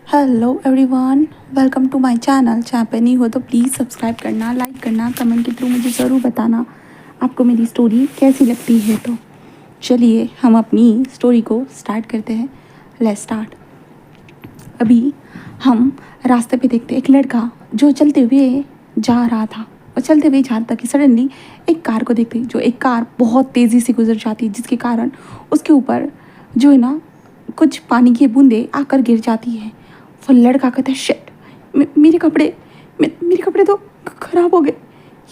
Hello everyone, welcome to my channel. जहाँ पे नहीं हो तो प्लीज़ सब्सक्राइब करना, लाइक करना, कमेंट के थ्रू मुझे ज़रूर बताना आपको मेरी स्टोरी कैसी लगती है। तो चलिए हम अपनी स्टोरी को स्टार्ट करते हैं। Let's start. अभी हम रास्ते पे देखते एक लड़का जो चलते हुए जा रहा था और चलते हुए जा रहा था कि सडनली एक कार को देखते, जो एक कार बहुत तेज़ी से गुजर जाती है, जिसके कारण उसके ऊपर जो है ना कुछ पानी की बूंदें आकर गिर जाती है। वो लड़का कहता है शिट, मेरे कपड़े मेरे कपड़े तो ख़राब हो गए।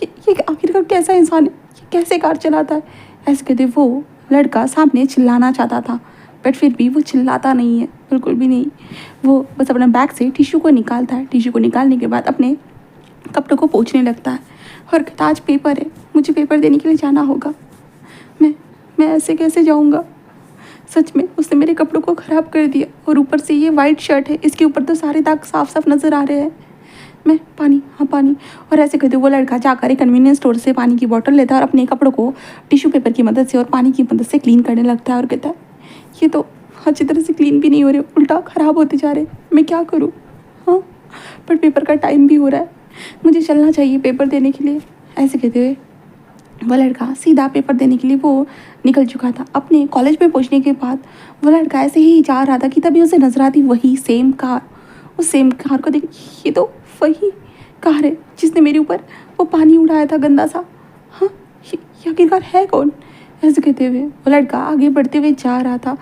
ये आखिरकार कैसा इंसान है, ये कैसे कार चलाता है। ऐसे कहते वो लड़का सामने चिल्लाना चाहता था, बट फिर भी वो चिल्लाता नहीं है, बिल्कुल भी नहीं। वो बस अपने बैग से टिश्यू को निकालता है। टिश्यू को निकालने के बाद अपने कपड़ों को पोंछने लगता है और कहता आज पेपर है, मुझे पेपर देने के लिए जाना होगा। मैं ऐसे कैसे जाऊँगा। सच में उसने मेरे कपड़ों को ख़राब कर दिया और ऊपर से ये वाइट शर्ट है, इसके ऊपर तो सारे दाग साफ साफ नज़र आ रहे हैं। मैं पानी, हाँ पानी। और ऐसे कहते वो लड़का जाकर एक कन्वीनियंस स्टोर से पानी की बोतल लेता है और अपने कपड़ों को टिश्यू पेपर की मदद से और पानी की मदद से क्लीन करने लगता है और कहता है ये तो अच्छी तरह से क्लीन भी नहीं हो रहे, उल्टा ख़राब होते जा रहे, मैं क्या करूँ। हाँ, पर पेपर का टाइम भी हो रहा है, मुझे चलना चाहिए पेपर देने के लिए। ऐसे कहते हुए वह लड़का सीधा पेपर देने के लिए वो निकल चुका था। अपने कॉलेज में पहुंचने के बाद वह लड़का ऐसे ही जा रहा था कि तभी उसे नजर आती वही सेम कार। उस सेम कार को देख, ये तो वही कार है जिसने मेरे ऊपर वो पानी उड़ाया था गंदा सा। हाँ, ये आखिरकार है कौन। ऐसे कहते हुए वो लड़का आगे बढ़ते हुए जा रहा था।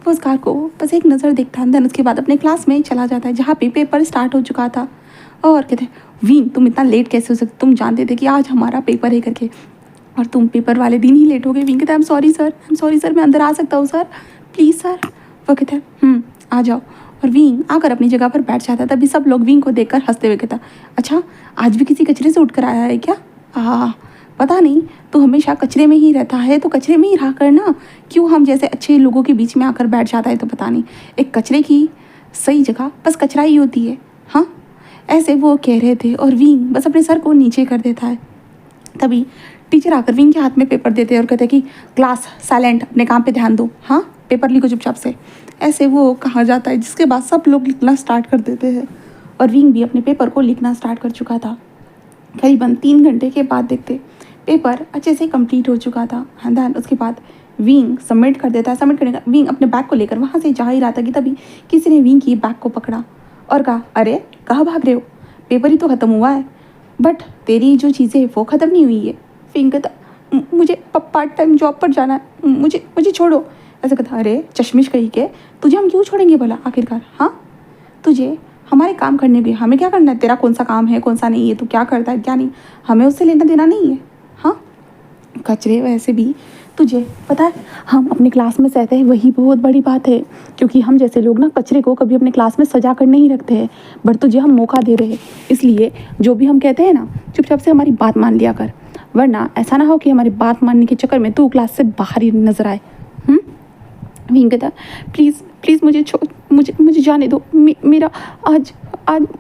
वो उस कार को बस एक नज़र देखता है, देन उसके बाद अपने क्लास में चला जाता है जहाँ पे पेपर स्टार्ट हो चुका था। और कहते वीन तुम इतना लेट कैसे हो सकते, तुम जानते थे कि आज हमारा पेपर है करके, और तुम पेपर वाले दिन ही लेट हो गए। विंग कहता है आई एम सॉरी सर, मैं अंदर आ सकता हूँ सर, प्लीज़ सर। वो कहता है आ जाओ। और विंग आकर अपनी जगह पर बैठ जाता है। तभी सब लोग विंग को देखकर हंसते हुए कहता अच्छा आज भी किसी कचरे से उठकर आया है क्या। पता नहीं, तू हमेशा कचरे में ही रहता है, तो कचरे में ही रहा करना, क्यों हम जैसे अच्छे लोगों के बीच में आकर बैठ जाता है। तो पता नहीं, एक कचरे की सही जगह बस कचरा ही होती है। हाँ, ऐसे वो कह रहे थे और विंग बस अपने सर को नीचे कर देता है। तभी टीचर आकर विंग के हाथ में पेपर देते हैं और कहते हैं कि क्लास साइलेंट, अपने काम पे ध्यान दो, हाँ पेपर लिखो चुपचाप से। ऐसे वो कहा जाता है, जिसके बाद सब लोग लिखना स्टार्ट कर देते हैं और विंग भी अपने पेपर को लिखना स्टार्ट कर चुका था। करीबन 3 घंटे के बाद देखते पेपर अच्छे से कंप्लीट हो चुका था। देन उसके बाद विंग सबमिट कर देता है। सबमिट करने का विंग अपने बैग को लेकर वहाँ से जा ही रहा था कि तभी किसी ने विंग की बैग को पकड़ा और कहा अरे कहाँ भाग रहे हो, पेपर ही तो ख़त्म हुआ है, बट तेरी जो चीज़ें हैं वो ख़त्म नहीं हुई है। विंग कहता मुझे पार्ट टाइम जॉब पर जाना है, मुझे छोड़ो। ऐसा कहता अरे चश्मिश कहीं के, तुझे हम क्यों छोड़ेंगे भला आखिरकार। हाँ, तुझे हमारे काम करने के, हमें क्या करना है, तेरा कौन सा काम है कौन सा नहीं है, तू क्या करता है क्या नहीं, हमें उससे लेना देना नहीं है। हाँ, कचरे वैसे भी तुझे पता है हम अपने क्लास में सहते हैं, वही बहुत बड़ी बात है, क्योंकि हम जैसे लोग ना कचरे को कभी अपने क्लास में सजा कर नहीं रखते हैं, बट तुझे हम मौका दे रहे हैं, इसलिए जो भी हम कहते हैं ना चुपचाप से हमारी बात मान लिया कर, वरना ऐसा ना हो कि हमारी बात मानने के चक्कर में तू क्लास से बाहर ही नजर आए। विंग कहता प्लीज़ मुझे जाने दो, मेरा आज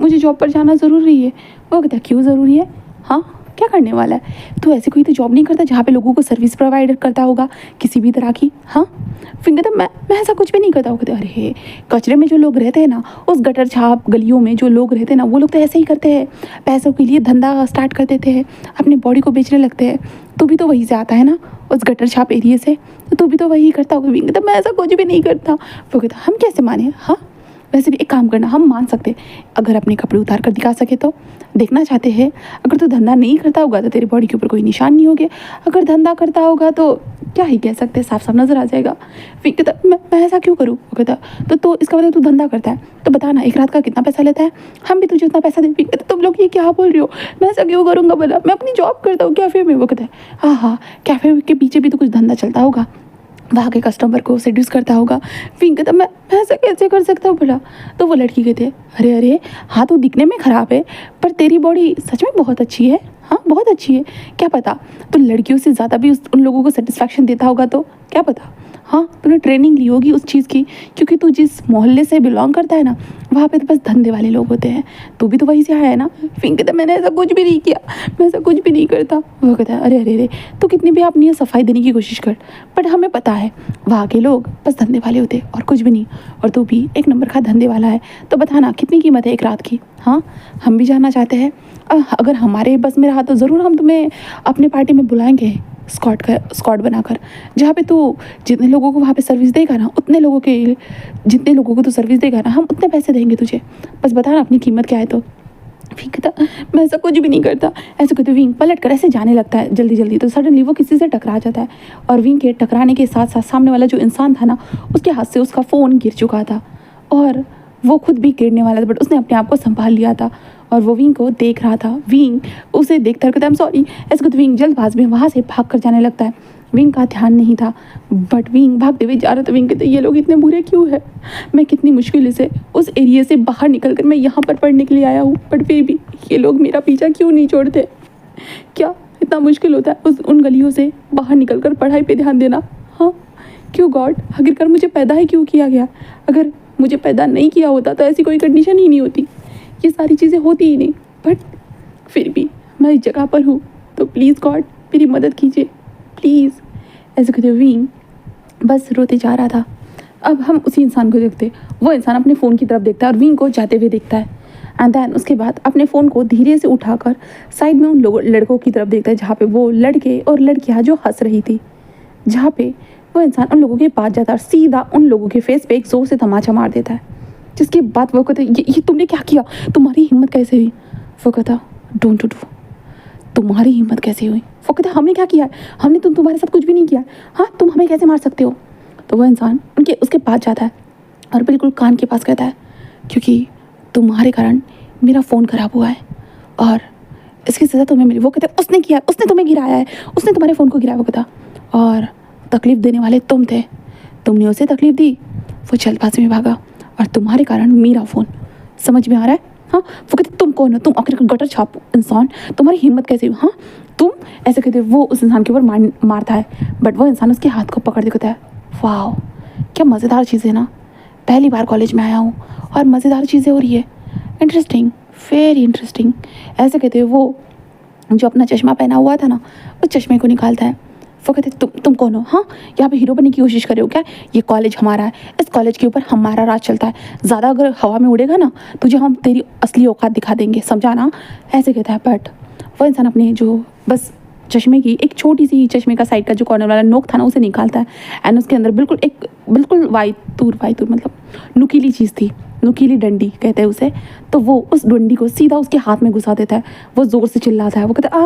मुझे जॉब पर जाना ज़रूरी है। वो कहता क्यों ज़रूरी है, हाँ क्या करने वाला है, तो ऐसे कोई तो जॉब नहीं करता जहाँ पे लोगों को सर्विस प्रोवाइड करता होगा किसी भी तरह की। हाँ, फिर कहता मैं ऐसा कुछ भी नहीं करता हूँ। कहते अरे कचरे में जो लोग रहते हैं ना, उस गटर छाप गलियों में जो लोग रहते हैं ना, वो लोग तो ऐसे ही करते हैं, पैसों के लिए धंधा स्टार्ट कर देते हैं, अपनी बॉडी को बेचने लगते हैं। तू भी तो वहीं से आता है ना, उस गटर छाप एरिया से, तो तू भी तो वही करता होगा। कहता मैं ऐसा कुछ भी नहीं करता। वो कहता हम कैसे माने। हाँ, वैसे भी एक काम करना, हम मान सकते अगर अपने कपड़े उतार कर दिखा सके तो। देखना चाहते हैं, अगर तू धंधा नहीं करता होगा तो तेरी बॉडी के ऊपर कोई निशान नहीं होगा, अगर धंधा करता होगा तो क्या ही कह सकते, साफ साफ नजर आ जाएगा। फिर कहता मैं ऐसा क्यों करूँ। वो कहता तो इसका मतलब तू धंधा करता है, तो बताना एक रात का कितना पैसा लेता है, हम भी तुझे उतना पैसा दें। कहता तुम लोग ये क्या बोल रहे हो, मैं ऐसा क्यों करूँगा भला, मैं अपनी जॉब करता हूँ कैफ़े में। वो कहता है हाँ, कैफ़े के पीछे भी तो कुछ धंधा चलता होगा, वहाँ के कस्टमर को सेड्यूस करता होगा। फिर कहता मैं ऐसा कैसे कर सकता हूँ भला। तो वो लड़की कहते अरे हाँ तू दिखने में ख़राब है, पर तेरी बॉडी सच में बहुत अच्छी है। हाँ बहुत अच्छी है, क्या पता तो लड़कियों से ज़्यादा भी उन लोगों को सेटिस्फैक्शन देता होगा, तो क्या पता। हाँ, तूने ट्रेनिंग ली होगी उस चीज़ की, क्योंकि तू जिस मोहल्ले से बिलोंग करता है ना, वहाँ पे तो बस धंधे वाले लोग होते हैं। तू भी तो वहीं से आया है ना। फिर कहता मैंने ऐसा कुछ भी नहीं किया, मैं ऐसा कुछ भी नहीं करता। वो कहता है अरे अरे अरे, तू कितनी भी अपनी सफाई देने की कोशिश कर, बट हमें पता है वहाँ के लोग बस धंधे वाले होते हैं और कुछ भी नहीं। और तू भी एक नंबर का धंधे वाला है, तो बताना कितनी कीमत है एक रात की। हाँ, हम भी जानना चाहते हैं। अगर हमारे बस में रहा तो ज़रूर हम तुम्हें अपनी पार्टी में बुलाएंगे, स्क्वाड बनाकर, जहाँ पे तू जितने लोगों को वहाँ पे सर्विस देगा ना, जितने लोगों को तू सर्विस देगा ना, हम उतने पैसे देंगे तुझे। बस बता ना अपनी कीमत क्या है। तो विंग कहता मैं ऐसा कुछ भी नहीं करता। ऐसे कहते विंग पलट कर ऐसे जाने लगता है जल्दी जल्दी, तो सडनली वो किसी से टकरा जाता है और विंग के टकराने के साथ साथ सामने वाला जो इंसान था ना, उसके हाथ से उसका फ़ोन गिर चुका था और वो खुद भी गिरने वाला था, बट उसने अपने आप को संभाल लिया था और वो विंग को देख रहा था। विंग उसे देखता कहता आई एम सॉरी। ऐसे कहते विंग जल्दबाज में वहाँ से भाग कर जाने लगता है। विंग का ध्यान नहीं था, बट विंग भागते हुए जा रहा था। विंग कहते ये लोग इतने बुरे क्यों है, मैं कितनी मुश्किल से उस एरिया से बाहर निकल कर मैं यहाँ पर पढ़ने के लिए आया हूँ, बट फिर भी ये लोग मेरा पीछा क्यों नहीं छोड़ते। क्या इतना मुश्किल होता है उन गलियों से बाहर निकल कर पढ़ाई पे ध्यान देना। हाँ क्यों गॉड, आखिरकार मुझे पैदा ही क्यों किया गया। अगर मुझे पैदा नहीं किया होता तो ऐसी कोई कंडीशन ही नहीं होती, ये सारी चीज़ें होती ही नहीं, बट फिर भी मैं इस जगह पर हूँ, तो प्लीज़ गॉड मेरी मदद कीजिए प्लीज़। ऐसे कहते विंग बस रोते जा रहा था। अब हम उसी इंसान को देखते, वो इंसान अपने फ़ोन की तरफ देखता है और विंग को जाते हुए देखता है। एंड देन उसके बाद अपने फ़ोन को धीरे से उठाकर साइड में उन लड़कों की तरफ देखता है, जहाँ पे वो लड़के और लड़कियाँ जो हंस रही थी। जहाँ पे वो इंसान उन लोगों के पास जाता है और सीधा उन लोगों के फेस पे एक जोर से तमाचा मार देता है। जिसके बाद वो कहते ये तुमने क्या किया, तुम्हारी हिम्मत कैसे हुई। वो कहता डोंट डू, तुम्हारी हिम्मत कैसे हुई। वो कहता हमने क्या किया है, हमने तुम्हारे साथ कुछ भी नहीं किया। हाँ तुम हमें कैसे मार सकते हो। तो वो इंसान उसके पास जाता है और बिल्कुल कान के पास कहता है क्योंकि तुम्हारे कारण मेरा फ़ोन ख़राब हुआ है और इसकी सज़ा तुम्हें मिली। वो कहते उसने किया, उसने तुम्हें गिराया है, उसने तुम्हारे फ़ोन को गिराया। वो कहता और तकलीफ़ देने वाले तुम थे, तुमने उसे तकलीफ़ दी, वो जल्दबाजी में भागा और तुम्हारे कारण मेरा फ़ोन। समझ में आ रहा है। हाँ वो कहते तुम कौन हो, तुम आखिर गटर छाप इंसान, तुम्हारी हिम्मत कैसे हुई। हाँ तुम ऐसे कहते वो उस इंसान के ऊपर मारता है, बट वो इंसान उसके हाथ को पकड़ के कहता है वाह क्या मज़ेदार चीज़ है ना, पहली बार कॉलेज में आया हूँ और मज़ेदार चीज़ें हो रही है, इंटरेस्टिंग, वेरी इंटरेस्टिंग। ऐसे कहते वो जो अपना चश्मा पहना हुआ था ना, उस चश्मे को निकालता है। वो कहते तुम कौन हो। हाँ यहाँ पे हीरो बनने की कोशिश कर रहे हो क्या, ये कॉलेज हमारा है, इस कॉलेज के ऊपर हमारा राज चलता है, ज़्यादा अगर हवा में उड़ेगा ना तुझे हम तेरी असली औकात दिखा देंगे, समझा ना। ऐसे कहता है, बट वो इंसान अपने जो बस चश्मे की एक छोटी सी चश्मे का साइड का जो कॉर्नर वाला नोक था ना उसे निकालता है एंड उसके अंदर बिल्कुल वाइतूर मतलब नुकीली चीज़ थी, नुकीली डंडी कहते हैं उसे। तो वो उस डंडी को सीधा उसके हाथ में घुसा देता है। वो ज़ोर से चिल्लाता है, वो कहता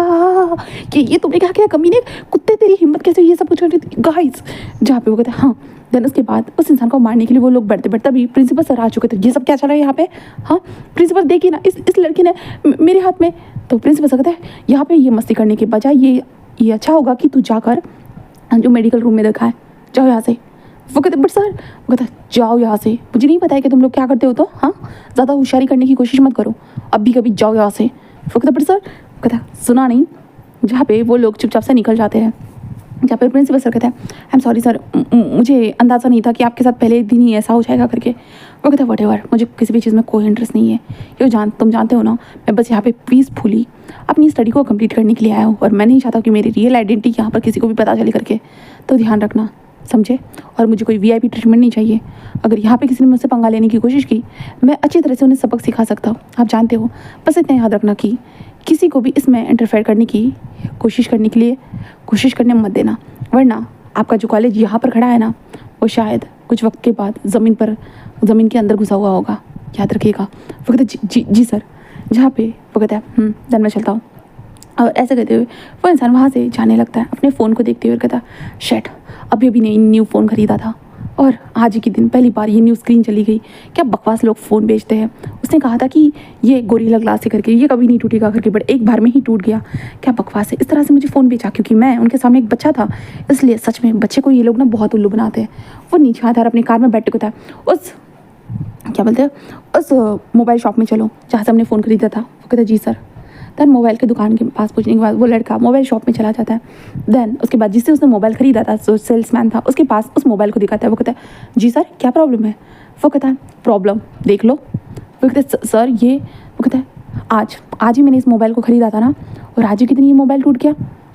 है ये तुमने क्या किया कमीने, कुत्ते तेरी हिम्मत कैसे हुई ये सब कुछ गाइस। जहाँ पे वो कहते हैं हाँ। देन उसके बाद उस इंसान को मारने के लिए वो लोग बढ़ते तभी प्रिंसिपल सर आ चुके थे। ये सब क्या चल रहा है यहाँ पे। हाँ प्रिंसिपल देखिए ना, इस लड़की ने मेरे हाथ में। तो प्रिंसिपल सर कहते हैं यहाँ पे ये मस्ती करने के बजाय ये अच्छा होगा कि तू जाकर जो मेडिकल रूम में रखा है जाओ यहाँ से। वो कहते बट सर, वो कहता जाओ यहाँ से, मुझे नहीं पता है कि तुम लोग क्या करते हो, तो हाँ ज़्यादा होशियारी करने की कोशिश मत करो, अभी कभी जाओ यहाँ से। वो कहता बट सर, वो कहता सुना नहीं। जहाँ पे वो लोग चुपचाप से निकल जाते हैं। जहाँ पे प्रिंसिपल सर कहता है आई एम सॉरी सर, मुझे अंदाज़ा नहीं था कि आपके साथ पहले दिन ही ऐसा हो जाएगा करके। वो कहता वटेवर, मुझे किसी भी चीज़ में कोई इंटरेस्ट नहीं है, तुम जानते हो ना, मैं बस यहाँ पे पीसफुली अपनी स्टडी को कंप्लीट करने के लिए आया हूँ और मैं नहीं चाहता कि मेरी रियल आइडेंटिटी यहाँ पर किसी को भी पता चले करके। तो ध्यान रखना, समझे। और मुझे कोई वीआईपी ट्रीटमेंट नहीं चाहिए। अगर यहाँ पे किसी ने मुझसे पंगा लेने की कोशिश की, मैं अच्छी तरह से उन्हें सबक सिखा सकता हूँ, आप जानते हो। बस इतना याद रखना कि किसी को भी इसमें इंटरफेयर करने की कोशिश करने मत देना, वरना आपका जो कॉलेज यहाँ पर खड़ा है ना, वो शायद कुछ वक्त के बाद ज़मीन के अंदर घुसा हुआ होगा, याद रखिएगा। वो कहते जी सर। जहाँ पे वो कहता है देन मैं चलता हूँ। और ऐसे कहते हुए वो इंसान वहाँ से जाने लगता है, अपने फ़ोन को देखते हुए कहता शेट, अभी न्यू फ़ोन ख़रीदा था और आज ही के दिन पहली बार ये न्यू स्क्रीन चली गई, क्या बकवास लोग फ़ोन बेचते हैं। उसने कहा था कि ये गोरिल्ला ग्लास से करके ये कभी नहीं टूटेगा करके, बट एक बार में ही टूट गया, क्या बकवास है। इस तरह से मुझे फ़ोन बेचा क्योंकि मैं उनके सामने एक बच्चा था, इसलिए सच में बच्चे को ये लोग ना बहुत उल्लू बनाते हैं। वो नीचे आता है अपनी कार में बैठ के था उस मोबाइल शॉप में चलो जहाँ से हमने फ़ोन खरीदा था। वो कहता जी सर। देन मोबाइल की दुकान के पास पहुँचने के बाद वो लड़का मोबाइल शॉप में चला जाता है। देन उसके बाद जिससे उसने मोबाइल खरीदा था, जो सेल्समैन था, उसके पास उस मोबाइल को दिखाता है। वो कहता है जी सर क्या प्रॉब्लम है? वो कहता है प्रॉब्लम देख लो। वो कहता है सर ये, वो कहता है आज ही मैंने इस मोबाइल को ख़रीदा था ना, और आज ही कितनी ये मोबाइल टूट गया।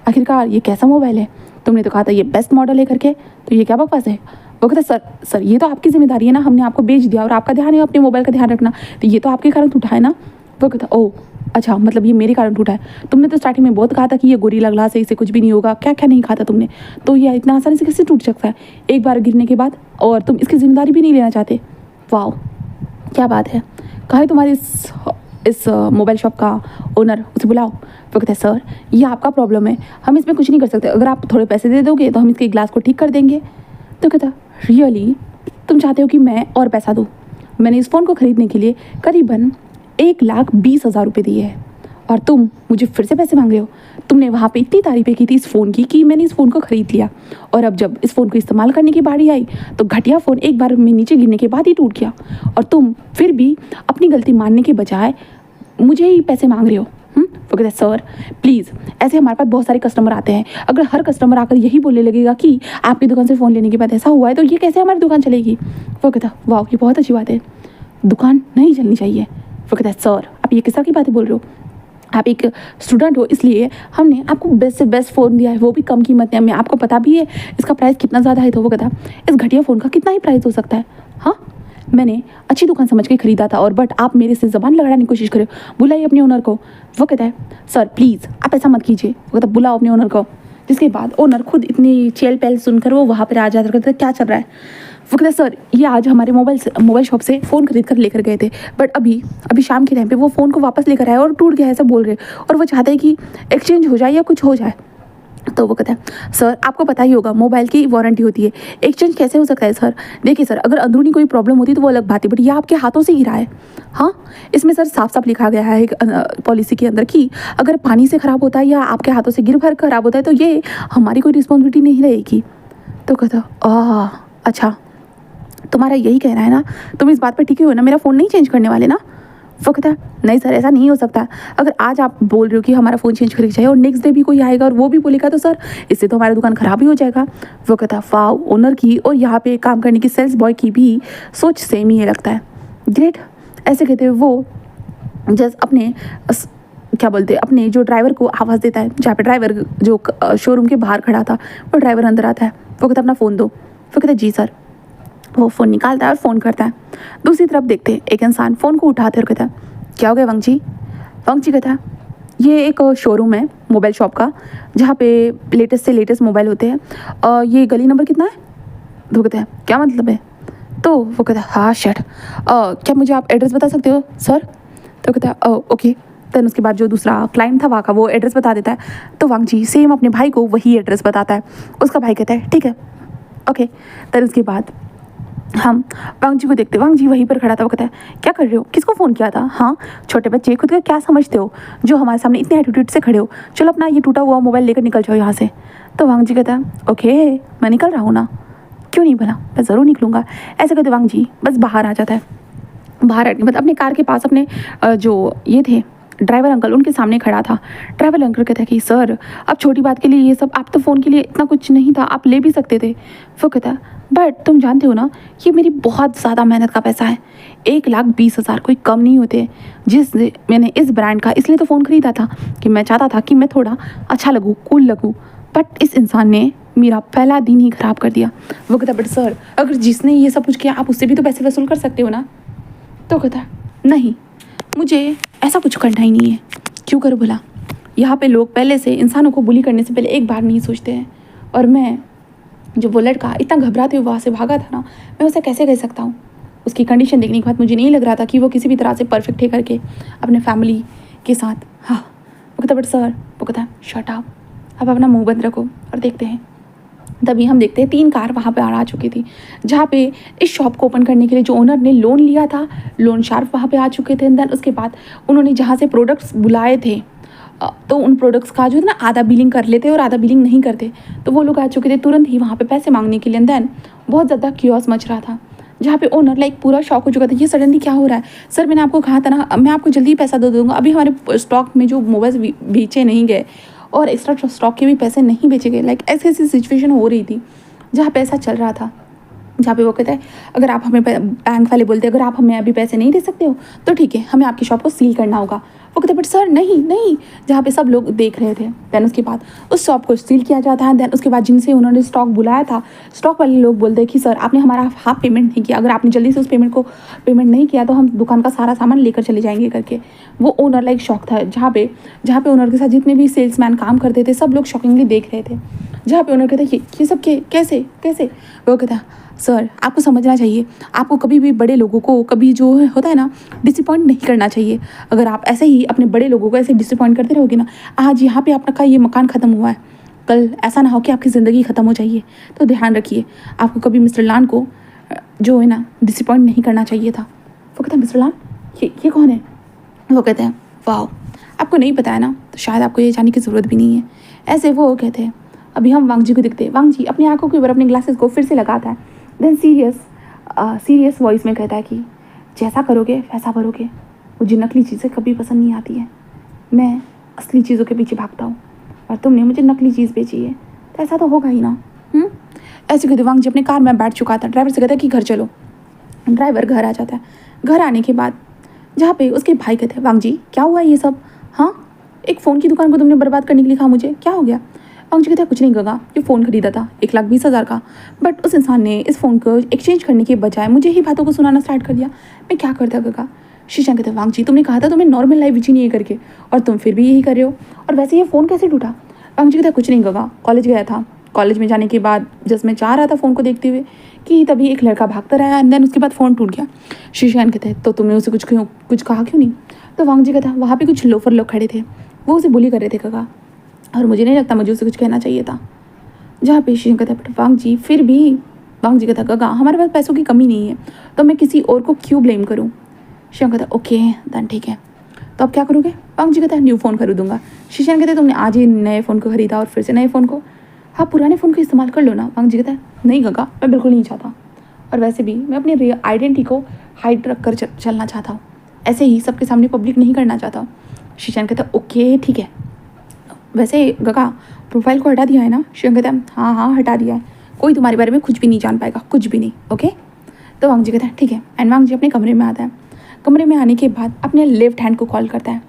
आखिरकार ये कैसा मोबाइल है? तुमने तो कहा था ये बेस्ट मॉडल है करके, तो ये क्या बकवास है? वो कहता है सर ये तो आपकी जिम्मेदारी है ना, हमने आपको बेच दिया और आपका ध्यान है अपने मोबाइल का ध्यान रखना, तो ये तो आपके कारण टूटा है ना। वो कहता है ओह अच्छा, मतलब ये मेरे कारण टूटा है। तुमने तो स्टार्टिंग में बहुत कहा था कि ये गोरिल्ला ग्लास है, इससे कुछ भी नहीं होगा, क्या क्या नहीं कहा था तुमने, तो ये इतना आसानी से कैसे टूट सकता है एक बार गिरने के बाद, और तुम इसकी जिम्मेदारी भी नहीं लेना चाहते। वाह क्या बात है, कहाँ है तुम्हारी इस मोबाइल शॉप का ओनर, उसे बुलाओ। वो कहता है सर ये आपका प्रॉब्लम है, हम इसमें कुछ नहीं कर सकते, अगर आप थोड़े पैसे दे दोगे तो हम इसके ग्लास को ठीक कर देंगे। तो कहता रियली तुम चाहते हो कि मैं और पैसा दूँ? मैंने इस फ़ोन को ख़रीदने के लिए करीबन 1,20,000 रुपये दिए हैं और तुम मुझे फिर से पैसे मांग रहे हो। तुमने वहाँ पे इतनी तारीफ़ें की थी इस फ़ोन की कि मैंने इस फ़ोन को ख़रीद लिया, और अब जब इस फ़ोन को इस्तेमाल करने की बारी आई तो घटिया फ़ोन एक बार में नीचे गिरने के बाद ही टूट गया, और तुम फिर भी अपनी गलती मानने के बजाय मुझे ही पैसे मांग रहे हो। वो कहते हैं सर प्लीज़, ऐसे हमारे पास बहुत सारे कस्टमर आते हैं, अगर हर कस्टमर आकर यही बोलने लगेगा कि आपकी दुकान से फ़ोन लेने के बाद ऐसा हुआ है, तो ये कैसे हमारी दुकान चलेगी। वो कहता है वाह ये बहुत अच्छी बात है, दुकान नहीं चलनी चाहिए। वो कहता है सर आप ये किस तरह की बातें बोल रहे हो, आप एक स्टूडेंट हो इसलिए हमने आपको बेस्ट से बेस्ट फ़ोन दिया है, वो भी कम कीमत में, आपको पता भी है इसका प्राइस कितना ज़्यादा है। तो वो कहता इस घटिया फ़ोन का कितना ही प्राइस हो सकता है। हाँ मैंने अच्छी दुकान समझ के ख़रीदा था, और बट आप मेरे से ज़बान लड़ाने की कोशिश करो, बुलाइए अपने ओनर को। वो कहता है सर प्लीज़ आप ऐसा मत कीजिए। वो कहता बुलाओ अपने ओनर को। जिसके बाद ओनर खुद इतनी चेल पहल सुनकर वो वहाँ पर आ जाता, कहता क्या चल रहा है। वो कहता है सर ये आज हमारे मोबाइल शॉप से फ़ोन खरीद कर लेकर गए थे, बट अभी शाम के टाइम पे वो फ़ोन को वापस लेकर आए और टूट गया है ऐसा बोल रहे, और वो चाहते हैं कि एक्सचेंज हो जाए या कुछ हो जाए। तो वो कहता है सर आपको पता ही होगा मोबाइल की वारंटी होती है, एक्सचेंज कैसे हो सकता है सर। देखिए सर अगर अंदरूनी कोई प्रॉब्लम होती तो वो अलग बात है, बट ये आपके हाथों से गिरा है। हाँ इसमें सर साफ साफ लिखा गया है पॉलिसी के अंदर कि अगर पानी से ख़राब होता है या आपके हाथों से गिर भर ख़राब होता है तो ये हमारी कोई रिस्पॉन्सिबिलिटी नहीं रहेगी। तो कहता अच्छा तुम्हारा यही कहना है ना, तुम इस बात पर टिके हो ना, मेरा फ़ोन नहीं चेंज करने वाले ना। वो कहता है नहीं सर ऐसा नहीं हो सकता, अगर आज आप बोल रहे हो कि हमारा फ़ोन चेंज करके चाहिए और नेक्स्ट डे भी कोई आएगा और वो भी बोलेगा तो सर इससे तो हमारी दुकान ख़राब ही हो जाएगा। वो कहता है वाओ ओनर की और यहाँ पे काम करने की सेल्स बॉय की भी सोच सेम ही है लगता है, ग्रेट। ऐसे कहते हुए वो जस्ट अपने क्या बोलते अपने जो ड्राइवर को आवाज़ देता है, जहाँ पे ड्राइवर जो शोरूम के बाहर खड़ा था वो ड्राइवर अंदर आता है। वो कहता अपना फ़ोन दो। वो कहता जी सर। वो फ़ोन निकालता है और फ़ोन करता है। दूसरी तरफ देखते हैं एक इंसान फ़ोन को उठाते और कहता है क्या हो गया वंग जी कहता है ये एक शोरूम है मोबाइल शॉप का जहाँ पे लेटेस्ट से लेटेस्ट मोबाइल होते हैं, और ये गली नंबर कितना है। तो कहते हैं क्या मतलब है। तो वो कहता है हाँ शट, क्या मुझे आप एड्रेस बता सकते हो सर। तो कहता है ओके। देन उसके बाद जो दूसरा क्लाइंट था वहाँ का वो एड्रेस बता देता है, तो वांग जी सेम अपने भाई को वही एड्रेस बताता है। उसका भाई कहता है ठीक है ओके। देन उसके बाद हम वांग जी को देखते, वांग जी वहीं पर खड़ा था। वो कहता है क्या कर रहे हो, किसको फ़ोन किया था। हाँ छोटे बच्चे खुद का क्या समझते हो जो हमारे सामने इतने एटीट्यूड से खड़े हो, चलो अपना ये टूटा हुआ मोबाइल लेकर निकल जाओ यहाँ से। तो वांग जी कहता है ओके मैं निकल रहा हूँ ना, क्यों नहीं भला मैं ज़रूर निकलूँगा। ऐसे कहते वांग जी बस बाहर आ जाता है। बाहर मतलब अपने कार के पास अपने जो ये थे ड्राइवर अंकल उनके सामने खड़ा था। ड्राइवर अंकल कहता है कि सर अब छोटी बात के लिए ये सब, आप तो फ़ोन के लिए इतना कुछ नहीं था, आप ले भी सकते थे। वो कहता है बट तुम जानते हो ना ये मेरी बहुत ज़्यादा मेहनत का पैसा है, 1,20,000 कोई कम नहीं होते। मैंने इस ब्रांड का इसलिए तो फ़ोन ख़रीदा था कि मैं चाहता था कि मैं थोड़ा अच्छा लगूँ, कूल लगूँ, बट इस इंसान ने मेरा पहला दिन ही ख़राब कर दिया। वो कहता बट सर अगर जिसने ये सब कुछ किया आप उससे भी तो पैसे वसूल कर सकते हो ना। तो कहता नहीं मुझे ऐसा कुछ करना ही नहीं है। क्यों करो भला, यहाँ पे लोग पहले से इंसानों को बुली करने से पहले एक बार नहीं सोचते हैं, और मैं जो वो लड़का इतना घबराते हुए वहाँ से भागा था ना, मैं उसे कैसे कह सकता हूँ। उसकी कंडीशन देखने के बाद मुझे नहीं लग रहा था कि वो किसी भी तरह से परफेक्ट है करके अपने फैमिली के साथ। हाँ वो कहता बट सर, वो कहता शट अप, अब अपना मुँह बंद रखो और देखते हैं। तभी हम देखते हैं 3 कार वहाँ पे आ चुकी थी, जहाँ पे इस शॉप को ओपन करने के लिए जो ओनर ने लोन लिया था, लोन शार्प वहाँ पे आ चुके थे। देन उसके बाद उन्होंने जहाँ से प्रोडक्ट्स बुलाए थे तो उन प्रोडक्ट्स का जो है ना आधा बिलिंग कर लेते और आधा बिलिंग नहीं करते, तो वो लोग आ चुके थे तुरंत ही वहाँ पे पैसे मांगने के लिए। देन बहुत ज़्यादा क्योस मच रहा था। जहाँ पे ओनर लाइक पूरा शॉक हो चुका था, ये सडनली क्या हो रहा है सर, मैंने आपको कहा था ना मैं आपको जल्दी पैसा दे दूँगा, अभी हमारे स्टॉक में जो मोबाइल बेचे नहीं गए और एक्स्ट्रा स्टॉक के भी पैसे नहीं बेचे गए। लाइक ऐसी ऐसी सिचुएशन हो रही थी जहाँ पे ऐसा चल रहा था, जहाँ पे वो कहता है अगर आप हमें बैंक वाले बोलते अगर आप हमें अभी पैसे नहीं दे सकते हो तो ठीक है, हमें आपकी शॉप को सील करना होगा। वो कहते बट सर नहीं नहीं, जहाँ पे सब लोग देख रहे थे। देन उसके बाद उस शॉप को सील किया जाता है। देन उसके बाद जिनसे उन्होंने स्टॉक बुलाया था, स्टॉक वाले लोग बोलते हैं कि सर आपने हमारा हाफ पेमेंट नहीं किया, अगर आपने जल्दी से उस पेमेंट नहीं किया तो हम दुकान का सारा सामान लेकर चले जाएंगे करके। वो ओनर लाइक शॉक था, जहाँ पे ओनर के साथ जितने भी सेल्समैन काम करते थे सब लोग शॉकिंगली देख रहे थे। जहाँ पे ओनर कहता है ये सब कैसे कैसे, वो कहता है सर आपको समझना चाहिए, आपको कभी भी बड़े लोगों को कभी जो होता है ना डिसअपॉइंट नहीं करना चाहिए। अगर आप ऐसे ही अपने बड़े लोगों को ऐसे डिसअपॉइंट करते रहोगे ना, आज यहाँ पे आपका ये मकान ख़त्म हुआ है, कल ऐसा ना हो कि आपकी ज़िंदगी ख़त्म हो जाइए। तो ध्यान रखिए, आपको कभी मिस्टर लान को जो है ना डिसअपॉइंट नहीं करना चाहिए था। वो कहता है मिस्टर लान ये कौन है? वो कहते हैं वाह, आपको नहीं बताया ना तो शायद आपको ये जानने की ज़रूरत भी नहीं है। ऐसे वो कहते हैं। अभी हम वांग जी को दिखते हैं, वांग जी अपनी आंखों के ऊपर अपने ग्लासेस को फिर से लगाता है। देन सीरियस वॉइस में कहता है कि जैसा करोगे वैसा भरोगे, मुझे नकली चीज़ें कभी पसंद नहीं आती है, मैं असली चीज़ों के पीछे भागता हूँ और तुमने मुझे नकली चीज़ बेची है तो ऐसा तो होगा ही ना। ऐसे कहते वांग जी अपने कार में बैठ चुका था, ड्राइवर से कहता है कि घर चलो। ड्राइवर घर आ जाता है। घर आने के बाद जहाँ पे उसके भाई कहते हैं वांग जी क्या हुआ ये सब, हाँ एक फ़ोन की दुकान को तुमने बर्बाद करने के लिए कहा, मुझे क्या हो गया? वांग जी कहते हैं कुछ नहीं गगा, जो फ़ोन खरीदा था 1,20,000 का, बट उस इंसान ने इस फ़ोन को एक्सचेंज करने के बजाय मुझे ही बातों को सुनाना स्टार्ट कर दिया, मैं क्या करता गगा। शीशा कहते हैं वांग जी तुमने कहा था तुम्हें नॉर्मल लाइफ जीनी है करके, और तुम फिर भी यही कर रहे हो, और वैसे ये फ़ोन कैसे टूटा? वांग जी कहते हैं कुछ नहीं गगा, कॉलेज गया था, कॉलेज में जाने के बाद जस्ट मैं चाह रहा था फ़ोन को देखते हुए कि तभी एक लड़का भागता रहा एंड देन उसके बाद फ़ोन टूट गया। शीशान कहते हैं तो तुमने उसे कुछ कहा क्यों नहीं? तो वांग जी कहता है वहाँ पे कुछ लोफर लोग खड़े थे, वो उसे बुली कर रहे थे काका, और मुझे नहीं लगता मुझे उसे कुछ कहना चाहिए था। जहाँ पे शीशा कहता है बट वांग जी फिर भी, वांग जी कहता है काका हमारे पास पैसों की कमी नहीं है तो मैं किसी और को क्यों ब्लेम करूँ? शीशा कहता है ओके देन ठीक है, तो अब क्या करोगे? वांग जी कहता है न्यू फ़ोन खरीदूंगा। शीशा कहते हैं तुमने आज ही नए फ़ोन को खरीदा और फिर से नए फ़ोन को, हाँ पुराने फ़ोन को इस्तेमाल कर लो ना। वांग जी कहता है नहीं काका मैं बिल्कुल नहीं चाहता, और वैसे भी मैं अपनी आइडेंटिटी को हाइड रख कर चलना चाहता हूँ, ऐसे ही सबके सामने पब्लिक नहीं करना चाहता। शीशान कहता है ओके ठीक है, वैसे गगा प्रोफाइल को हटा दिया है ना? शीशा कहता है हाँ हटा दिया है, कोई तुम्हारे बारे में कुछ भी नहीं जान पाएगा, कुछ भी नहीं, ओके। तो वांग जी कहता है ठीक है, एंड वांग जी अपने कमरे में आता है। कमरे में आने के बाद अपने लेफ्ट हैंड को कॉल करता है,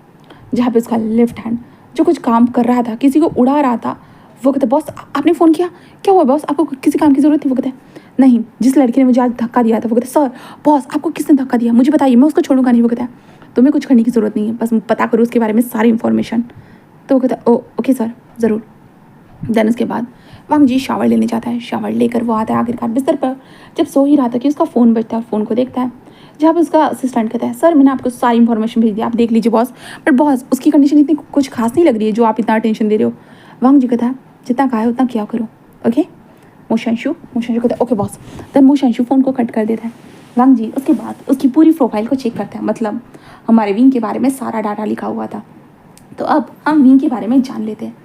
जहाँ पे उसका लेफ्ट हैंड जो कुछ काम कर रहा था, किसी को उड़ा रहा था, वो कहता है बॉस आपने फ़ोन किया, क्या हुआ बॉस आपको किसी काम की ज़रूरत थी? वो कहता है नहीं, जिस लड़की ने मुझे आज धक्का दिया था। वो कहता है सर बॉस आपको किसने धक्का दिया, मुझे बताइए मैं उसको छोड़ूंगा नहीं। वो कहता है तुम्हें कुछ करने की ज़रूरत नहीं है, बस पता करो उसके बारे में सारी इन्फॉर्मेशन। तो वो कहता है ओके सर ज़रूर। देन उसके बाद वांग जी शावर लेने जाता है, शावर लेकर वो आता है आखिरकार बिस्तर पर, जब सो ही रहा था कि उसका फ़ोन बजता है और फ़ोन को देखता है, जहाँ पर उसका असिस्टेंट कहता है सर मैंने आपको सारी इन्फॉर्मेशन भेज दी, आप देख लीजिए बॉस, बट बॉस उसकी कंडीशन इतनी कुछ खास नहीं लग रही है जो आप इतना टेंशन दे रहे हो। वांग जी कहता है जितना कहा है उतना क्या करो, ओके। मोशांशु कहता है ओके बॉस। देन मोशांशु फ़ोन को कट कर देता है। वांग जी उसके बाद उसकी पूरी प्रोफाइल को चेक करता है, मतलब हमारे विंग के बारे में सारा डाटा लिखा हुआ था। तो अब हम विंग के बारे में जान लेते हैं,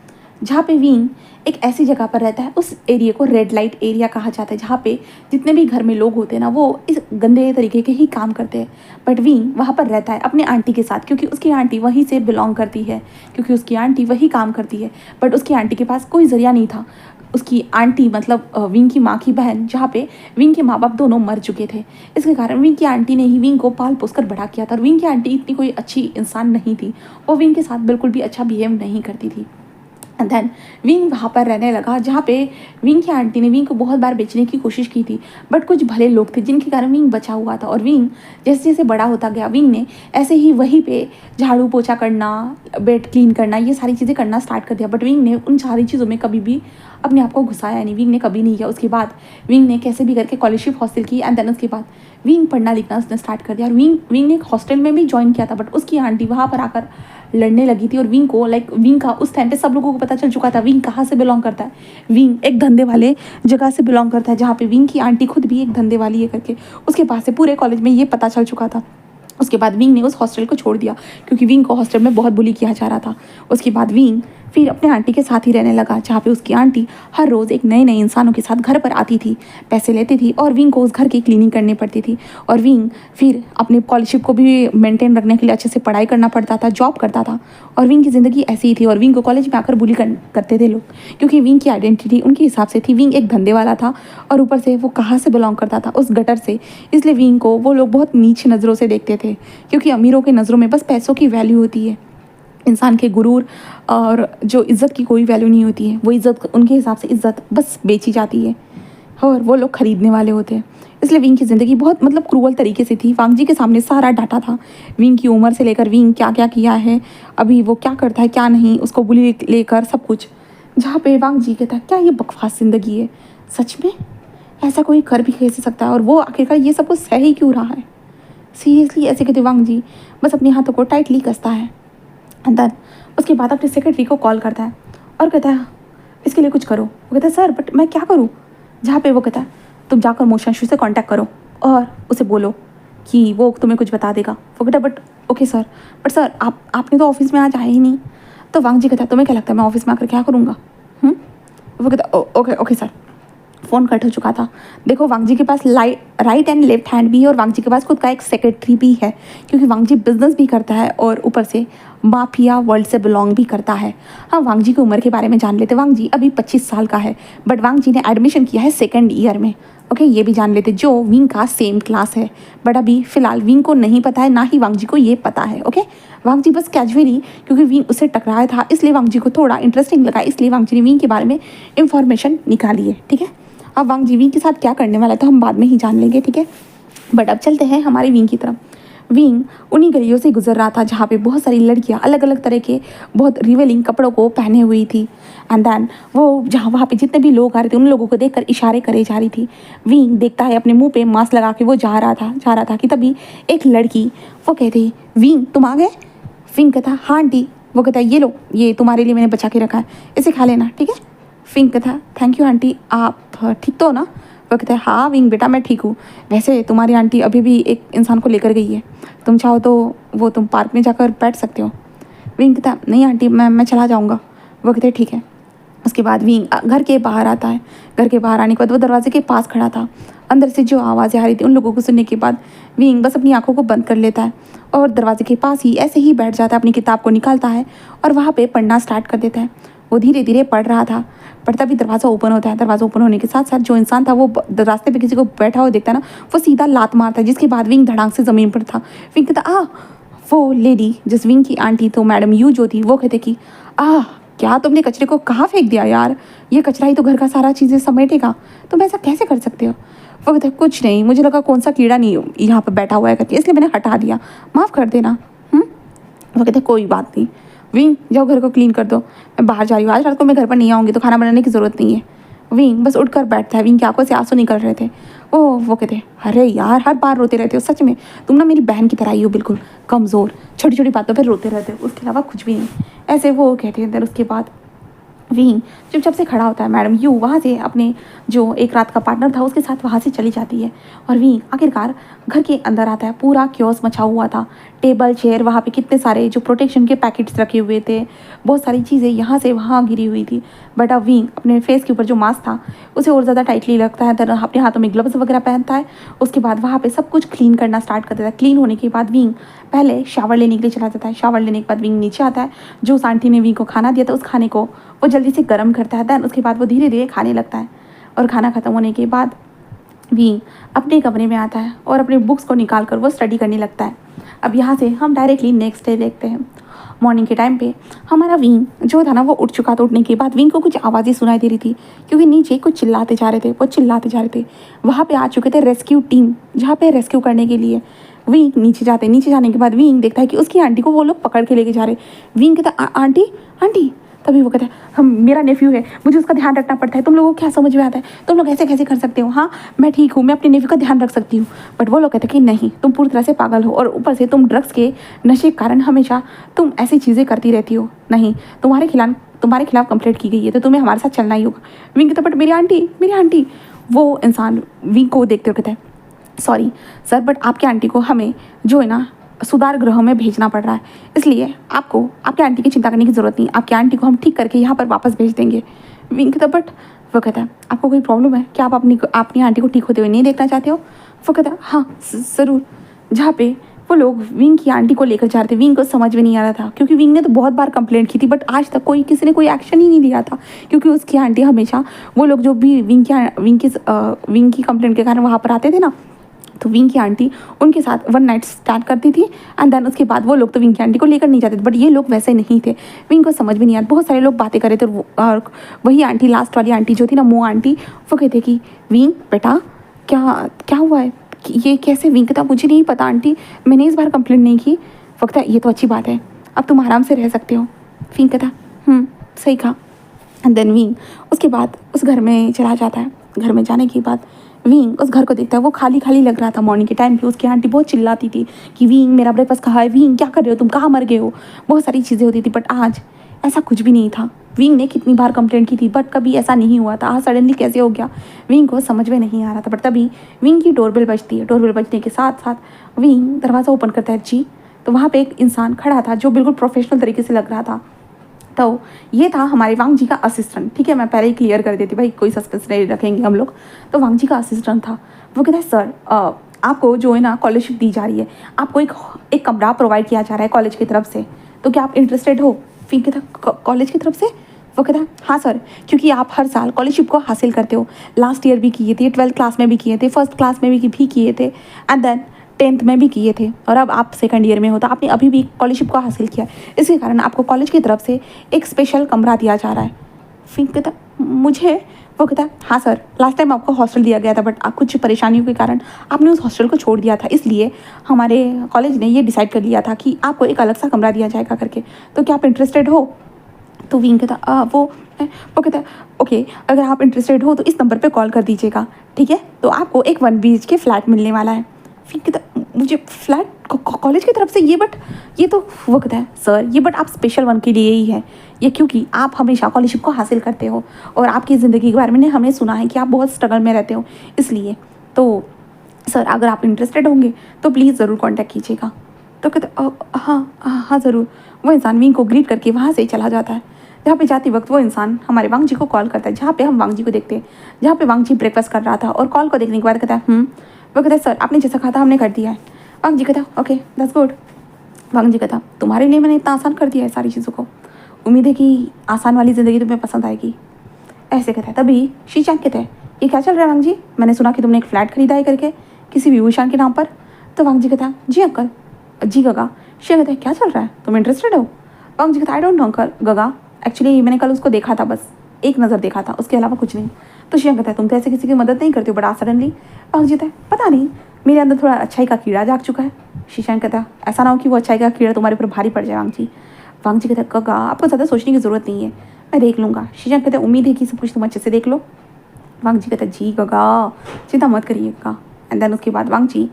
जहाँ पे विंग एक ऐसी जगह पर रहता है, उस एरिया को रेड लाइट एरिया कहा जाता है, जहाँ पे जितने भी घर में लोग होते हैं ना वो इस गंदे तरीके के ही काम करते हैं, बट विंग वहाँ पर रहता है अपने आंटी के साथ, क्योंकि उसकी आंटी वहीं से बिलोंग करती है, क्योंकि उसकी आंटी वही काम करती है, बट उसकी आंटी के पास कोई ज़रिया नहीं था। उसकी आंटी मतलब विंग की माँ की बहन, जहाँ पे विंग के माँ बाप दोनों मर चुके थे, इसके कारण विंग की आंटी ने ही विंग को पाल पोस कर बड़ा किया था। और विंग की आंटी इतनी कोई अच्छी इंसान नहीं थी, वो विंग के साथ बिल्कुल भी अच्छा बिहेव नहीं करती थी। एंड देन विंग वहाँ पर रहने लगा, जहाँ पे विंग की आंटी ने विंग को बहुत बार बेचने की कोशिश की थी, बट कुछ भले लोग थे जिनके कारण विंग बचा हुआ था। और विंग जैसे जैसे बड़ा होता गया, विंग ने ऐसे ही वहीं पे झाड़ू पोछा करना, बेड क्लीन करना, ये सारी चीज़ें करना स्टार्ट कर दिया, बट विंग ने उन सारी चीज़ों में कभी भी अपने आप को घुसाया नहीं, विंग ने कभी नहीं किया। उसके बाद विंग ने कैसे भी करके स्कॉलरशिप हासिल की, एंड देन उसके बाद विंग पढ़ना लिखना उसने स्टार्ट कर दिया। और विंग ने एक हॉस्टल में भी ज्वाइन किया था, बट उसकी आंटी वहाँ पर आकर लड़ने लगी थी, और विंग को विंग का उस टाइम पे सब लोगों को पता चल चुका था विंग कहाँ से बिलोंग करता है। विंग एक धंधे वाले जगह से बिलोंग करता है, जहाँ पे विंग की आंटी खुद भी एक धंधे वाली है करके उसके पास से पूरे कॉलेज में ये पता चल चुका था। उसके बाद विंग ने उस हॉस्टल को छोड़ दिया, क्योंकि विंग को हॉस्टल में बहुत बुली किया जा रहा था। उसके बाद विंग फिर अपने आंटी के साथ ही रहने लगा, जहाँ पे उसकी आंटी हर रोज़ एक नए नए इंसानों के साथ घर पर आती थी, पैसे लेती थी और विंग को उस घर की क्लीनिंग करनी पड़ती थी। और विंग फिर अपने स्कॉलरशिप को भी मेंटेन रखने के लिए अच्छे से पढ़ाई करना पड़ता था, जॉब करता था। और विंग की ज़िंदगी ऐसी ही थी। और विंग को कॉलेज में आकर बुली करते थे लोग, क्योंकि विंग की आइडेंटिटी उनके हिसाब से थी। विंग एक धंधे वाला था और ऊपर से वो कहाँ से बिलोंग करता था, उस गटर से। इसलिए विंग को वो लोग बहुत नीच नज़रों से देखते थे, क्योंकि अमीरों के नज़रों में बस पैसों की वैल्यू होती है। इंसान के गुरूर और जो इज़्ज़त की कोई वैल्यू नहीं होती है। वो इज़्ज़त उनके हिसाब से इज़्ज़त बस बेची जाती है और वो लोग खरीदने वाले होते हैं। इसलिए विंग की ज़िंदगी बहुत मतलब क्रूअल तरीके से थी। वांग जी के सामने सारा डाटा था, विंग की उम्र से लेकर विंग क्या क्या किया है, अभी वो क्या करता है क्या नहीं, उसको बुली लेकर सब कुछ। जहाँ पे वांग जी कहता है क्या ये बकवास ज़िंदगी है, सच में ऐसा कोई कर भी कैसे सकता है, और वो आखिरकार ये सब कुछ सह ही क्यों रहा है। सीरियसली ऐसे कहते वांग जी बस अपने हाथों को टाइटली कसता है। अंदर उसके बाद अपने सेक्रेटरी को कॉल करता है और कहता है इसके लिए कुछ करो। वो कहता है सर बट मैं क्या करूँ। जहाँ पे वो कहता है तुम जाकर मोशांशु से कांटेक्ट करो और उसे बोलो कि वो तुम्हें कुछ बता देगा। वो कहता है but okay sir, but sir आपने तो ऑफिस में आज आए ही नहीं। तो वांग जी कहता है तुम्हें क्या लगता है मैं ऑफिस में आकर क्या करूँगा। वो कहता है okay okay sir. Phone cut हो चुका था। देखो वांग जी के पास राइट एंड लेफ्ट हैंड भी है और वांग जी के पास खुद का एक सेक्रेटरी भी है, क्योंकि वांग जी बिजनेस भी करता है और ऊपर से माफिया वर्ल्ड से बिलोंग भी करता है। हाँ, वांग जी की उम्र के बारे में जान लेते। वांग जी अभी 25 साल का है, बट वांग जी ने एडमिशन किया है 2nd ईयर में। ओके, ये भी जान लेते जो विंग का सेम क्लास है, बट अभी फिलहाल विंग को नहीं पता है, ना ही वांग जी को ये पता है। ओके, वांग जी बस कैजुअली क्योंकि विंग उससे टकराया था इसलिए वांग जी को थोड़ा इंटरेस्टिंग लगा, इसलिए वांग जी ने विंग के बारे में इंफॉर्मेशन निकाली है। ठीक है, अब वांग जी विंग के साथ क्या करने वाला है तो हम बाद में ही जान लेंगे। ठीक है, बट अब चलते हैं हमारे विंग की तरफ। विंग उन्हीं गलियों से गुजर रहा था जहाँ पे बहुत सारी लड़कियाँ अलग अलग तरह के बहुत रिवेलिंग कपड़ों को पहने हुई थी। एंड देन वो जहाँ वहाँ पे जितने भी लोग आ रहे थे उन लोगों को देखकर इशारे करे जा रही थी। विंग देखता है अपने मुंह पे मास्क लगा के वो जा रहा था कि तभी एक लड़की वो कहती विंग तुम आ गए। विंग कहता हाँ आंटी। वो कहता ये लो, ये तुम्हारे लिए मैंने बचा के रखा है, इसे खा लेना। ठीक है, विंग कहता थैंक यू आंटी, आप ठीक तो हो ना। वो कहता है हाँ विंग बेटा मैं ठीक हूँ, वैसे तुम्हारी आंटी अभी भी एक इंसान को लेकर गई है, तुम चाहो तो वो तुम पार्क में जाकर बैठ सकते हो। विंग कहता नहीं आंटी मैं चला जाऊँगा। वो कहते ठीक है। उसके बाद विंग घर के बाहर आता है। घर के बाहर आने के बाद वो दरवाजे के पास खड़ा था। अंदर से जो आवाज़ें आ रही थी उन लोगों को सुनने के बाद विंग बस अपनी आंखों को बंद कर लेता है और दरवाजे के पास ही ऐसे ही बैठ जाता है, अपनी किताब को निकालता है और वहाँ पे पढ़ना स्टार्ट कर देता है। वो धीरे धीरे पढ़ रहा था, पर तभी दरवाज़ा ओपन होता है। दरवाज़ा ओपन होने के साथ साथ जो इंसान था वो रास्ते पे किसी को बैठा हुआ देखता है ना, वो सीधा लात मारता है, जिसके बाद विंग धड़ाक से ज़मीन पर था। विंग कहता वो लेडी जिस विंग की आंटी तो मैडम यू जो थी वो कहते कि क्या तुमने कचरे को कहाँ फेंक दिया यार, ये कचरा ही तो घर का सारा चीज़ें समेटेगा, तुम ऐसा कैसे कर सकते हो। वो कहते कुछ नहीं, मुझे लगा कौन सा कीड़ा नहीं यहाँ पर बैठा हुआ है करके, इसलिए मैंने हटा दिया, माफ़ कर देना। वो कहते कोई बात नहीं, विंग जाओ घर को क्लीन कर दो, मैं बाहर जा रही हूँ, आज रात को मैं घर पर नहीं आऊँगी तो खाना बनाने की ज़रूरत नहीं है। विंग बस उठकर बैठता है। विंग की आंखों से आंसू निकल रहे थे। वो कहते अरे यार हर बार रोते रहते हो, सच में तुम ना मेरी बहन की तरह ही हो, बिल्कुल कमज़ोर, छोटी छोटी बातों पर रोते रहते हो, उसके अलावा कुछ भी नहीं। ऐसे वो कहते हैं। उसके बाद विंग चुपचाप से खड़ा होता है। मैडम यू वहाँ से अपने जो एक रात का पार्टनर था उसके साथ वहाँ से चली जाती है और विंग आखिरकार घर के अंदर आता है। पूरा क्योस मचा हुआ था, टेबल चेयर, वहाँ पे कितने सारे जो प्रोटेक्शन के पैकेट्स रखे हुए थे, बहुत सारी चीज़ें यहाँ से वहाँ गिरी हुई थी। बट अब विंग अपने फेस के ऊपर जो मास्क था उसे और ज़्यादा टाइटली लगता है, तो अपने हाथों में ग्लव्स वगैरह पहनता है। उसके बाद वहाँ पे सब कुछ क्लीन करना स्टार्ट कर देता है। क्लीन होने के बाद विंग पहले शावर लेने के लिए चला जाता है। शावर लेने के बाद विंग नीचे आता है। जो उस आंटी ने विंग को खाना दिया था उस खाने को वो जल्दी से गर्म करता है। दैन उसके बाद वो धीरे धीरे खाने लगता है और खाना ख़त्म होने के बाद विंग अपने कमरे में आता है और अपने बुक्स को निकाल कर वो स्टडी करने लगता है। अब यहाँ से हम डायरेक्टली नेक्स्ट डे देखते हैं। मॉर्निंग के टाइम पे हमारा विंग जो था ना वो उठ चुका था। उठने के बाद विंग को कुछ आवाज़ें सुनाई दे रही थी, क्योंकि नीचे कुछ चिल्लाते जा रहे थे। वहाँ पे आ चुके थे रेस्क्यू टीम, जहाँ पे रेस्क्यू करने के लिए। विंग नीचे जाने के बाद विंग देखता है कि उसकी आंटी को वो लोग पकड़ के लेके जा रहे। विंग कहता आंटी। तभी वो कहता है हम मेरा नेफ्यू है, मुझे उसका ध्यान रखना पड़ता है, तुम लोगों को क्या समझ में आता है, तुम लोग ऐसे कैसे कर सकते हो। हाँ मैं ठीक हूँ, मैं अपने नेफ्यू का ध्यान रख सकती हूँ। बट वो लोग कहते हैं कि नहीं, तुम पूरी तरह से पागल हो और ऊपर से तुम ड्रग्स के नशे के कारण हमेशा तुम ऐसी चीज़ें करती रहती हो। नहीं, तुम्हारे खिलाफ कंप्लेंट की गई है तो तुम्हें हमारे साथ चलना ही होगा। विंग कहता बट मेरी आंटी। वो इंसान विंग को देखते हुए कहता है सॉरी सर, बट आपकी आंटी को हमें जो है ना सुधार गृह में भेजना पड़ रहा है, इसलिए आपको आपके आंटी की चिंता करने की ज़रूरत नहीं। आपकी आंटी को हम ठीक करके यहाँ पर वापस भेज देंगे। विंग कहता बट, वो कहता है आपको कोई प्रॉब्लम है क्या? आप अपनी आंटी को ठीक होते हुए नहीं देखना चाहते हो? वो कहता है हाँ ज़रूर। जहाँ पे वो लोग विंग की आंटी को लेकर जा रहे थे, विंग को समझ में नहीं आ रहा था, क्योंकि विंग ने तो बहुत बार कंप्लेंट की थी बट आज तक किसी ने कोई एक्शन ही नहीं लिया था, क्योंकि उसकी आंटी हमेशा वो लोग जो भी विंग की कंप्लेंट के कारण वहाँ पर आते थे ना, तो विंग की आंटी उनके साथ वन नाइट स्टार्ट करती थी एंड देन उसके बाद वो लोग तो विंग की आंटी को लेकर नहीं जाते थे। बट ये लोग वैसे नहीं थे, विंग को समझ में नहीं आता। बहुत सारे लोग बातें कर रहे थे और वही आंटी, लास्ट वाली आंटी जो थी ना, मो आंटी, वो कहते कि विंग बेटा क्या क्या हुआ है, ये कैसे? विंग कहता मुझे नहीं पता आंटी, मैंने इस बार कंप्लेंट नहीं की। वो कहता ये तो अच्छी बात है, अब तुम आराम से रह सकते हो। विंग कहता सही कहा। एंड देन विंग उसके बाद उस घर में चला जाता है। घर में जाने के बाद विंग उस घर को देखता है, वो खाली खाली लग रहा था। मॉर्निंग के टाइम पे उसकी आंटी बहुत चिल्लाती थी कि विंग मेरा ब्रेकफास्ट कहाँ है, विंग क्या कर रहे हो तुम, कहाँ मर गए हो, बहुत सारी चीज़ें होती थी। बट आज ऐसा कुछ भी नहीं था। विंग ने कितनी बार कंप्लेंट की थी बट कभी ऐसा नहीं हुआ था, आज सडनली कैसे हो गया, विंग को समझ में नहीं आ रहा था। बट तभी विंग की डोरबेल बजती है। डोरबेल बजने के साथ साथ विंग दरवाज़ा ओपन करता है जी, तो वहाँ पे एक इंसान खड़ा था जो बिल्कुल प्रोफेशनल तरीके से लग रहा था। तो ये था हमारे वांग जी का असिस्टेंट। ठीक है, मैं पहले ही क्लियर कर देती, भाई कोई सस्पेंस नहीं रखेंगे हम लोग। तो वांग जी का असिस्टेंट था। वो कहता है सर आपको जो है ना स्कॉलरशिप दी जा रही है, आपको एक कमरा प्रोवाइड किया जा रहा है कॉलेज की तरफ से, तो क्या आप इंटरेस्टेड हो? फिर कहता कॉलेज की तरफ से? वो कहता हाँ सर, क्योंकि आप हर साल स्कॉलरशिप को हासिल करते हो, लास्ट ईयर भी किए थे, 12th क्लास में भी किए थे, फर्स्ट क्लास में भी किए थे एंड देन 10th में भी किए थे, और अब आप सेकंड ईयर में हो, तो आपने अभी भी स्कॉलरशिप को हासिल किया, इसके कारण आपको कॉलेज की तरफ से एक स्पेशल कमरा दिया जा रहा है। फिर कहता मुझे? वो कहता हाँ सर, लास्ट टाइम आपको हॉस्टल दिया गया था बट आप कुछ परेशानियों के कारण आपने उस हॉस्टल को छोड़ दिया था, इसलिए हमारे कॉलेज ने ये डिसाइड कर लिया था कि आपको एक अलग सा कमरा दिया जाएगा करके, तो क्या आप इंटरेस्टेड हो? तो विंग कहता वो कहता ओके, अगर आप इंटरेस्टेड हो तो इस नंबर पे कॉल कर दीजिएगा, ठीक है, तो आपको एक 1 BHK फ्लैट मिलने वाला है। फिर कहता मुझे फ्लैट कॉलेज की तरफ से? ये बट ये तो, वो कहता है सर ये बट आप स्पेशल वन के लिए ही है ये, क्योंकि आप हमेशा स्कॉलरशिप को हासिल करते हो और आपकी ज़िंदगी के बारे में हमने सुना है कि आप बहुत स्ट्रगल में रहते हो, इसलिए तो सर अगर आप इंटरेस्टेड होंगे तो प्लीज़ ज़रूर कॉन्टैक्ट कीजिएगा। तो कहते हाँ ज़रूर। वो इंसान विंग को ग्रीट करके वहाँ से चला जाता है। जहाँ पे जाते वक्त वो इंसान हमारे वांग जी को कॉल करता है, जहाँ पे हम वांग जी को देखते हैं, जहाँ पे वांग जी ब्रेकफास्ट कर रहा था, और कॉल को देखने के बाद कहता है वो कहता है सर आपने जैसा कहा था हमने कर दिया है। वांग जी कहता ओके दैट्स गुड। वांग जी कहता तुम्हारे लिए मैंने इतना आसान कर दिया है सारी चीज़ों को, उम्मीद है कि आसान वाली ज़िंदगी तुम्हें पसंद आएगी, ऐसे कहता है। तभी शीचांग कहता है ये क्या चल रहा है वांग जी, मैंने सुना कि तुमने एक फ्लैट खरीदा है करके किसी विभूषण के नाम पर। तो वांग जी कहता है जी अंकल, जी गगा। शी कहता है क्या चल रहा है, तुम इंटरेस्टेड हो? वांग जी कहता आई डोंट नो अंकल गगा, एक्चुअली मैंने कल उसको देखा था, बस एक नज़र देखा था, उसके अलावा कुछ नहीं। तो शी कहता है तुम तो ऐसे किसी की मदद नहीं करती हो बड़ा सडनली। वांग जी कहता है पता नहीं, मेरे अंदर थोड़ा अच्छाई का कीड़ा जाग चुका है। शीशांग कहता है ऐसा ना हो कि वो अच्छाई का कीड़ा तुम्हारे ऊपर भारी पड़ जाए वांग जी। वांग जी कहता है गगा आपको ज़्यादा सोचने की ज़रूरत नहीं है, मैं देख लूँगा। शीशांग कहता है उम्मीद है कि सब कुछ तुम अच्छे से देख लो। वांग जी कहता है जी गगा चिंता मत करिएगा। एंड देन उसके बाद वांग जी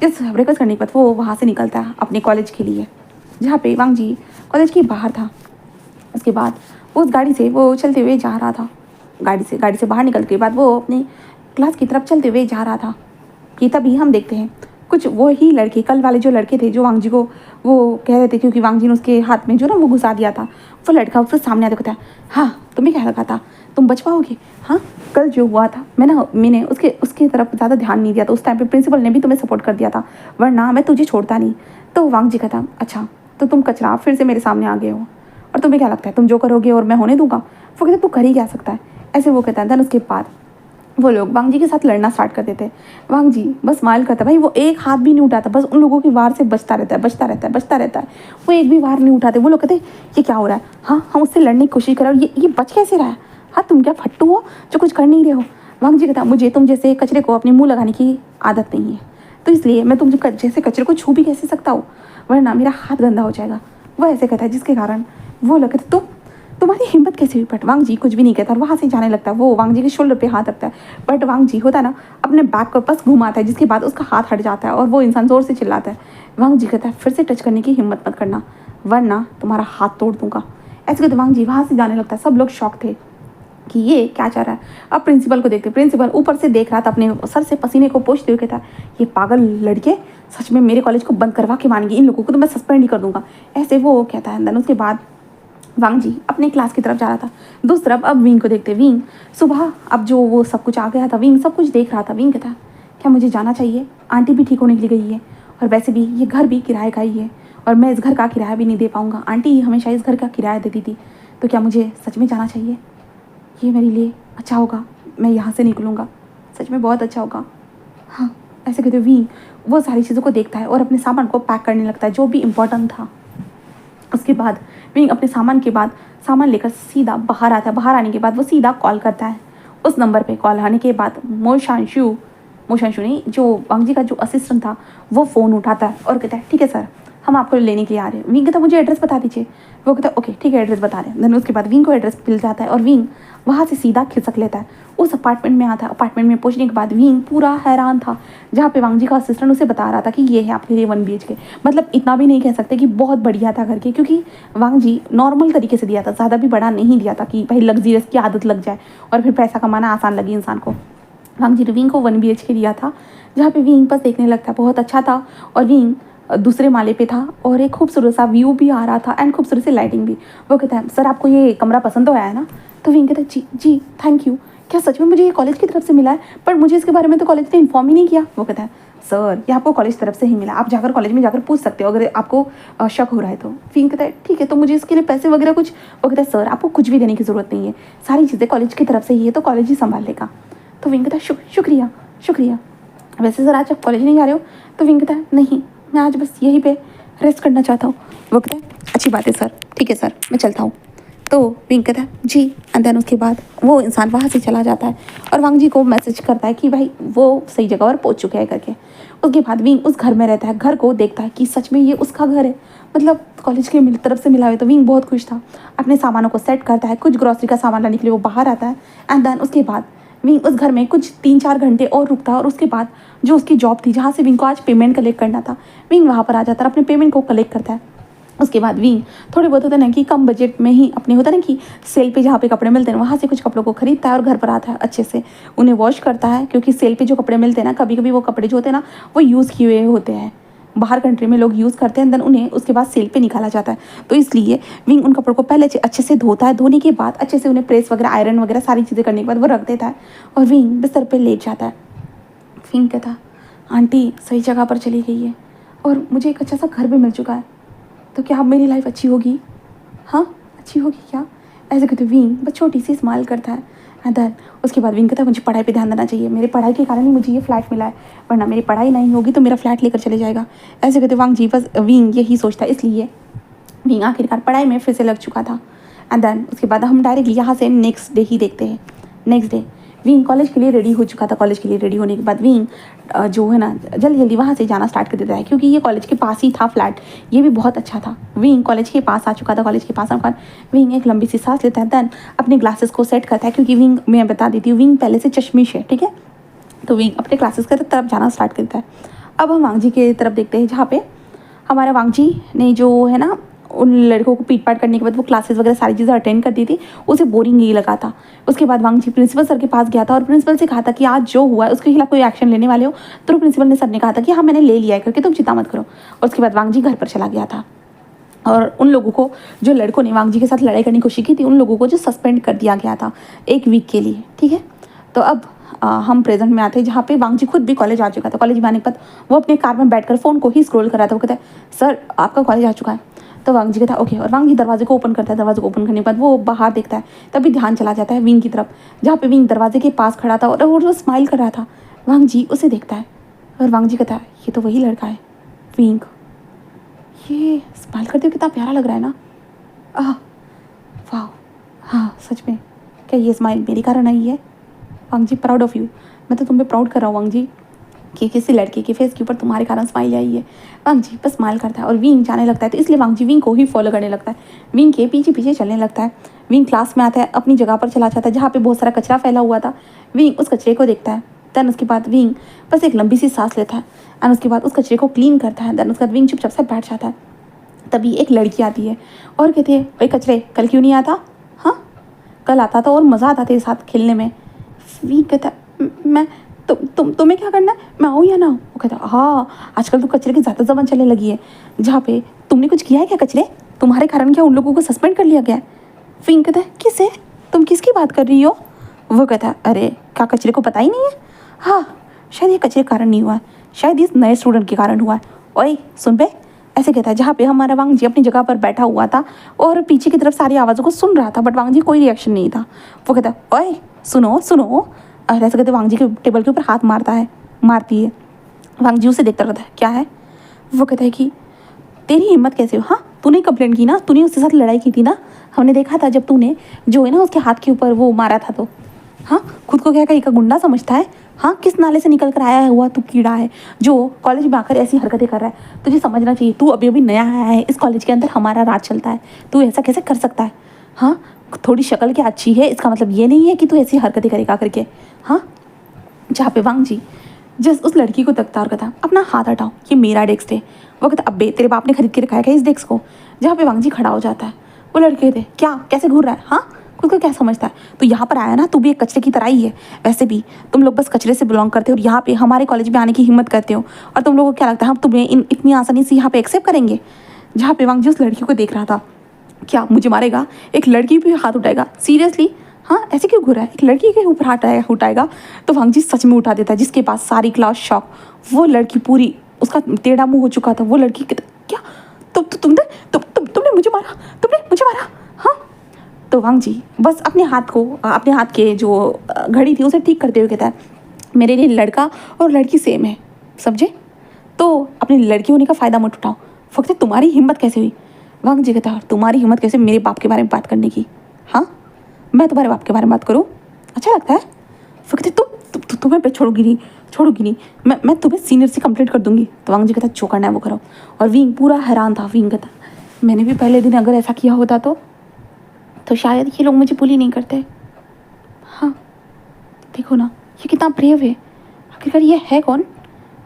जिस ब्रेकफास्ट करने के बाद वो वहाँ से निकलता है अपने कॉलेज के लिए, जहाँ पे वांग जी कॉलेज के बाहर था। उसके बाद वो उस गाड़ी से वो चलते हुए जा रहा था, गाड़ी से बाहर निकल के बाद वो अपनी क्लास की तरफ चलते हुए जा रहा था कि तभी हम देखते हैं कुछ वो ही लड़के, कल वाले जो लड़के थे जो वांग जी को वो कह रहे थे, क्योंकि वांग जी ने उसके हाथ में जो ना वो घुसा दिया था, वो लड़का उसके सामने आते कहता है हाँ तुम्हें क्या लगा था तुम बच पाओगे? हाँ कल जो हुआ था मैंने उसके तरफ ज़्यादा ध्यान नहीं दिया था, उस टाइम पे प्रिंसिपल ने भी तुम्हें सपोर्ट कर दिया था, वरना मैं तुझे छोड़ता नहीं। तो वांग जी कहता अच्छा तो तुम कचरा फिर से मेरे सामने आ गए हो, और तुम्हें क्या लगता है तुम जो करोगे और मैं होने दूंगा? वो कहता तू कर ही क्या सकता है, ऐसे वो कहता है। देन उसके बाद वो लोग वांग जी के साथ लड़ना स्टार्ट कर देते। वांग जी बस स्माइल करता है, भाई वो एक हाथ भी नहीं उठाता, बस उन लोगों की वार से बचता रहता है। वो एक भी वार नहीं उठाते। वो लोग कहते ये क्या हो रहा है, हाँ हम उससे लड़ने की कोशिश कर रहे हो, ये बच कैसे रहा है, हाँ तुम क्या फट्टू हो जो कुछ कर नहीं रहे हो? वांग जी कहता मुझे तुम जैसे कचरे को अपने मुँह लगाने की आदत नहीं है, तो इसलिए मैं तुम जैसे कचरे को छू भी कैसे सकता हूँ, वरना मेरा हाथ गंदा हो जाएगा। वो ऐसे कहता है, जिसके कारण वो लोग कहते तुम्हारी हिम्मत कैसे हुई? बट वांग जी कुछ भी नहीं कहता और वहाँ से जाने लगता है। वो वांग जी के शोल्डर पे हाथ रखता है, बट वांग जी होता है ना अपने बैक को बस घुमाता है, जिसके बाद उसका हाथ हट जाता है और वो इंसान ज़ोर से चिल्लाता है। वांग जी कहता है फिर से टच करने की हिम्मत मत करना, वरना तुम्हारा हाथ तोड़ दूंगा। ऐसे कहते वांग जी वहाँ से जाने लगता है। सब लोग शॉक थे कि ये क्या चाह रहा है। अब प्रिंसिपल को देखते, प्रिंसिपल ऊपर से देख रहा था, अपने सर से पसीने को पोंछते हुए कहता, ये पागल लड़के सच में मेरे कॉलेज को बंद करवा के मानेंगे, इन लोगों को तो मैं सस्पेंड ही कर दूंगा, ऐसे वो कहता है। देन उसके बाद वांग जी अपने क्लास की तरफ जा रहा था। दूसरी तरफ अब विंग को देखते, विंग सुबह अब जो वो सब कुछ आ गया था, विंग सब कुछ देख रहा था। विंग कहता, क्या मुझे जाना चाहिए? आंटी भी ठीक होने के लिए गई है, और वैसे भी ये घर भी किराए का ही है, और मैं इस घर का किराया भी नहीं दे पाऊंगा। आंटी ही हमेशा इस घर का किराया देती थी, तो क्या मुझे सच में जाना चाहिए? ये मेरे लिए अच्छा होगा, मैं यहाँ से निकलूँगा, सच में बहुत अच्छा होगा। हाँ, ऐसे कहते विंग वो सारी चीज़ों को देखता है और अपने सामान को पैक करने लगता है जो भी इम्पोर्टेंट था। उसके बाद विंग अपने सामान के बाद सामान लेकर सीधा बाहर आता है। बाहर आने के बाद वो सीधा कॉल करता है। उस नंबर पे कॉल आने के बाद मोशांशु नहीं, जो वांग जी का जो असिस्टेंट था, वो फ़ोन उठाता है और कहता है ठीक है सर, हम आपको लेने के लिए आ रहे हैं। विंग कहता मुझे एड्रेस बता दीजिए। वो कहता ओके ठीक है, एड्रेस बता रहे हैं। देन उसके बाद विंग को एड्रेस मिल जाता है और विंग वहाँ से सीधा खिसक लेता है, उस अपार्टमेंट में आता है। अपार्टमेंट में पहुँचने के बाद विंग पूरा हैरान था, जहाँ पे वांग जी का असिस्टेंट उसे बता रहा था कि ये है आपके लिए 1 BHK। मतलब इतना भी नहीं कह सकते कि बहुत बढ़िया था करके, क्योंकि वांग जी नॉर्मल तरीके से दिया था, ज़्यादा भी बड़ा नहीं दिया था कि भाई लग्जरियस की आदत लग जाए और फिर पैसा कमाना आसान लगे इंसान को। वांग जी ने विंग को 1 BHK दिया था, जहाँ पे विंग बस देखने लगता, बहुत अच्छा था। और विंग दूसरे माले पे था और एक खूबसूरत सा व्यू भी आ रहा था एंड खूबसूरत सी लाइटिंग भी। वो कहता है सर आपको ये कमरा पसंद तो आया है ना? तो विंग कहता है जी जी थैंक यू, क्या सच में मुझे ये कॉलेज की तरफ से मिला है? पर मुझे इसके बारे में तो कॉलेज ने इन्फॉर्म ही नहीं किया। वो कहता है सर ये आपको कॉलेज तरफ से ही मिला, आप जाकर कॉलेज में जाकर पूछ सकते हो अगर आपको शक हो रहा है तो। विंग कहता है ठीक है, तो मुझे इसके लिए पैसे वगैरह कुछ? वो कहता है सर आपको कुछ भी देने की ज़रूरत नहीं है, सारी चीज़ें कॉलेज की तरफ से ही है, तो कॉलेज ही संभाल लेगा। तो विंग कहता है शुक्रिया शुक्रिया। वैसे सर आज आप कॉलेज नहीं जा रहे हो? तो विंग कहता है नहीं, मैं आज बस यहीं पे रेस्ट करना चाहता हूँ। वो कहता है अच्छी बात है सर, ठीक है सर मैं चलता हूँ। तो विंग कहता है जी, एंड देन उसके बाद वो इंसान वहाँ से चला जाता है और वांग जी को मैसेज करता है कि भाई वो सही जगह पर पहुँच चुके हैं करके। उसके बाद विंग उस घर में रहता है, घर को देखता है कि सच में ये उसका घर है, मतलब कॉलेज की तरफ से मिला हुआ। तो विंग बहुत खुश था, अपने सामानों को सेट करता है, कुछ ग्रॉसरी का सामान लाने के लिए वो बाहर आता है। एंड देन उसके बाद विंग उस घर में कुछ 3-4 घंटे और रुकता है, और उसके बाद जो उसकी जॉब थी जहाँ से विंग को आज पेमेंट कलेक्ट करना था, विंग वहाँ पर आ जाता है, अपने पेमेंट को कलेक्ट करता है। उसके बाद विंग थोड़े बहुत होता है ना कि कम बजट में ही अपने होता है ना कि सेल पे जहाँ पे कपड़े मिलते हैं वहाँ से कुछ कपड़ों को खरीदता है और घर पर आता है, अच्छे से उन्हें वॉश करता है, क्योंकि सेल पे जो कपड़े मिलते हैं ना, कभी कभी वो कपड़े जो होते हैं ना वो यूज़ किए हुए होते हैं, बाहर कंट्री में लोग यूज़ करते हैं, देन उन्हें उसके बाद सेल पे निकाला जाता है। तो इसलिए विंग उन कपड़ों को पहले अच्छे से धोता है, धोने के बाद अच्छे से उन्हें प्रेस वगैरह आयरन वगैरह सारी चीज़ें करने के बाद वो रख देता है और विंग बिस्तर पर लेट जाता है। विंग कहता आंटी सही जगह पर चली गई है और मुझे एक अच्छा सा घर भी मिल चुका है, तो क्या अब मेरी लाइफ अच्छी होगी? हाँ अच्छी होगी क्या? ऐसे कहते विंग बस छोटी सी स्माइल करता है। एंड देन उसके बाद विंग कहता है मुझे पढ़ाई पे ध्यान देना चाहिए, मेरी पढ़ाई के कारण ही मुझे ये फ्लैट मिला है, वरना मेरी पढ़ाई नहीं होगी तो मेरा फ्लैट लेकर चले जाएगा। ऐसे कहते वांग जी बस विंग यही सोचता है, इसलिए विंग आखिरकार पढ़ाई में फिर से लग चुका था। एंड देन उसके बाद हम डायरेक्टली यहाँ से नेक्स्ट डे ही देखते हैं। नेक्स्ट डे विंग कॉलेज के लिए रेडी हो चुका था। कॉलेज के लिए रेडी होने के बाद विंग जो है ना जल्दी जल्दी वहाँ से जाना स्टार्ट कर देता है, क्योंकि ये कॉलेज के पास ही था फ्लैट, ये भी बहुत अच्छा था। विंग कॉलेज के पास आ चुका था। कॉलेज के पास आने के बाद विंग एक लंबी सी सांस लेता है, देन अपने ग्लासेस को सेट करता है, क्योंकि विंग मैं बता देती हूँ विंग पहले से चश्मिश है, ठीक है। तो विंग अपने क्लासेस की तरफ जाना स्टार्ट करता है। अब हम वांग जी की तरफ देखते हैं, जहाँ पे हमारे वांग जी ने जो है ना उन लड़कों को पीट पाट करने के बाद वो क्लासेस वगैरह सारी चीज़ें अटेंड करती थी, उसे बोरिंग नहीं लगा था। उसके बाद वांग जी प्रिंसिपल सर के पास गया था और प्रिंसिपल से कहा था कि आज जो हुआ है उसके खिलाफ कोई एक्शन लेने वाले हो? तो प्रिंसिपल ने सर ने कहा था कि हाँ मैंने ले लिया है करके, तुम चिंता मत करो। और उसके बाद वांग जी घर पर चला गया था और उन लोगों को जो लड़कों ने वांग जी के साथ लड़ाई करने की कोशिश की थी, उन लोगों को जो सस्पेंड कर दिया गया था 1 वीक के लिए, ठीक है। तो अब हम प्रेजेंट में आते हैं, जहाँ पे वांग जी खुद भी कॉलेज आ चुका था। कॉलेज में आने के बाद वो अपने कार में बैठकर फ़ोन को ही स्क्रॉल कर रहा था। वो कहता है सर आपका कॉलेज आ चुका है। तो वांग जी कहता है ओके, और वांग जी दरवाजे को ओपन करता है। दरवाजे को ओपन करने के बाद वो बाहर देखता है, तभी ध्यान चला जाता है विंग की तरफ, जहाँ पे विंग दरवाजे के पास खड़ा था और वो स्माइल कर रहा था। वांग जी उसे देखता है और वांग जी कहता है ये तो वही लड़का है विंग, ये स्माइल करते हुए कितना प्यारा लग रहा है ना। वाह, हाँ सच में, क्या ये स्माइल मेरे कारण आई है? वांग जी प्राउड ऑफ यू, मैं तो तुम पे प्राउड कर रहा हूँ वांग जी कि किसी लड़के के फेस के ऊपर तुम्हारे कारण स्माइल आई है। वांग जी बस स्माइल करता है और विंग जाने लगता है। तो इसलिए वांग जी विंग को ही फॉलो करने लगता है, विंग के पीछे पीछे चलने लगता है। विंग क्लास में आता है, अपनी जगह पर चला जाता है जहाँ पे बहुत सारा कचरा फैला हुआ था। विंग उस कचरे को देखता है, देन उसके बाद विंग बस एक लंबी सी सांस लेता है एंड उसके बाद उस कचरे को क्लीन करता है। देन उसके बाद विंग चुपचाप से बैठ जाता है। तभी एक लड़की आती है और कहती है भाई कचरे कल क्यों नहीं आता? हाँ कल आता था और मज़ा आता तेरे साथ खेलने में। विंग कहता मैं तुम्हें क्या करना है, मैं आऊँ या ना आऊँ? वो कहता हाँ, आजकल तो कचरे की ज़्यादा ज़बान चलने लगी है। जहाँ पे तुमने कुछ किया है क्या कचरे? तुम्हारे कारण क्या उन लोगों को सस्पेंड कर लिया गया है? विंग कहता है किसे, तुम किसकी बात कर रही हो? वो कहता है अरे क्या कचरे को पता ही नहीं है? हाँ, शायद ये कचरे के कारण नहीं हुआ है, शायद इस नए स्टूडेंट के कारण हुआ है। ओए सुन पे, ऐसे कहता है। जहाँ पे हमारा वांग जी अपनी जगह पर बैठा हुआ था और पीछे की तरफ सारी आवाज़ों को सुन रहा था, बट वांग जी कोई रिएक्शन नहीं था। वो कहता है ओए सुनो सुनो, और ऐसे कहते वांग जी के टेबल के ऊपर हाथ मारती है। वांग जी उसे देखता रहता है, क्या है? वो कहता है कि तेरी हिम्मत कैसे हो? हाँ, तूने कंप्लेंट की ना, तूने उसके साथ लड़ाई की थी ना, हमने देखा था जब तूने जो है ना उसके हाथ के ऊपर वो मारा था। तो हाँ, खुद को क्या कहीं का गुंडा समझता है? हाँ, किस नाले से निकल कर आया हुआ तू कीड़ा है जो कॉलेज में आकर ऐसी हरकतें कर रहा है? तुझे समझना चाहिए, तू अभी अभी नया आया है, इस कॉलेज के अंदर हमारा राज चलता है, तू ऐसा कैसे कर सकता है? हाँ, थोड़ी शक्ल क्या अच्छी है इसका मतलब ये नहीं है कि तू ऐसी हरकतें करेगा करके। हाँ, जहाँ पे वांग जी जिस उस लड़की को तकता और कहता अपना हाथ हटाओ, ये मेरा डेस्क है। वो कहता अबे तेरे बाप ने खरीद के रखा है क्या इस डेस्क को? जहाँ पे वांग जी खड़ा हो जाता है। वो लड़के कहते क्या, कैसे घूर रहा है? हाँ, खुद को क्या समझता है? तो यहाँ पर आया ना, तू भी एक कचरे की तरह ही है। वैसे भी तुम लोग बस कचरे से बिलोंग करते हो और यहाँ पे हमारे कॉलेज में आने की हिम्मत करते हो, और तुम लोगों को क्या लगता है हम तुम्हें इतनी आसानी से यहाँ पे एक्सेप्ट करेंगे? जहाँ पे वांग जी उस लड़की को देख रहा था, क्या मुझे मारेगा? एक लड़की भी हाथ उठाएगा? सीरियसली? हाँ, ऐसे क्यों घूरा है? एक लड़की के ऊपर हाथ उठाएगा? तो वांग जी सच में उठा देता है, जिसके पास सारी क्लास शॉक। वो लड़की पूरी, उसका टेढ़ा मुंह हो चुका था। वो लड़की क्या तुमने मुझे मारा? हाँ, तो वांग जी बस अपने हाथ के जो घड़ी थी उसे ठीक करते हुए कहता है मेरे लिए लड़का और लड़की सेम है, समझे? तो अपनी लड़की होने का फ़ायदा मत उठाओ। फक्त तुम्हारी हिम्मत कैसे हुई? वांग जी कहता है तुम्हारी हिम्मत कैसे मेरे बाप के बारे में बात करने की? हाँ, मैं तुम्हारे बाप के बारे में बात करूँ? अच्छा लगता है? फक्त तुम्हें छोड़ूंगी नहीं, मैं तुम्हें सीनियर से कंप्लेंट कर दूंगी। तो वांग जी कहता जो करना है वो करो। और विंग पूरा हैरान था। विंग कहता मैंने भी पहले दिन अगर ऐसा किया होता तो शायद ये लोग मुझे बुली नहीं करते। हाँ, देखो ना ये कितना ब्रेव है। आखिरकार ये है कौन?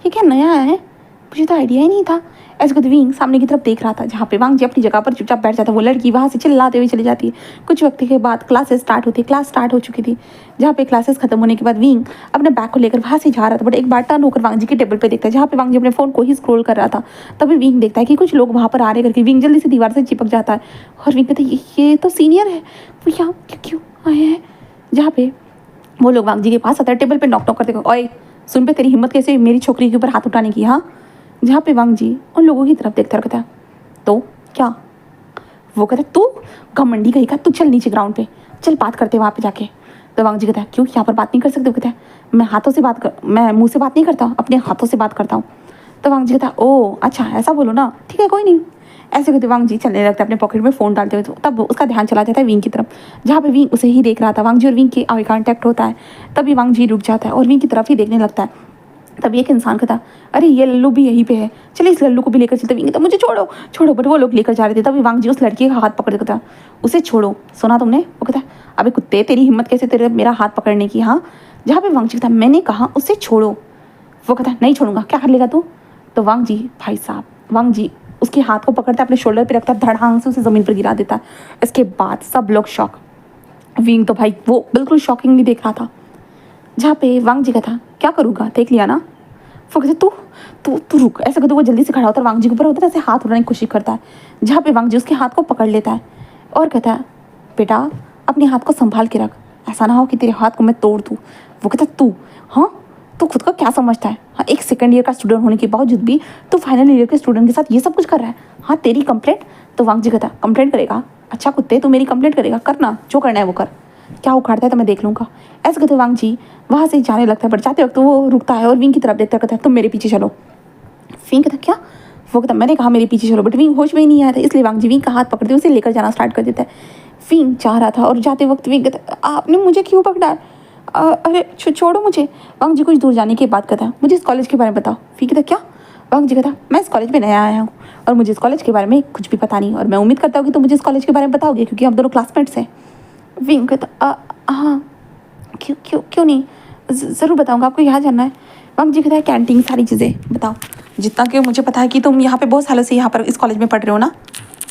ये क्या नया है? मुझे तो आइडिया ही नहीं था। ऐसे करते विंग सामने की तरफ देख रहा था, जहाँ पे वांग जी अपनी जगह पर चुपचाप बैठ जाता है। वो लड़की वहाँ से चिल्लाते हुए चली जाती है। कुछ वक्त के बाद क्लास स्टार्ट हो चुकी थी। जहाँ पे क्लासेस खत्म होने के बाद विंग अपने बैग को लेकर वहाँ से जा रहा था, बट एक बार टर्न होकर वांग जी के टेबल पे देखता है, जहाँ पे वांग जी अपने फ़ोन को ही स्क्रॉल कर रहा था। तभी विंग देखता है कि कुछ लोग वहाँ पर आ रहे करके। विंग जल्दी से दीवार से चिपक जाता है और विंग कहता है ये तो सीनियर है, वो यहाँ क्यों आए हैं? जहाँ पे वो लोग वांग जी के पास आता है, टेबल पे नॉक करते हैं, ओए सुन पे, तेरी हिम्मत कैसे हुई मेरी छोकरी के ऊपर हाथ उठाने की? हाँ, जहाँ पे वांग जी उन लोगों की तरफ देखता रहता है। तो क्या? वो कहता है तू घमंडी कहीं का, तू चल नीचे ग्राउंड पे, चल बात करते वहाँ पे जाके। तो वांग जी कहता है क्यों, यहाँ पर बात नहीं कर सकते? वो कहता है मैं मुँह से बात नहीं करता, अपने हाथों से बात करता हूँ। तो वांग जी कहता है ओ अच्छा ऐसा बोलो ना, ठीक है कोई नहीं। ऐसे कहते वांग जी चलने लगता है अपने पॉकेट में फ़ोन डालते हुए। तो तब उसका ध्यान चला जाता है विंग की तरफ, जहाँ पे विंग उसे ही देख रहा था। वांग जी और विंग के आई कॉन्टैक्ट होता है। तभी वांग जी रुक जाता है और विंग की तरफ ही देखने लगता है। तभी एक इंसान कहता अरे ये लल्लू भी यहीं पे है, चलिए इस लल्लू को भी लेकर चलते। विंग कहता मुझे छोड़ो, बट वो लोग लेकर जा रहे थे। तभी वांग जी उस लड़की का हाथ पकड़ कहता उसे छोड़ो, सुना तुमने? वो कहता अबे कुत्ते, तेरी हिम्मत कैसे तेरे मेरा हाथ पकड़ने की? हाँ, जहाँ पे वांग जी कहता मैंने कहा उसे छोड़ो। वो कहता नहीं छोड़ूंगा, क्या कर लेगा तू? तो वांग जी उसके हाथ को पकड़ता है, अपने शोल्डर पे रखता है, धड़ांग से उसे ज़मीन पर गिरा देता है। इसके बाद सब लोग शॉक। विंग तो भाई वो बिल्कुल शॉकिंगली देख रहा था। जहाँ पे वांग जी का था क्या करूँगा, देख लिया ना? वो कहते तू रुक। ऐसा कहते वो जल्दी से खड़ा होता है, वांग जी के ऊपर होता है, ऐसे हाथ उठाने की कोशिश करता है। जहाँ पे वांग जी उसके हाथ को पकड़ लेता है और कहता है बेटा अपने हाथ को संभाल के रख, ऐसा ना हो कि तेरे हाथ को मैं तोड़ दूँ। वो कहता तू, हाँ तू खुद का क्या समझता है? हाँ, एक सेकंड ईयर का स्टूडेंट होने के बावजूद भी तू फाइनल ईयर के स्टूडेंट के साथ ये सब कुछ कर रहा है? हाँ, तेरी कंप्लेंट? तो वांग जी कहता कंप्लेंट करेगा? अच्छा कुत्ते, तू मेरी कंप्लेंट करेगा? करना, जो करना है वो कर, क्या उखाड़ता है तो मैं देख लूँगा। ऐसे कहते वांग जी वहाँ से जाने लगता है, बट जाते वक्त वो रुकता है और विंग की तरफ देखता कहता है तुम मेरे पीछे चलो। विंग कहता क्या? वो कहता मैंने कहा मेरे पीछे चलो, बट विंग होश में ही नहीं आया था, इसलिए वांग जी विंग का हाथ पकड़ते उसे लेकर जाना स्टार्ट कर देता है। विंग जा रहा था और जाते वक्त विंग कहता आपने मुझे क्यों पकड़ा? अरे छोड़ो मुझे। वांग जी कुछ दूर जाने के बाद कहता मुझे इस कॉलेज के बारे में बताओ। विंग कहता क्या? वांग जी कहता मैं इस कॉलेज में नया आया हूँ और मुझे इस कॉलेज के बारे में कुछ भी पता नहीं, और मैं उम्मीद करता हूँ कि तुम मुझे इस कॉलेज के बारे में बताओगे क्योंकि हम दोनों क्लासमेट्स हैं। विंग कहता हाँ, क्यों नहीं, ज़रूर बताऊँगा, आपको यहाँ जानना है? वांग जी कहता है कैंटीन सारी चीज़ें बताओ, जितना कि मुझे पता है कि तुम यहाँ पे बहुत सालों से यहाँ पर इस कॉलेज में पढ़ रहे हो ना?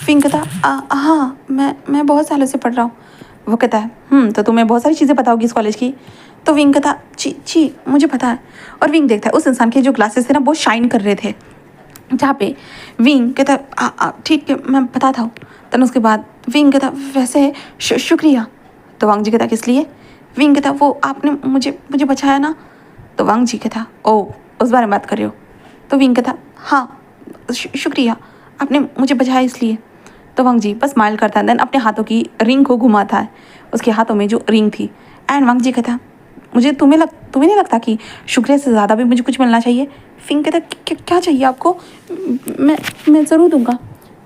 विंग कहता हाँ, मैं बहुत सालों से पढ़ रहा हूँ। वो कहता है तो तुम्हें बहुत सारी चीज़ें पता होगी इस कॉलेज की। तो विंग कहता जी जी मुझे पता है। और विंग देखता है उस इंसान के जो ग्लासेस थे ना वो शाइन कर रहे थे, जहाँ पे विंग कहता ठीक है मैं बताता हूँ। तन उसके बाद विंग कहता वैसे शुक्रिया। तो वांग जी कहता किस लिए? विंग कहता वो आपने मुझे मुझे बचाया ना। तो वांग जी कहता ओ उस बारे में बात कर रहे हो? तो विंग कहता हाँ शुक्रिया आपने मुझे बचाया इसलिए। तो वांग जी बस स्माइल करता है, देन अपने हाथों की रिंग को घुमाता है, उसके हाथों में जो रिंग थी। एंड वांग जी कहता मुझे तुम्हें नहीं लगता कि शुक्रिया से ज़्यादा भी मुझे कुछ मिलना चाहिए? फिंग कहता क्या चाहिए आपको? मैं ज़रूर दूंगा।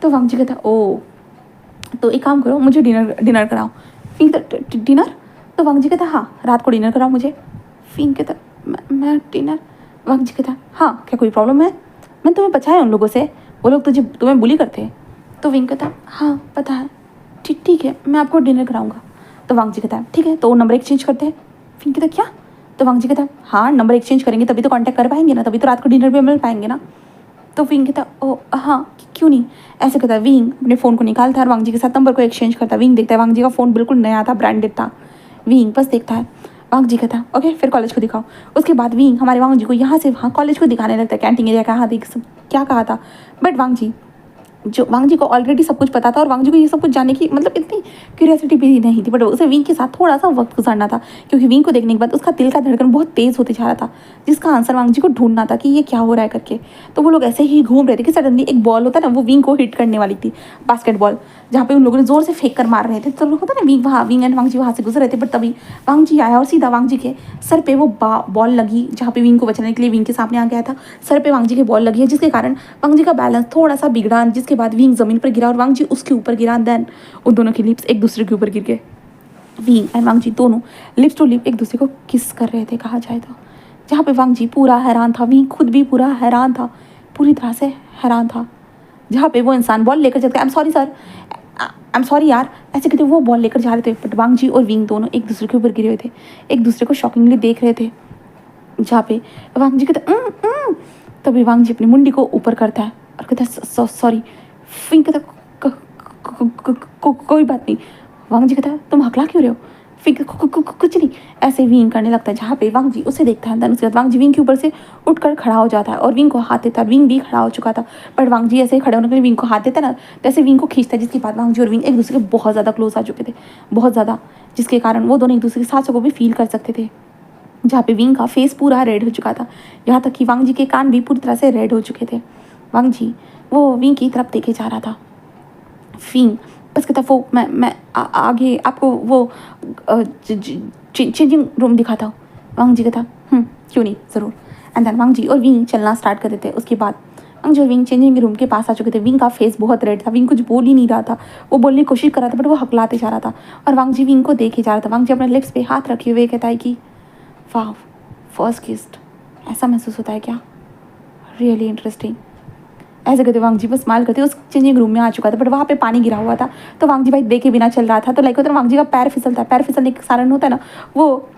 तो वांग जी कहता ओ तो एक काम करो मुझे डिनर कराओ। फिंग कहता डिनर? तो वांग जी कहता हाँ रात को डिनर कराओ मुझे। फिंग कहता मैं डिनर? वांग जी कहता हाँ क्या कोई प्रॉब्लम है? मैंने तुम्हें बचाया उन लोगों से, वो लोग तुम्हें बुली करते हैं। तो विंग कहता हाँ पता है, ठीक है मैं आपको डिनर कराऊंगा। तो वांग जी कहता ठीक है तो नंबर एक्सचेंज करते हैं। फिंग कहता क्या? तो वांग जी कहता हाँ नंबर एक्सचेंज करेंगे तभी तो कांटेक्ट कर पाएंगे ना, तभी तो रात को डिनर पे मिल पाएंगे ना। तो विंग कहता ओ हाँ क्यों नहीं, ऐसे कहता विंग अपने फ़ोन को निकालता है और वांग जी के साथ नंबर को एक्सचेंज करता है। विंग देखता है वांग जी का फ़ोन बिल्कुल नया था, ब्रांडेड था। विंग बस देखता है, वांग जी कहता ओके फिर कॉलेज को दिखाओ। उसके बाद विंग हमारे वांग जी को यहाँ से वहाँ कॉलेज को दिखाने लगता है, कैंटीन एरिया कहाँ देख सब क्या कहा था। बट वांग जी को ऑलरेडी सब कुछ पता था और वांग जी को ये सब कुछ जानने की मतलब इतनी क्यूरियोसिटी भी नहीं थी, बट उसे विंग के साथ थोड़ा सा वक्त गुजारना था, क्योंकि विंग को देखने के बाद उसका दिल का धड़कन बहुत तेज़ होते जा रहा था, जिसका आंसर वांग जी को ढूंढना था कि ये क्या हो रहा है करके। तो वो लोग ऐसे ही घूम रहे थे कि सडनली एक बॉल होता ना वो विंग को हिट करने वाली थी, बास्केटबॉल, जहाँ पे उन लोगों ने जोर से फेंक कर मार रहे थे। तो होता ना विंग एंड वांग जी वहाँ से गुजर रहे थे, बट तभी वांग जी आया और सीधा वांग जी के सर पे वो बॉल लगी, जहाँ पे विंग को बचाने के लिए विंग के सामने आ गया था। सर पे वांग जी की बॉल लगी है, जिसके कारण वांग जी का बैलेंस थोड़ा सा बिगड़ा, जिसके बाद विंग जमीन पर गिरा और वांग जी उसके ऊपर गिरा। देन उन दोनों की लिप्स एक दूसरे के ऊपर गिर गए। विंग एंड वांग जी दोनों लिप्स टू लिप एक दूसरे को किस कर रहे थे कहा जाए तो, जहाँ पे वांग जी पूरा हैरान था, विंग खुद भी पूरा हैरान था, पूरी तरह से हैरान था। जहाँ पे वो इंसान बॉल लेकर जाता है, I am sorry sir, I am sorry यार, ऐसे कहते वो बॉल लेकर जा रहे थे, बट वांग जी और विंग दोनों एक दूसरे के ऊपर गिरे हुए थे, एक दूसरे को शॉकिंगली देख रहे थे। जहाँ पे वांग जी कहते तभी वांग जी अपनी मुंडी को ऊपर करता है और कहता सॉरी। विंग कहता कोई बात नहीं। वांग जी कहता तुम हकला क्यों रहे हो? फिर कुछ नहीं, ऐसे विंग करने लगता है, जहाँ पे वांग जी उसे देखता है। उसके बाद वांग जी विंग के ऊपर से उठकर खड़ा हो जाता है और विंग को हाथ देता है। विंग भी खड़ा हो चुका था, पर वांग जी ऐसे ही खड़े होने के लिए विंग को हाथ देता है ना, जैसे विंग को खींचता है, जिसके बाद वांग जी और विंग एक दूसरे के बहुत ज़्यादा क्लोज आ चुके थे, बहुत ज़्यादा, जिसके कारण वो दोनों एक दूसरे के सांसों को भी फील कर सकते थे। जहाँ पे विंग का फेस पूरा रेड हो चुका था, यहाँ तक कि वांग जी के कान भी पूरी तरह से रेड हो चुके थे। वांग जी वो विंग की तरफ देखे जा रहा था। विंग बस कहता वो मैं आगे आपको वो चेंजिंग रूम दिखाता हूँ। वांग जी कहता क्यों नहीं ज़रूर। एंड देन वांग जी और विंग चलना स्टार्ट कर देते। उसके बाद वांग जी और विंग चेंजिंग रूम के पास आ चुके थे। विंग का फेस बहुत रेड था, विंग कुछ बोल ही नहीं रहा था, वो बोलने की कोशिश कर रहा था बट वो हकलाते जा रहा था और वांग जी विंग को देखे जा रहा था। वांग जी अपने लिप्स पे हाथ रखे हुए कहता है कि वाह फर्स्ट किस्ड, ऐसा महसूस होता है क्या? Really interesting. ऐसे कहते वांग जी बस स्माइल करते उस चेंजिंग रूम में आ चुका था, बट वहाँ पे पानी गिरा हुआ था, तो वांग जी भाई देखे बिना चल रहा था। तो लाइक होता है वांग जी का पैर फिसलता है, पैर फिसलने के कारण होता है ना वो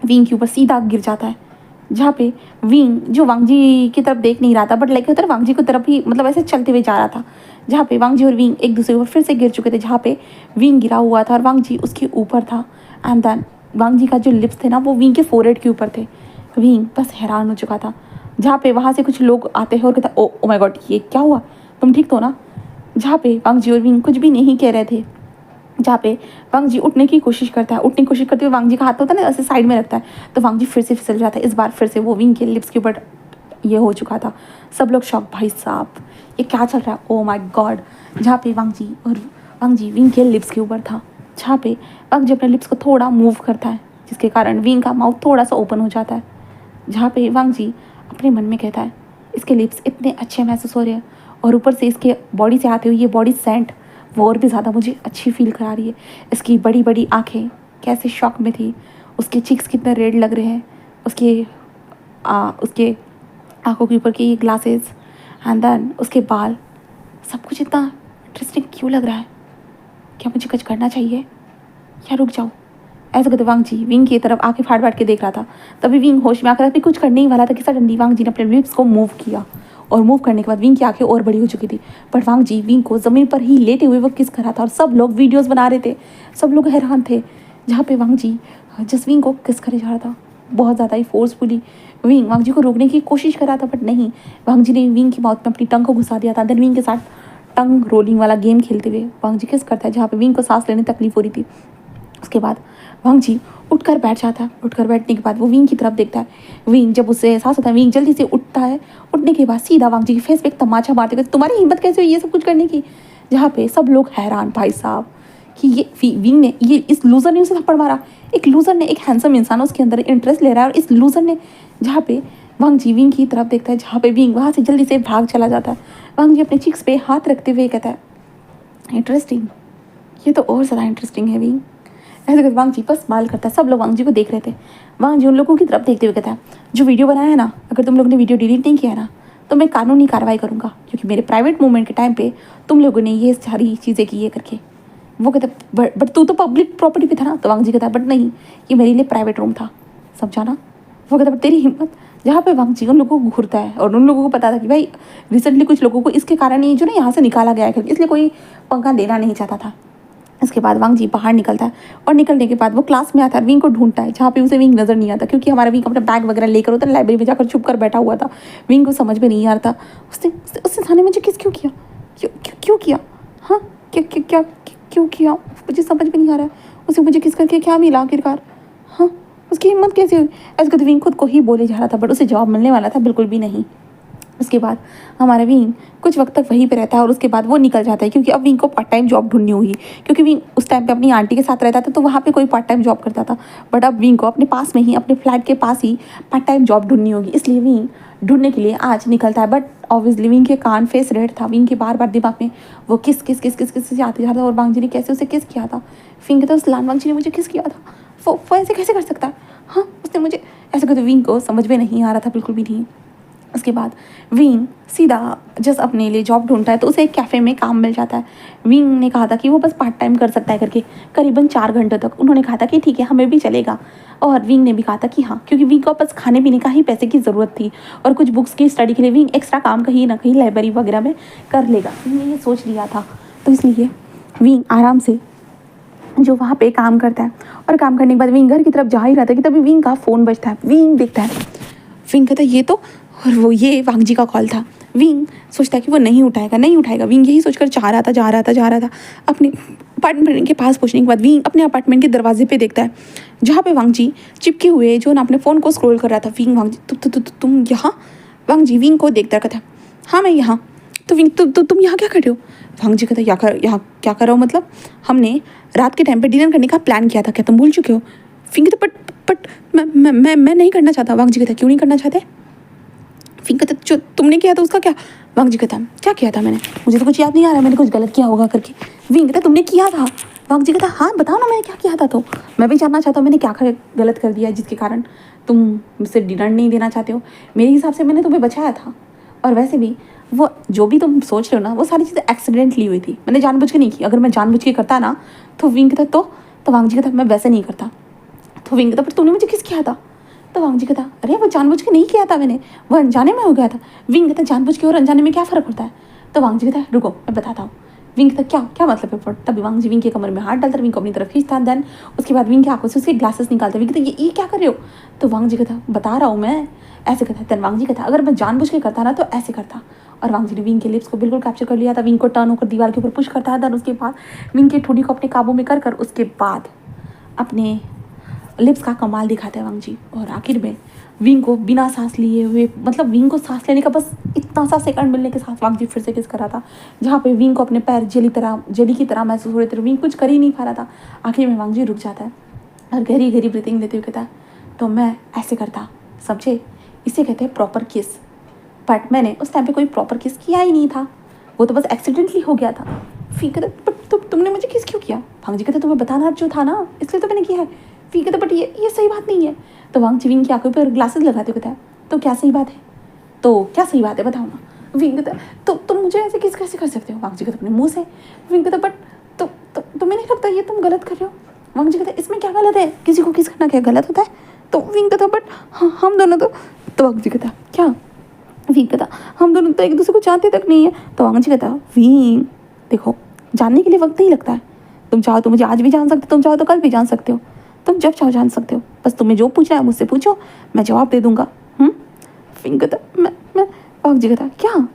विंग के ऊपर सीधा गिर जाता है। जहाँ पे विंग जो वांग जी की तरफ देख नहीं रहा था, बट लाइक होता है वांग जी की तरफ ही मतलब ऐसे चलते हुए जा रहा था। जहाँ पे वांग जी और विंग एक दूसरे के ऊपर फिर से गिर चुके थे, जहाँ पे विंग गिरा हुआ था और वांग जी उसके ऊपर था। एंड देन वांग जी का जो लिप्स थे ना वो विंग के फोरहेड के ऊपर थे। विंग बस हैरान हो चुका था। जहाँ पे वहाँ से कुछ लोग आते हैं और कहता ओ माय गॉड ये क्या हुआ, तुम ठीक तो ना? जहाँ पे वांग जी और विंग कुछ भी नहीं कह रहे थे। जहाँ पे वांग जी उठने की कोशिश करता है, उठने की कोशिश करते हुए वांग जी का हाथ होता है ना ऐसे साइड में रखता है, तो वांग जी फिर से फिसल जाता है। इस बार फिर से वो विंग के लिप्स के ऊपर ये हो चुका था। सब लोग शॉक, भाई साहब ये क्या चल रहा है, ओ माय गॉड। जहाँ पे वांग जी विंग के लिप्स के ऊपर था, जहाँ पे वांग जी अपने लिप्स को थोड़ा मूव करता है, जिसके कारण विंग का माउथ थोड़ा सा ओपन हो जाता है। जहाँ पे वांग जी अपने मन में कहता है इसके लिप्स इतने अच्छे महसूस हो रहे हैं और ऊपर से इसके बॉडी से आते हुए ये बॉडी सेंट वो और भी ज़्यादा मुझे अच्छी फील करा रही है। इसकी बड़ी बड़ी आँखें कैसे शॉक में थी, उसके चिक्स कितने रेड लग रहे हैं, उसके आँखों के ऊपर के ये ग्लासेस, एंड देन उसके बाल, सब कुछ इतना इंटरेस्टिंग क्यों लग रहा है? क्या मुझे कुछ करना चाहिए या रुक जाऊँ? ऐसा कहते वांग जी विंग की तरफ आके फाड़ के देख रहा था। तभी विंग होश में आकर भी कुछ करने ही वाला था कि सडनली वांग जी ने अपने लिप्स को मूव किया और मूव करने के बाद विंग की आंखें और बड़ी हो चुकी थी। बट वांग जी विंग को ज़मीन पर ही लेटे हुए वो किस कर रहा था और सब लोग वीडियोस बना रहे थे, सब लोग हैरान थे। जहाँ पे वांग जी जसवीन को किस करे जा रहा था, बहुत ज़्यादा ही फोर्सफुली। विंग वांग जी को रोकने की कोशिश कर रहा था, बट नहीं, वांग जी ने विंग की माउथ में अपनी टंग को घुसा दिया था। देन विंग के साथ टंग रोलिंग वाला गेम खेलते हुए वांग जी किस करता है जहाँ पे विंग को सांस लेने तकलीफ हो रही थी। उसके बाद वांग जी उठकर बैठ जाता है। उठकर बैठने के बाद वो विंग की तरफ देखता है। विंग जब उससे एहसास होता है, विंग जल्दी से उठता है। उठने के बाद सीधा वांग जी के फेस पे एक तमाचा मारते हुए, तुम्हारी हिम्मत कैसे हुई ये सब कुछ करने की। जहाँ पे सब लोग हैरान, भाई साहब, कि ये विंग ने, ये इस लूजर ने उसे थप्पड़ मारा। एक लूजर ने, एक हैंडसम इंसान उसके अंदर इंटरेस्ट ले रहा है, और इस लूजर ने, जहाँ पे वांग जी विंग की तरफ देखता है, जहाँ पे विंग वहाँ से जल्दी से भाग चला जाता है। वांग जी अपने चिक्स पे हाथ रखते हुए कहता है, इंटरेस्टिंग, ये तो और ज़्यादा इंटरेस्टिंग है विंग। ऐसे करके वांग जी पर स्माइल करता है। सब लोग वांग जी को देख रहे थे। वांग जी उन लोगों की तरफ देखते हुए कहता है, जो वीडियो बनाया है ना, अगर तुम लोगों ने वीडियो डिलीट नहीं किया है ना, तो मैं कानूनी कार्रवाई करूँगा, क्योंकि मेरे प्राइवेट मूवमेंट के टाइम पे तुम लोगों ने ये सारी चीज़ें की ये करके। वो कहता है, बट तू तो पब्लिक प्रॉपर्टी पे था ना। तो वांग जी कहता है, बट नहीं, ये मेरे लिए प्राइवेट रूम था, समझा ना। वो कहता है, बट तेरी हिम्मत। जहाँ पे वांग जी उन लोगों को घूरता है, और उन लोगों को पता था कि भाई रिसेंटली कुछ लोगों को इसके कारण ही जो ना यहाँ से निकाला गया है करके, इसलिए कोई पंगा लेना नहीं चाहता था। इसके बाद वांग जी बाहर निकलता है, और निकलने के बाद वो क्लास में आता है, विंग को ढूंढता है, जहाँ पे उसे विंग नजर नहीं आता, क्योंकि हमारा विंग अपना बैग वगैरह लेकर होता है, लाइब्रेरी में जाकर छुप कर बैठा हुआ था। विंग को समझ में नहीं आ रहा था उसने थाने मुझे किस क्यों किया, क्यों किया, हाँ, क्या क्या क्या क्यों किया, मुझे समझ में नहीं आ रहा है। उसे मुझे किस करके क्या मिला आखिरकार, हाँ, उसकी हिम्मत कैसे हुई। ऐसे करके विंग खुद को ही बोले जा रहा था, बट उसे जवाब मिलने वाला था बिल्कुल भी नहीं। उसके बाद हमारा विंग कुछ वक्त तक वहीं पे रहता है, और उसके बाद वो निकल जाता है, क्योंकि अब विंग को पार्ट टाइम जॉब ढूंढनी होगी, क्योंकि विंग उस टाइम पे अपनी आंटी के साथ रहता था, तो वहाँ पे कोई पार्ट टाइम जॉब करता था। बट अब विंग को अपने पास में ही, अपने फ्लैट के पास ही पार्ट टाइम जॉब ढूंढनी होगी, इसलिए विंग ढूंढने के लिए आज निकलता है। बट ऑब्वियसली विंग के कान फेस रेड था। विंग के बार बार दिमाग में वो किस किस किस किस किस से आते जा रहा था, और वांग जी ने कैसे उसे किस किया था। विंग कहता है, उस लान वांग जी ने मुझे किस किया था, वो ऐसे कैसे कर सकता है, हाँ, उसने मुझे ऐसे करते। विंग को समझ में नहीं आ रहा था बिल्कुल भी नहीं। उसके बाद विंग सीधा जस्ट अपने लिए जॉब ढूंढता है, तो उसे एक कैफ़े में काम मिल जाता है। विंग ने कहा था कि वो बस पार्ट टाइम कर सकता है करके, करीबन 4 घंटे तक। उन्होंने कहा था कि ठीक है, हमें भी चलेगा, और विंग ने भी कहा था कि हाँ, क्योंकि विंग को बस खाने पीने का ही पैसे की ज़रूरत थी, और कुछ बुक्स की स्टडी के लिए विंग एक्स्ट्रा काम कहीं ना कहीं लाइब्रेरी वगैरह में कर लेगा। विंग ने ये सोच लिया था, तो इसलिए विंग आराम से जो वहाँ पे काम करता है, और काम करने के बाद विंग घर की तरफ जा ही रहा था कि तभी विंग का फ़ोन बजता है। विंग देखता है, विंग कहता है ये तो, और वो ये वांग जी का कॉल था। विंग सोचता है कि वो नहीं उठाएगा। विंग यही सोचकर जा रहा था। अपने अपार्टमेंट के पास पहुंचने के बाद विंग अपने अपार्टमेंट के दरवाजे पे देखता है, जहाँ पे वांग जी चिपके हुए जो ना अपने फ़ोन को स्क्रॉल कर रहा था। विंग, वांग जी, तुम यहाँ। वांग जी विंग को देखता कहता है, हाँ मैं यहाँ। तो विंग, तुम यहाँ क्या कर रहे हो। वांग जी कहता है, यहाँ क्या कर रहा हूँ मतलब, हमने रात के टाइम पे डिनर करने का प्लान किया था, क्या तुम भूल चुके हो। विंग कहता, बट मैं नहीं करना चाहता। वांग जी कहता, क्यों नहीं करना चाहते। विंग कहता, जो तुमने किया था उसका क्या। वांग जी कहता, क्या किया था मैंने, मुझे तो कुछ याद नहीं आ रहा, मैंने कुछ गलत किया होगा करके। विंग कहता, तुमने किया था। वांग जी कहता, हाँ बताओ ना मैंने क्या किया था। तो मैं भी जानना चाहता हूँ मैंने क्या गलत कर दिया जिसके कारण तुम मुझसे डिनर नहीं देना चाहते हो। मेरे हिसाब से मैंने तुम्हें बचाया था, और वैसे भी वो जो भी तुम सोच रहे हो ना, वो सारी चीज़ें एक्सीडेंटली हुई थी, मैंने जानबूझ के नहीं की। अगर मैं जानबूझ के करता ना, तो विंग कहता, तो वांग जी कहता, मैं वैसे नहीं करता। तो विंग कहता, पर तुमने मुझे किस किया था। तो वांग जी कहता, अरे वो जानबूझ के नहीं किया था मैंने, वो अनजाने में हो गया था। विंग कहता, जानबूझ के और अनजाने में क्या फ़र्क होता है। तो वांग जी कहता, रुको मैं बताता हूँ। विंग कहता, क्या मतलब है। तभी वांग जी विंग के कमर में हाथ डालता, विंग को अपनी तरफ खींचता। देन उसके बाद विंग की आंखों से उसके ग्लासेस निकालता। विंग कहता, ये क्या कर रहे हो। तो वांग जी कहता, बता रहा हूँ मैं, ऐसे कहता। देन वांग जी कहता, अगर मैं जानबूझ के करता ना तो ऐसे करता। और वांग जी ने विंग के लिप्स को बिल्कुल कैप्चर कर लिया था। विंग को टर्न होकर दीवार के ऊपर पुश करता है। देन उसके बाद विंग के ठोड़ी को अपने काबू में कर उसके बाद अपने लिप्स का कमाल दिखाते हैं वांग जी। और आखिर में विंग को बिना सांस लिए हुए, मतलब विंग को सांस लेने का बस इतना सा सेकंड मिलने के साथ वांग जी फिर से किस कर रहा था, जहाँ पे विंग को अपने पैर जेली की तरह महसूस हो रहे थे। विंग कुछ कर ही नहीं पा रहा था। आखिर में वांग जी रुक जाता है और गहरी गहरी ब्रीथिंग लेते हुए कहता है, तो मैं ऐसे करता, समझे, इसे कहते हैं प्रॉपर किस। बट मैंने उस टाइम पे कोई प्रॉपर किस किया ही नहीं था, वो तो बस एक्सीडेंटली हो गया था। फिर कहता, बट तुमने मुझे किस क्यों किया। वांग जी कहते, तुम्हें बताना जो था ना, इसलिए तो मैंने किया है। फिर कहता, बट ये सही बात नहीं है। तो वांग जी विंग की आंखों पर ग्लासेस लगाते कहता है, तो क्या सही बात है, तो क्या सही बात है बताओ ना। विंग कहता, तो तुम मुझे ऐसे किस कैसे कर सकते हो। वांग जी कहते, अपने मुँह से। विंग कहता, बट तुम्हें नहीं लगता ये तुम गलत कर रहे हो। वांग जी कहते, इसमें क्या गलत है, किसी को किस करना क्या गलत होता है। तो विंग कहता, बट हम दोनों तो वांग जी कहता, क्या। विंग कहता, हम दोनों तो एक दूसरे को जानते तक नहीं है। तो वांग जी कहता, विंग देखो, जानने के लिए वक्त नहीं लगता है, तुम चाहो तो मुझे आज भी जान सकते हो, तुम चाहो तो कल भी जान सकते हो। तुम जब चाहो जान सकते हो, बस तुम्हें जो पूछना है मुझसे पूछो, मैं जवाब दे दूंगा। विंग कहता मैं वांग जी कहता क्या,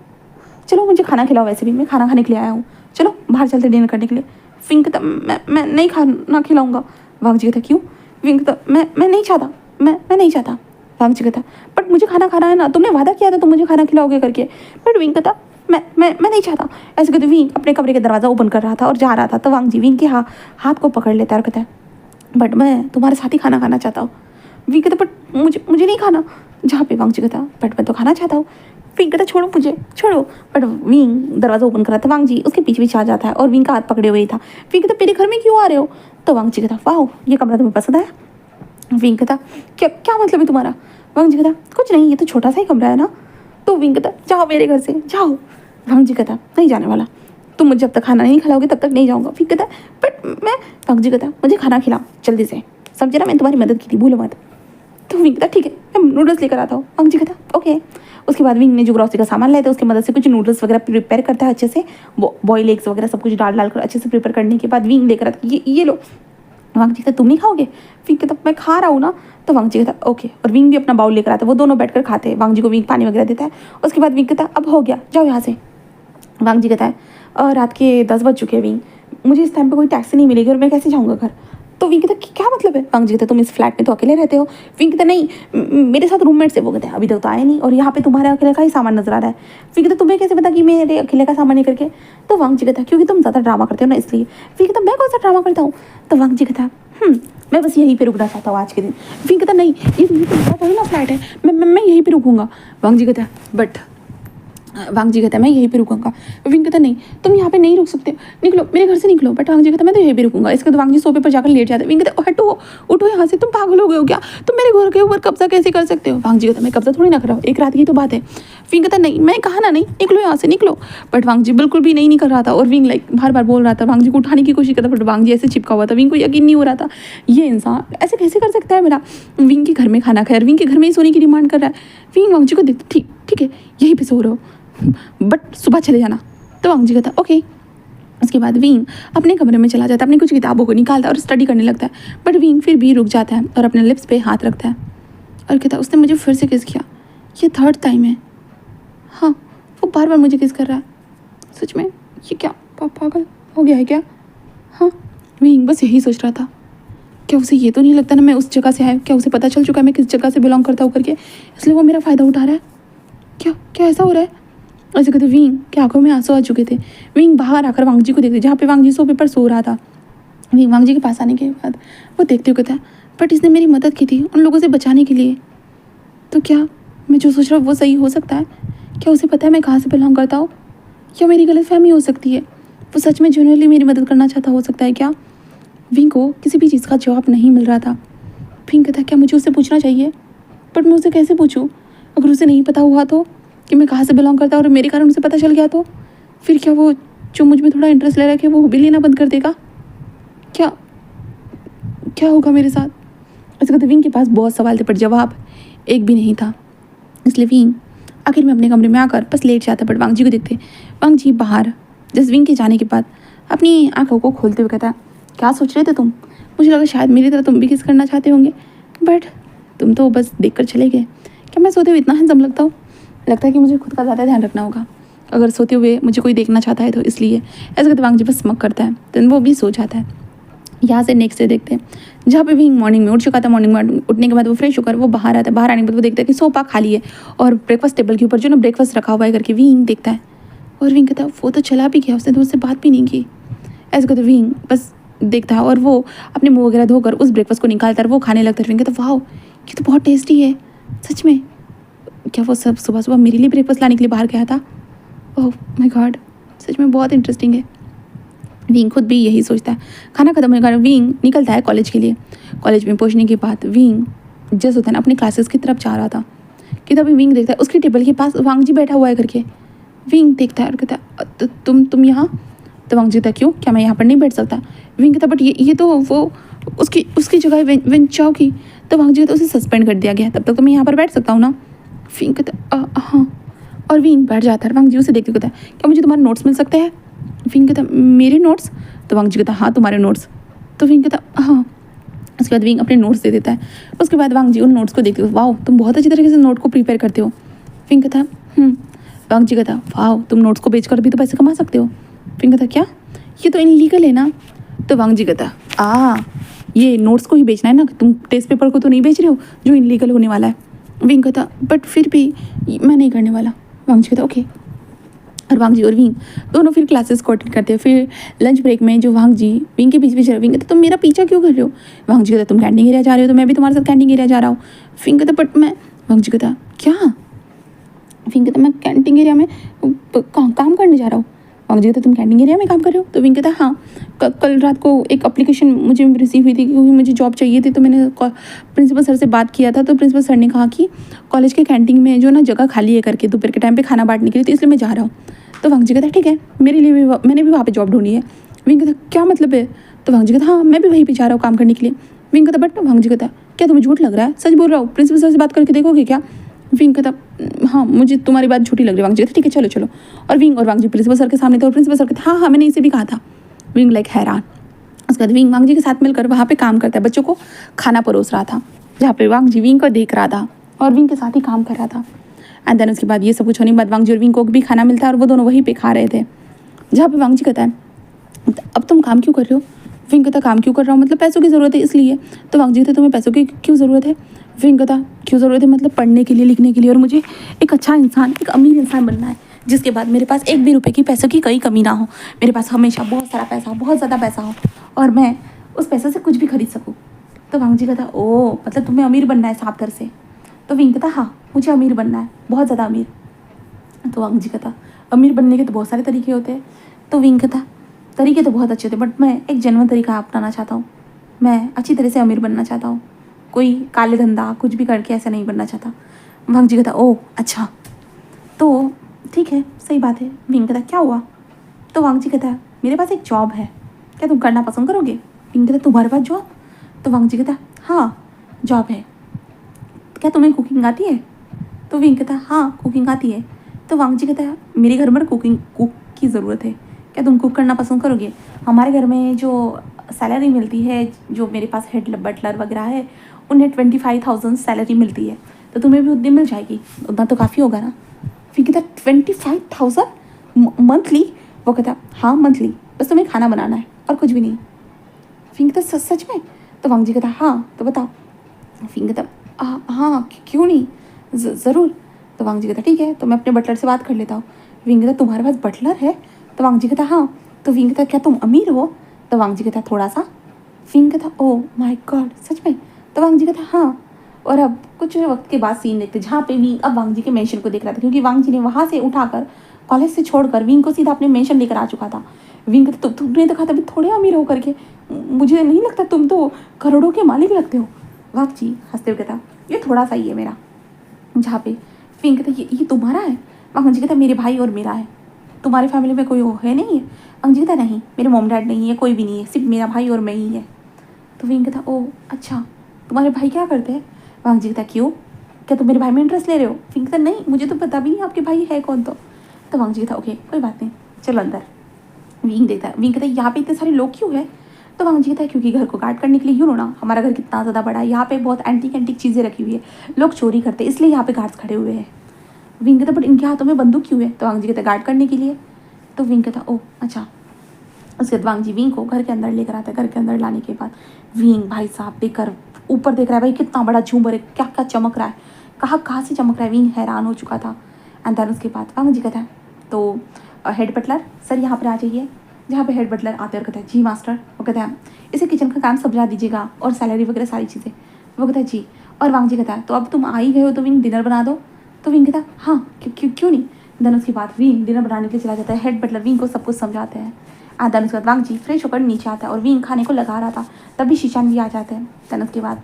चलो मुझे खाना खिलाओ, वैसे भी मैं खाना खाने के लिए आया हूँ, चलो बाहर चलते डिनर करने के लिए। विंग कहता मैं नहीं खाना खिलाऊंगा। वांग जी कहता क्यों। विंग कहता मैं नहीं चाहता, मैं नहीं चाहता। वांग जी कहता बट मुझे खाना खाना है ना, तुमने वादा किया था तुम मुझे खाना खिलाओगे करके। बट विंग कहता मैं नहीं चाहता। ऐसे कहते विंग अपने कमरे के दरवाज़ा ओपन कर रहा था और जा रहा था, तो वांग जी विंग के हाथ को पकड़ लेता है और कहता है बट मैं तुम्हारे साथ ही खाना खाना चाहता हूँ। विंग कहता बट मुझे नहीं खाना। जहाँ पे वांग जी कहता बट मैं तो खाना चाहता हूँ। विंग कहता छोड़ो मुझे, छोड़ो। बट विंग दरवाज़ा ओपन कर रहा था, वांग जी उसके पीछे पीछे आ जाता है और विंग का हाथ पकड़े हुए ही था। विंग कहता मेरे घर में क्यों आ रहे हो। तो वांग जी कहता वाह ये कमरा तुम्हें पसंद आया। विंग कहता क्या मतलब है तुम्हारा। वांग जी कहता कुछ नहीं, ये तो छोटा सा ही कमरा है ना। तो विंग कहता जाओ मेरे घर से जाओ। वांग जी कहता नहीं जाने वाला, तुम मुझे जब तक खाना नहीं खिलाओगे तब तक नहीं जाऊँगा। विंग कहता बट मैं। वांग जी कहता मुझे खाना खिलाओ जल्दी से, समझे ना, मैंने तुम्हारी मदद की थी, भूलो मत। तो विंग कहता ठीक है मैं नूडल्स लेकर आता हूँ। वांग जी कहता ओके। उसके बाद विंग ने जो ग्रॉसरी का सामान लाया था उसकी मदद से कुछ नूडल्स वगैरह प्रिपेयर करता है अच्छे से, बॉयल एग्स वगैरह सब कुछ डाल कर अच्छे से प्रिपेयर करने के बाद विंग लेकर आता है ये लो। वांग जी कहता तुम नहीं खाओगे। विंग कहता मैं खा रहा हूँ ना। तो वांग जी कहता ओके, और विंग भी अपना बाउल लेकर आता है, वो दोनों बैठकर खाते हैं। वांग जी को विंग पानी वगैरह देता है। उसके बाद विंग कहता अब हो गया जाओ यहाँ से। वांग जी कहता है रात के 10 बज चुके हैं विंग, मुझे इस टाइम पे कोई टैक्सी नहीं मिलेगी और मैं कैसे जाऊँगा घर। तो विंग कहता क्या मतलब है। वांग जी कहता तुम इस फ्लैट में तो अकेले रहते हो। विंग कहता नहीं मेरे साथ रूममेट से। वो कहते हैं अभी तक तो आए नहीं और यहाँ पे तुम्हारे अकेले का ही सामान नजर आ रहा है। विंग कहता तुम्हें कैसे पता कि मेरे अकेले का सामान नहीं करके। तो वांग जी कहता क्योंकि तुम ज़्यादा ड्रामा करते हो ना इसलिए। विंग कहता मैं कौन सा ड्रामा करता हूँ। तो वांग जी कहता मैं बस यहीं पे रुकना चाहता हूँ आज के दिन। विंग कहता नहीं ये तुम्हारा थोड़ी ना फ्लैट है, मैं यहीं पे रुकूंगा। वांग जी कहता बट वांग जी कहता है मैं यहीं पे रुकूंगा। विंग कहता नहीं तुम यहाँ पे नहीं रुक सकते, निकलो मेरे घर से निकलो। बट वांग जी कहता मैं तो यहीं पे रुकूंगा। इसके बाद वांग जी सोफे पर जाकर लेट जाते हैं। विंग कहता हटो उठो यहाँ से, तुम पागल हो गए हो क्या, तुम मेरे घर के ऊपर कब्जा कैसे कर सकते हो। वांग जी कहता मैं कब्जा थोड़ी ना कर रहा हूँ, एक रात की तो बात है। विंग कहता नहीं मैं कहा ना नहीं, निकलो यहाँ से निकलो। बट वांग जी बिल्कुल भी नहीं निकल रहा था और विंग बार बार बोल रहा था, वांग जी को उठाने की कोशिश करता बट वांग जी ऐसे चिपका हुआ था। विंग को यकीन नहीं हो रहा था ये इंसान ऐसे कैसे कर सकता है मेरा। विंग के घर में खाना खाया, विंग के घर में ही सोने की डिमांड कर रहा है। विंग वांग जी को देखते ठीक है यहीं पे सो रहे हो बट सुबह चले जाना। तो वांग जी कहता ओके। उसके बाद विंग अपने कमरे में चला जाता है, अपनी कुछ किताबों को निकालता है और स्टडी करने लगता है। बट विंग फिर भी रुक जाता है और अपने लिप्स पे हाथ रखता है और कहता है उसने मुझे फिर से किस किया, ये 3rd टाइम है। हाँ वो बार बार मुझे किस कर रहा है, सच में ये क्या पागल हो गया है क्या। हाँ विंग बस यही सोच रहा था, क्या उसे ये तो नहीं लगता ना मैं उस जगह से आया, क्या उसे पता चल चुका है मैं किस जगह से बिलोंग करता हूँ करके, इसलिए वो मेरा फ़ायदा उठा रहा है। क्या ऐसा हो रहा है। ऐसे कहते विंग की आंखों में आंसू आ चुके थे। विंग बाहर आकर वांग जी को देखते जहाँ पे वांग जी सोफे पर सो रहा था। विंग वांग जी के पास आने के बाद वो देखते हुए कहता है बट इसने मेरी मदद की थी उन लोगों से बचाने के लिए, तो क्या मैं जो सोच रहा हूँ वो सही हो सकता है। क्या उसे पता है मैं कहाँ से बिलोंग करता हूँ, क्या मेरी गलतफहमी हो सकती है, वो सच में जेन्युइनली मेरी मदद करना चाहता हो सकता है क्या। विंग को किसी भी चीज़ का जवाब नहीं मिल रहा था। विंग कहता क्या मुझे उससे पूछना चाहिए, बट मैं उसे कैसे पूछूँ, अगर उसे नहीं पता हुआ तो कि मैं कहाँ से बिलोंग करता हूँ और मेरे कारण उसे पता चल गया तो फिर क्या वो जो मुझ में थोड़ा इंटरेस्ट ले रखा है वो भी लेना बंद कर देगा, क्या होगा मेरे साथ। ऐसे कहते विंग के पास बहुत सवाल थे पर जवाब एक भी नहीं था, इसलिए विंग आखिर में अपने कमरे में आकर बस लेट जाता। बट वांग जी को देखते वांग जी बाहर जस्ट विंग के जाने के बाद अपनी आंखों को खोलते हुए कहता क्या सोच रहे थे तुम, मुझे लगा शायद मेरी तरह तुम भी किस करना चाहते होंगे बट तुम तो बस देख कर चले गए। क्या मैं सोते हुए इतना हैंडसम लगता है कि मुझे खुद का ज़्यादा ध्यान रखना होगा अगर सोते हुए मुझे कोई देखना चाहता है तो इसलिए। ऐसे कहते वांग जी बस स्मक करता है तो वो भी सो जाता है। यहाँ से नेक्स्ट डे देखते हैं जहाँ पे विंग मॉर्निंग में उठ चुका था। मॉर्निंग में उठने के बाद वो फ्रेश होकर वो बाहर आता है। बाहर आने के बाद वो देखता है कि सोफा खाली है और ब्रेकफास्ट टेबल के ऊपर जो ना ब्रेकफास्ट रखा हुआ है करके विंग देखता है और विंग कहता है वो तो चला भी गया, उसने तो मुझसे बात भी नहीं की। ऐसे कहते विंग बस देखता है और वो अपने मुँह वगैरह धोकर उस ब्रेकफास्ट को निकालता है, वो खाने लगता है। विंग कहता वाह ये तो बहुत टेस्टी है, सच में क्या वो सब सुबह सुबह मेरे लिए ब्रेकफास्ट लाने के लिए बाहर गया था। ओह माय गॉड सच में बहुत इंटरेस्टिंग है। विंग खुद भी यही सोचता है। खाना खत्म होने के बाद विंग निकलता है कॉलेज के लिए। कॉलेज में पहुंचने के बाद विंग जस्ट होता है ना अपने क्लासेस की तरफ जा रहा था कि तभी विंग देखता है उसकी टेबल के पास वांग जी बैठा हुआ है करके। विंग देखता है और कहता है तुम यहाँ। तो वांग जी कहता क्यों, क्या मैं यहाँ पर नहीं बैठ सकता। विंग कहता बट ये तो वो उसकी जगह विंग चाओ की। तो वांग जी कहता उसे सस्पेंड कर दिया गया, तब तक तो मैं यहाँ पर बैठ सकता हूँ ना। विंग कहता हाँ, और विंग बैठ जाता है। वांग जी उसे देखते कहता है क्या मुझे तुम्हारे नोट्स मिल सकते हैं। विंग कहता मेरे नोट्स। तो वांग जी कहता हाँ तुम्हारे नोट्स। तो विंग कहता हाँ उसके बाद विंग अपने नोट्स दे देता है। उसके बाद वांग जी उन नोट्स को देखते हो, वाह तुम बहुत अच्छी तरीके से नोट को प्रिपेयर करते हो। विंग कहता वांग जी कहता वाह तुम नोट्स को बेचकर भी तो पैसे कमा सकते हो। विंग कहता क्या, ये तो इनलीगल है ना। तो वांग जी कहता ये नोट्स को ही बेचना है ना, तुम टेस्ट पेपर को तो नहीं बेच रहे हो जो इनलीगल होने वाला है। विंग कहता बट फिर भी मैं नहीं करने वाला। वांग जी कहता ओके। और वांग जी और विंग दोनों फिर क्लासेस को अटेंड करते हैं। फिर लंच ब्रेक में जो वांग जी विंग के बीच विंग कहते तुम मेरा पीछा क्यों कर रहे हो। वांग जी कहता तुम कैंटीन एरिया जा रहे हो तो मैं भी तुम्हारे साथ कैंटीन एरिया जा रहा हूँ। विंग कहता बट मैं, वांग जी कहता क्या, विंग कहता मैं कैंटीन एरिया में काम करने जा रहा हूँ। वांग जी कहता तुम कैंटीन एरिया में काम कर रहे हो। तो विंग कहता हाँ, कल रात को एक एप्लीकेशन मुझे रिसीव हुई थी क्योंकि मुझे जॉब चाहिए थी, तो मैंने प्रिंसिपल सर से बात किया था। तो प्रिंसिपल सर ने कहा कि कॉलेज के कैंटीन में जो ना जगह खाली है करके दोपहर के टाइम पे खाना बांटने के लिए, तो इसलिए मैं जा रहा हूँ। तो वांग जी कहता ठीक है, मेरे लिए भी मैंने भी वहाँ पे जॉब ढूंढी है। विंग कहता क्या मतलब है। तो वांग जी कहता हाँ मैं भी वहीं पे जा रहा हूँ काम करने के लिए। विंग कहता बट, वांग जी कहता क्या तुम्हें झूठ लग रहा है, सच बोल रहा हूँ, प्रिंसिपल सर से बात करके देखोगे क्या। विंग कहता हाँ मुझे तुम्हारी बात झूठी लग रही है। वांग जी कहता ठीक है चलो चलो। और विंग और वांग जी प्रिंसिपल सर के सामने थे और प्रिंसिपल सर कहते हाँ मैंने इसे भी कहा था। विंग लाइक हैरान। उसके बाद विंग वांग जी के साथ मिलकर वहाँ पे काम करता है, बच्चों को खाना परोस रहा था, जहाँ पे वांग जी विंग को देख रहा था और विंग के साथ ही काम कर रहा था। एंड देन उसके बाद ये सब कुछ होने के बाद वांग जी और विंग को भी खाना मिलता है और वो दोनों वहीं पे खा रहे थे, जहाँ पे वांग जी कहता है अब तुम काम क्यों कर रहे हो। विंग कहता काम क्यों कर रहा हूँ, मतलब पैसों की ज़रूरत है इसलिए। तो वांग जी कहते तुम्हें पैसों की क्यों ज़रूरत है। विंग कहता क्यों ज़रूरत है, मतलब पढ़ने के लिए, लिखने के लिए, और मुझे एक अच्छा इंसान, एक अमीर इंसान बनना है जिसके बाद मेरे पास एक भी रुपए की पैसों की कोई कमी ना हो, मेरे पास हमेशा बहुत सारा पैसा हो, बहुत ज़्यादा पैसा हो और मैं उस पैसे से कुछ भी खरीद सकूँ। तो वांग जी कहता ओ मतलब तुम्हें अमीर बनना है साफ घर से। तो विंग कहता हाँ मुझे अमीर बनना है, बहुत ज़्यादा अमीर। तो वांग जी कहता अमीर बनने के तो बहुत सारे तरीके होते हैं। तो विंग कहता तरीके तो बहुत अच्छे थे बट मैं एक जेन्युइन तरीका अपनाना चाहता हूँ, मैं अच्छी तरह से अमीर बनना चाहता हूँ, कोई काले धंधा कुछ भी करके ऐसा नहीं बनना चाहता। वांग जी कहता ओह अच्छा, तो ठीक है सही बात है। विंग कहता क्या हुआ। तो वांग जी कहता मेरे पास एक जॉब है, क्या तुम करना पसंद करोगे। विंग कहता तुम्हारे पास जॉब। तो वांग जी कहता हाँ जॉब है, क्या तुम्हें कुकिंग आती है। तो विंग कहता हाँ कुकिंग आती है। तो वांग जी कहता मेरे घर में कुक की ज़रूरत है, क्या तुम कुक करना पसंद करोगे। हमारे घर में जो सैलरी मिलती है, जो मेरे पास हेड बटलर वगैरह है उन्हें 25,000 सैलरी मिलती है, तो तुम्हें भी उतनी मिल जाएगी, उतना तो काफ़ी होगा ना। फिर कहता 25,000 मंथली। वो कहता हाँ मंथली, बस तुम्हें खाना बनाना है और कुछ भी नहीं। फिर कहता सच में। तो वांग जी कहता हाँ तो बताओ। फिर कहता हाँ क्यों नहीं, ज़रूर। तो वांग जी कहता ठीक है तो मैं अपने बटलर से बात कर लेता हूँ। विंग कहता तुम्हारे पास बटलर है। तो वांग जी कहता हाँ। तो विंग कहता क्या तुम अमीर हो। तो वांग जी कहता थोड़ा सा। विंग कहता ओह माय गॉड सच में। तो वांग जी कहता हाँ। और अब कुछ वक्त के बाद सीन देखते जहाँ पे विंग अब वांग जी के मेंशन को देख रहा था, क्योंकि वांग जी ने वहाँ से उठाकर कॉलेज से छोड़कर विंग को सीधा अपने मेंशन लेकर आ चुका था। विंग कहता तुमने तो कहा था थोड़े अमीर हो करके, मुझे नहीं लगता, तुम तो करोड़ों के मालिक लगते हो। वांग जी हंसते हुए कहता ये थोड़ा सा ही है मेरा। जहाँ पे विंग कहता ये तुम्हारा है। वांग जी कहता मेरे भाई और मेरा है, तुम्हारी फैमिली में कोई है नहीं है। वांग जी कहता नहीं मेरे मॉम डैड नहीं है, कोई भी नहीं है, सिर्फ मेरा भाई और मैं ही है। तो विंग कहता ओह अच्छा, तुम्हारे भाई क्या करते हैं। वांग जी कहता क्यों, क्या तुम मेरे भाई में इंटरेस्ट ले रहे हो। विंग कहता नहीं मुझे तो पता भी नहीं आपके भाई है कौन। तो वांग जी कहता ओके कोई बात नहीं चलो अंदर। विंग देखता है, विंग कहता है यहाँ पे इतने सारे लोग क्यों है। तो वांग जी कहता है क्योंकि घर को गार्ड करने के लिए, यूँ ना हमारा घर कितना ज़्यादा बड़ा है, यहाँ पे बहुत एंटीक चीज़ें रखी हुई है, लोग चोरी करते हैं इसलिए यहाँ पे गार्ड्स खड़े हुए हैं। विंग कहता बट इनके हाथों में बंदूक क्यों है। तो वांग जी कहता गार्ड करने के लिए। तो विंग कहता ओह अच्छा। उसके बाद वांग जी विंग को घर के अंदर लेकर आता है। घर के अंदर लाने के बाद विंग भाई साहब देखकर ऊपर देख रहा है, भाई कितना बड़ा झूमर है, क्या क्या चमक रहा है, कहाँ से चमक रहा है। विंग हैरान हो चुका था। एंड देन उसके बाद वांग जी कहता है तो हेड बटलर सर यहाँ पर आ जाइए। जहाँ पे हेड बटलर आते हैं और कहता है जी मास्टर। वो कहता है इसे किचन का काम समझा दीजिएगा और सैलरी वगैरह सारी चीज़ें। वो कहता है जी। और वांग जी कहता है तो अब तुम आ ही गए हो तो विंग डिनर बना दो। तो विंग कहता हाँ क्यों नहीं। देन उसके बाद विंग डिनर बनाने के लिए चला जाता है। हेड बटलर विंग को सब कुछ समझाते हैं। देन उसके बाद वांग जी फ्रेश होकर नीचे आता है और विंग खाने को लगा रहा था, तभी शीशान भी आ जाते हैं। देन उसके बाद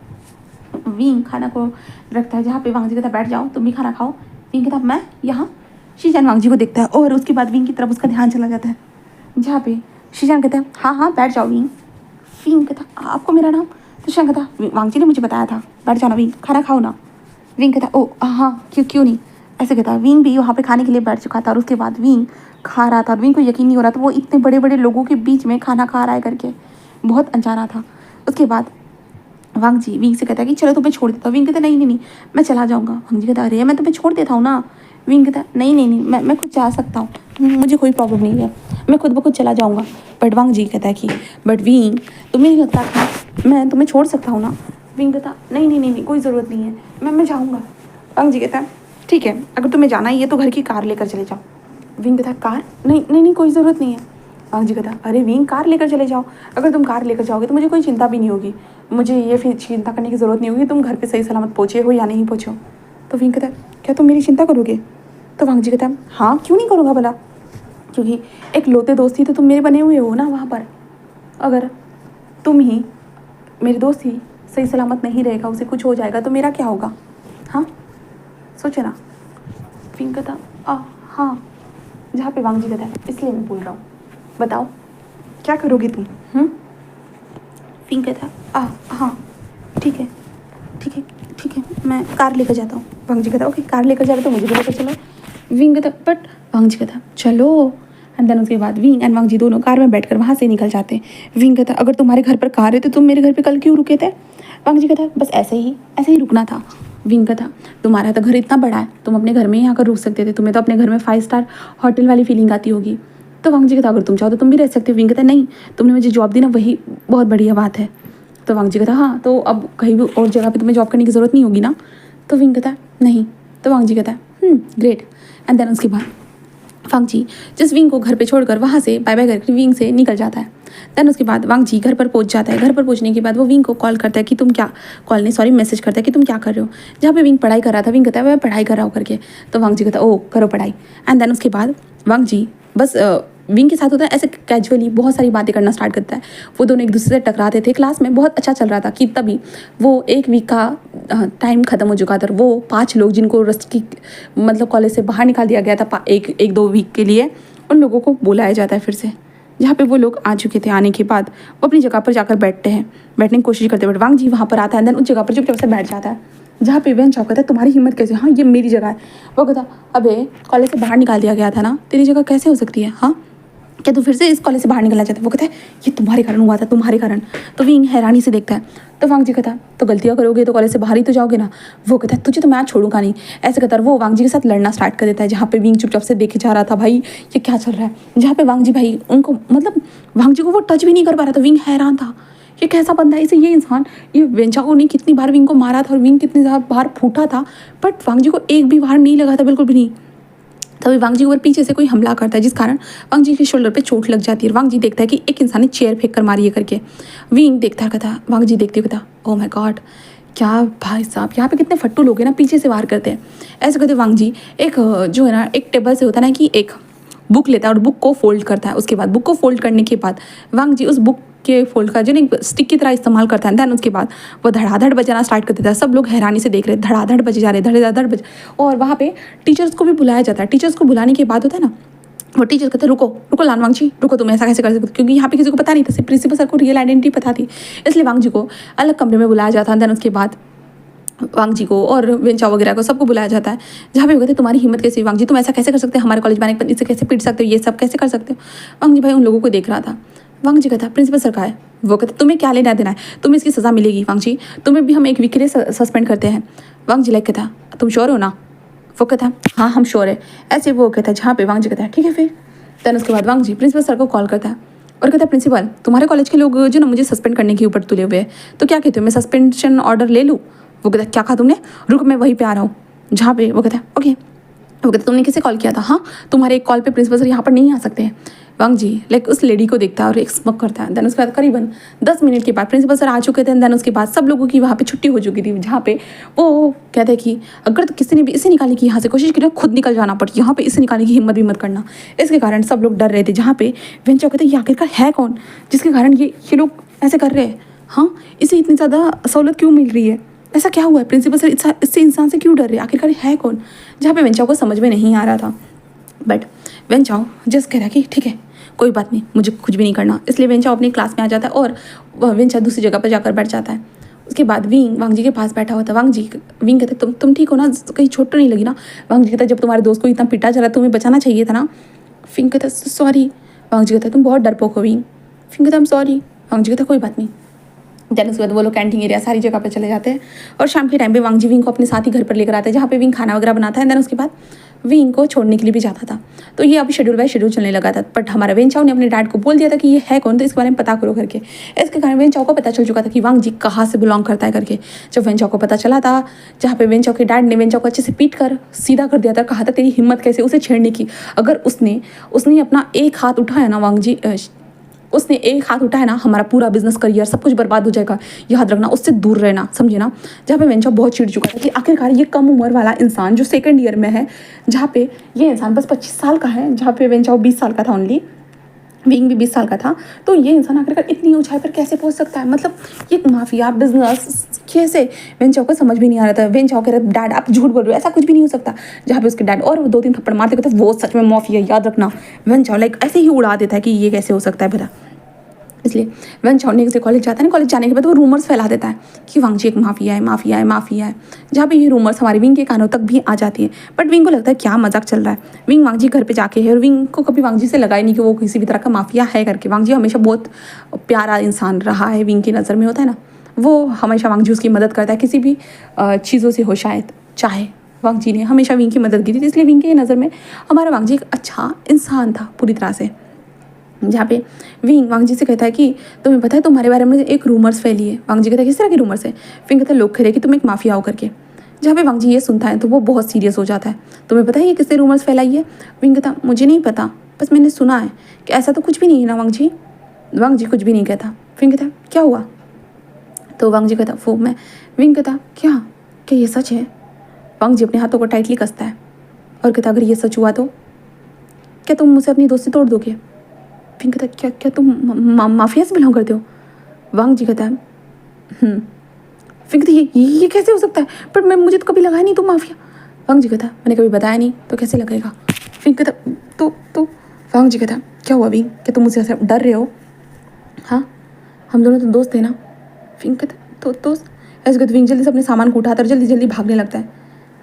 विंग खाना को रखता है, जहाँ पे वांग जी कहता है बैठ जाओ तुम भी खाना खाओ। विंग कहता मैं यहाँ। शीशान वांग जी को देखता है और उसके बाद विंग की तरफ उसका ध्यान चला जाता है, जहाँ पे शीशान कहता है हाँ बैठ जाओ विंग। विंग कहता आपको मेरा नाम। तो शीशान कहता वांग जी ने मुझे बताया था, बैठ जाओ ना विंग, खाना खाओ ना। विंग कहता ओ हाँ क्यों नहीं, ऐसे कहता। विंग भी वहाँ पे खाने के लिए बैठ चुका था और उसके बाद विंग खा रहा था और विंग को यकीन नहीं हो रहा था वो इतने बड़े बड़े लोगों के बीच में खाना खा रहा है करके, बहुत अनजाना था। उसके बाद वांग जी विंग से कहता है कि चलो तुम्हें छोड़ देता हूँ। विंग कहता है नहीं नहीं नहीं मैं चला जाऊँगा। वांग जी कहता है अरे मैं तुम्हें छोड़ देता हूँ ना। विंग कहता है नहीं नहीं नहीं मैं खुद जा सकता हूँ, मुझे कोई प्रॉब्लम नहीं है, मैं खुद ब खुद चला जाऊँगा। बट वांग जी कहता है कि बट विंग तुम्हें नहीं लगता कि मैं तुम्हें छोड़ सकता हूँ ना। विंग कहता नहीं नहीं नहीं नहीं कोई ज़रूरत नहीं है, मैं जाऊँगा। वांग जी कहता है ठीक है अगर तुम्हें जाना ही है तो घर की कार लेकर चले जाओ। विंग कहता है कार नहीं नहीं नहीं कोई ज़रूरत नहीं है। वांग जी कहता है अरे विंग कार लेकर चले जाओ, अगर तुम कार लेकर जाओगे तो मुझे कोई चिंता भी नहीं होगी, मुझे ये फिर चिंता करने की ज़रूरत नहीं होगी तुम घर पे सही सलामत पहुँचे हो या नहीं पहुँचे हो। तो विंग कहता है क्या तुम मेरी चिंता करोगे। तो वांग जी कहता है हाँ क्यों नहीं करूँगा भला, क्योंकि एक लोते दोस्त ही तो तुम मेरे बने हुए हो ना वहाँ पर, अगर तुम ही मेरे दोस्त ही सही सलामत नहीं रहेगा, उसे कुछ हो जाएगा तो मेरा क्या होगा। हाँ सोचो ना। विंग कहता हाँ, जहाँ पे वांग जी कहता है इसलिए मैं बोल रहा हूँ, बताओ क्या करोगे तुम। विंग कहता है हाँ ठीक है ठीक है ठीक है मैं कार लेकर जाता हूँ। वांग जी कहता है ओके कार लेकर जा रहे तो मुझे भी लेकर चलो। विंग कहता बट वांग जी कहता चलो। एंड देन उसके बाद विंग एंड वांग जी दोनों कार में बैठकर वहाँ से निकल जाते हैं। विंग कहता अगर तुम्हारे घर पर कार है तो तुम मेरे घर पे कल क्यों रुके थे। वांग जी कहता बस ऐसे ही रुकना था। विंग कहता तुम्हारा तो घर इतना बड़ा है, तुम अपने घर में ही आकर रुक सकते थे, तुम्हें तो अपने घर में 5 स्टार होटल वाली फीलिंग आती होगी। तो वांग जी कहता अगर तुम चाहो तो तुम भी रह सकते हो। विंग कहता नहीं तुमने मुझे जॉब दी ना वही बहुत बढ़िया बात है। तो वांग जी कहता हाँ तो अब कहीं भी और जगह पे तुम्हें जॉब करने की ज़रूरत नहीं होगी ना। तो विंग कहता नहीं। तो वांग जी कहता है ग्रेट। एंड देन उसके बाद वांग जी जिस विंग को घर पे छोड़कर वहाँ से बाय बाय करके विंग से निकल जाता है। देन उसके बाद वांग जी घर पर पहुँच जाता है। घर पर पहुँचने के बाद वो विंग को कॉल करता है कि तुम क्या मैसेज करता है कि तुम क्या कर रहे हो। जहाँ पे विंग पढ़ाई कर रहा था विंग कहता है मैं पढ़ाई कर रहा हूँ करके। तो वांग जी कहता है ओ करो पढ़ाई। एंड देन उसके बाद वांग जी बस विंग के साथ होता है ऐसे कैजुअली बहुत सारी बातें करना स्टार्ट करता है। वो दोनों एक दूसरे से टकराते थे, क्लास में बहुत अच्छा चल रहा था कि तभी वो 1 वीक का टाइम ख़त्म हो चुका था। वो 5 लोग जिनको रस्ट की मतलब कॉलेज से बाहर निकाल दिया गया था एक 2 वीक के लिए, उन लोगों को बुलाया जाता है फिर से। जहाँ पे वो लोग आ चुके थे, आने के बाद वो अपनी जगह पर जाकर बैठने की कोशिश करते हैं। बट वांग जी वहाँ पर आता है, देन उस जगह पर चुपचाप से बैठ जाता है। जहाँ पे वेन चाव कहता है तुम्हारी हिम्मत कैसे, हाँ ये मेरी जगह है। वो कहता अबे कॉलेज से बाहर निकाल दिया गया था ना, तेरी जगह कैसे हो सकती है, हाँ क्या तू फिर से इस कॉलेज से बाहर निकलना चाहता है। वो कहता है ये तुम्हारे कारण हुआ था, तुम्हारे कारण। तो विंग हैरानी से देखता है। तो वांग जी कहता तो गलतियाँ करोगे तो कॉलेज से बाहर ही तो जाओगे ना। वो कहता है तुझे तो मैं छोड़ूंगा नहीं, ऐसे कहता है। वो वांग जी के साथ लड़ना स्टार्ट कर देता है। जहाँ पे विंग चुपचाप से देखे जा रहा था भाई ये क्या चल रहा है। जहाँ पे वांग जी भाई उनको मतलब वांग जी को वो टच भी नहीं कर पा रहा था। विंग हैरान था ये कैसा बंदा है, इसे ये इंसान, ये वेंचाओ ने कितनी बार विंग को मारा था और विंग कितनी बार फूटा था, बट वांग जी को एक भी बार नहीं लगा था, बिल्कुल भी नहीं। तभी वांग जी ऊपर पीछे से कोई हमला करता है जिस कारण वांग जी के शोल्डर पे चोट लग जाती है। वांग जी देखता है कि एक इंसान ने चेयर फेंक कर मारी है करके। विंग देखता कहता वांग जी देखते कहता ओह माय गॉड क्या भाई साहब यहाँ पे कितने फट्टू लोग हैं ना, पीछे से वार करते हैं। ऐसे कहते वांग जी एक जो है ना एक टेबल से होता है ना कि एक बुक लेता है और बुक को फोल्ड करता है। उसके बाद बुक को फोल्ड करने के बाद वांग जी उस बुक के फोल्ड का जो एक स्टिक की तरह इस्तेमाल करता है। दैन उसके बाद वो धड़ाधड़ बजाना स्टार्ट कर देता है। सब लोग हैरानी से देख रहे हैं, धड़ाधड़ बजे जा रहे हैं, धड़ाधड़ बज। और वहाँ पे टीचर्स को भी बुलाया जाता है। टीचर्स को बुलाने के बाद होता है ना वो टीचर कहते हैं रुको रुको लान वांग जी रुको, तुम ऐसा कैसे कर सकते हो, क्योंकि यहाँ पे किसी को पता नहीं था, सिर्फ प्रिंसिपल सर को रियल आइडेंटिटी पता थी, इसलिए वांग जी को अलग कमरे में बुलाया जाता है। दैन उसके बाद वांग जी को और वेंचाओ वगैरह को सबको बुलाया जाता है। जहाँ पे वो कहते तुम्हारी हिम्मत कैसे, वांग जी तुम ऐसा कैसे कर सकते हो, हमारे कॉलेज में आने के बाद इसे कैसे पीट सकते हो, ये सब कैसे कर सकते हो। वांग जी भाई उन लोगों को देख रहा था। वांग जी कहता प्रिंसिपल सर का है। वो कहते तुम्हें क्या लेना देना है, तुम्हें इसकी सज़ा मिलेगी वांग जी, तुम्हें भी हम 1 वीक के लिए सस्पेंड करते हैं। वांग जी लाइक कहता तुम श्योर हो ना। वो कहता हाँ हम श्योर है। ऐसे वो कहता है जहाँ पे वांग जी कहता है ठीक है फिर। दैन उसके बाद वांग जी प्रिंसिपल सर को कॉल करता है और कहता है प्रिंसिपल तुम्हारे कॉलेज के लोग जो ना मुझे सस्पेंड करने के ऊपर तुले हुए हैं, तो क्या कहते हो मैं सस्पेंशन ऑर्डर ले लूँ। वो कहता क्या कहा तुमने, रुक मैं वहीं पे आ रहा हूँ। जहाँ पे वो कहता है ओके। वो कहता तुमने किसे कॉल किया था, हाँ तुम्हारे एक कॉल पे प्रिंसिपल सर यहाँ पर नहीं आ सकते हैं। वांग जी लाइक उस लेडी को देखता है और एक स्मक करता है। दैन उसके बाद करीबन 10 मिनट के बाद प्रिंसिपल सर आ चुके थे। दैन उसके बाद सब लोगों की वहाँ पे छुट्टी हो चुकी थी। जहाँ पे वो कहते हैं कि अगर तो किसी ने भी इसे निकालने की यहाँ से कोशिश की खुद निकल जाना, बट यहाँ पे इसे निकालने की हिम्मत भी मत करना। इसके कारण सब लोग डर रहे थे। जहाँ पे वेंचाओ कहते ये आखिरकार है कौन जिसके कारण ये लोग ऐसे कर रहे हैं, हाँ इसे इतनी ज़्यादा सहूलत क्यों मिल रही है, ऐसा क्या हुआ है, प्रिंसिपल सर इससे इंसान से क्यों डर रहे, आखिरकार है कौन। जहाँ पे वेंचाओ को समझ में नहीं आ रहा था, बट वेंचाओ जस्ट कह रहा कि ठीक है कोई बात नहीं, मुझे कुछ भी नहीं करना। इसलिए वेंचाओ अपनी क्लास में आ जाता है और वेंचाओ दूसरी जगह पर जाकर बैठ जाता है। उसके बाद विंग वांग जी के पास बैठा हुआ था। विंग कहते तुम ठीक हो ना, कहीं चोट तो नहीं लगी ना। वांग जी कहता जब तुम्हारे दोस्त को इतना पिटा जा रहा तुम्हें बचाना चाहिए था ना। विंग कहता सॉरी। वांग जी कहता तुम बहुत डरपोक हो विंग। विंग कहता सॉरी। वांग जी कहता कोई बात नहीं। देन उसके बाद वो लोग कैंटीन एरिया सारी जगह पे चले जाते हैं और शाम के टाइम पे वांग जी विंग को अपने साथ ही घर पर लेकर आते हैं, जहाँ पे विंग खाना वगैरह बनाता है। देन उसके बाद विंग को छोड़ने के लिए भी जाता था। तो ये अभी शेड्यूल बाय शेड्यूल चलने लगा था। बट हमारा वेन चाओ ने अपने डैड को बोल दिया था कि ये है कौन, तो इसके बारे में पता करो करके। इसके कारण वेन चाओ को पता चल चुका था कि वांग जी कहाँ से बिलोंग करता है करके। जब वेन चाओ को पता चला था, जहाँ पे वेन चाओ के डैड ने वेन चाओ को अच्छे से पीट कर सीधा कर दिया था, कहा था तेरी हिम्मत कैसे उसे छेड़ने की, अगर उसने अपना एक हाथ उठाया ना वांग जी, उसने एक हाथ उठाया ना, हमारा पूरा बिजनेस करियर सब कुछ बर्बाद हो जाएगा, याद रखना, उससे दूर रहना, समझे ना। जहाँ पे वेन चाओ बहुत चिढ़ चुका था कि आखिरकार ये कम उम्र वाला इंसान जो सेकंड ईयर में है, जहाँ पे ये इंसान बस 25 साल का है, जहाँ पे वेन चाओ 20 साल का था ओनली, विंग भी 20 साल का था, तो ये इंसान आखिरकार इतनी ऊंचाई पर कैसे पहुंच सकता है। मतलब ये माफिया बिजनेस कैसे, वेन चाओ को समझ भी नहीं आ रहा था। वेन चाओ कह रहे डैड आप झूठ बोल रहे हो, ऐसा कुछ भी नहीं हो सकता। जहाँ पे उसके डैड और 2-3 थप्पड़ मारते कहते वो सच में माफिया, याद रखना। वेन चाओ लाइक ऐसे ही उड़ा देता है कि ये कैसे हो सकता है भला। इसलिए वेन चाओ नेक्स्ट डे कॉलेज जाता है ना, कॉलेज जाने के बाद वो रूमर्स फैला देता है कि वांग जी एक माफिया है, माफिया है, माफिया है। जहाँ पे ये रूमर्स हमारे विंग के कानों तक भी आ जाती है। बट विंग को लगता है क्या मजाक चल रहा है। विंग वांग जी घर पे जाके है और विंग को कभी वांग जी से लगा ही नहीं कि वो किसी भी तरह का माफिया है करके। वांग जी हमेशा बहुत प्यारा इंसान रहा है विंग की नज़र में, होता है ना, वो हमेशा वांग जी उसकी मदद करता है किसी भी चीज़ों से हो, शायद चाहे वांग जी ने हमेशा विंग की मदद की थी। इसलिए विंग की नज़र में हमारा वांग जी एक अच्छा इंसान था पूरी तरह से। जहाँ पे विंग वांग जी से कहता है कि तुम्हें पता है तुम्हारे बारे में एक रूमर्स फैली है। वांग जी कहता है किस तरह की रूमर्स है। विंग कहता है लोग कह रहे कि तुम एक माफिया हो करके। जहाँ पे वांग जी ये सुनता है तो वो बहुत सीरियस हो जाता है। तुम्हें पता है ये किसने रूमर्स फैलाई है। विंग कहता मुझे नहीं पता, बस मैंने सुना है कि ऐसा तो कुछ भी नहीं है ना वांग जी। वांग जी कुछ भी नहीं कहता। विंग कहता क्या हुआ, तो वांग जी कहता वो मैं। विंग कहता क्या ये सच है। वांग जी अपने हाथों को टाइटली कसता है और कहता अगर ये सच हुआ तो क्या तुम मुझसे अपनी दोस्ती तोड़ दोगे। विंग कहता क्या तुम माफिया से बिलोंग करते हो। वांग जी कहता है विंग कहता ये कैसे हो सकता है, पर मैं मुझे तो कभी लगा ही नहीं तुम माफिया। वांग जी कहता मैंने कभी बताया नहीं तो कैसे लगेगा। विंग कहता तो वांग जी कहता क्या हुआ विंग, क्या तुम मुझसे ऐसे डर रहे हो। हाँ हम दोनों तो दोस्त थे ना। विंग कहता तो दोस्त, ऐसे कहते विंग जल्दी से अपने सामान को उठाता है, जल्दी जल्दी भागने लगता है।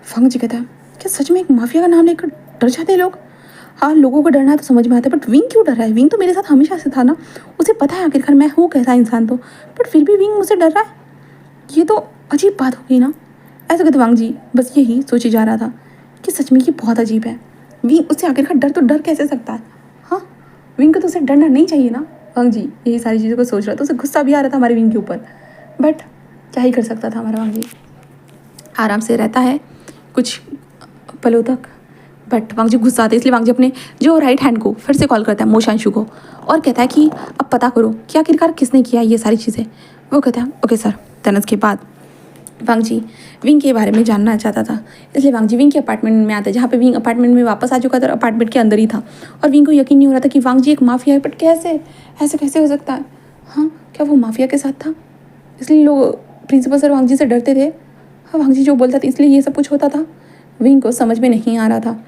वांग जी कहता है क्या सच में एक माफिया का नाम लेकर डर जाते हैं लोग। हाँ लोगों को डरना है तो समझ में आता है, बट विंग क्यों डर रहा है। विंग तो मेरे साथ हमेशा से था ना, उसे पता है आखिरकार मैं हूँ कैसा इंसान, तो बट फिर भी विंग मुझसे डर रहा है, ये तो अजीब बात हो गई ना। ऐसा कहते वांग जी बस यही सोची जा रहा था कि सच में ये बहुत अजीब है। विंग उससे आखिरकार डर तो डर कैसे सकता है। हाँ विंग को तो उसे डरना नहीं चाहिए ना। वांग जी यही सारी चीज़ों को सोच रहा था, उसे गुस्सा भी आ रहा था हमारे विंग के ऊपर, बट क्या ही कर सकता था हमारा वांग जी। आराम से रहता है कुछ पलों तक, बट वांग जी गुस्सा आते, इसलिए वांग जी अपने जो राइट हैंड को फिर से कॉल करता है मोशांशु को और कहता है कि अब पता करो कि आखिरकार किसने किया ये सारी चीज़ें। वो कहता है ओके सर। तनस के बाद वांग जी विंग के बारे में जानना चाहता था, इसलिए वांग जी विंग के अपार्टमेंट में आता है, जहाँ पे विंग अपार्टमेंट में वापस आ चुका था और अपार्टमेंट के अंदर ही था। और विंग को यकीन नहीं हो रहा था कि वांग जी एक माफिया है, बट कैसे ऐसे कैसे हो सकता है। हाँ क्या वो माफिया के साथ था, इसलिए लोग प्रिंसिपल सर वांग जी से डरते थे। हाँ वांग जी जो बोलता था इसलिए ये सब कुछ होता था। विंग को समझ में नहीं आ रहा था।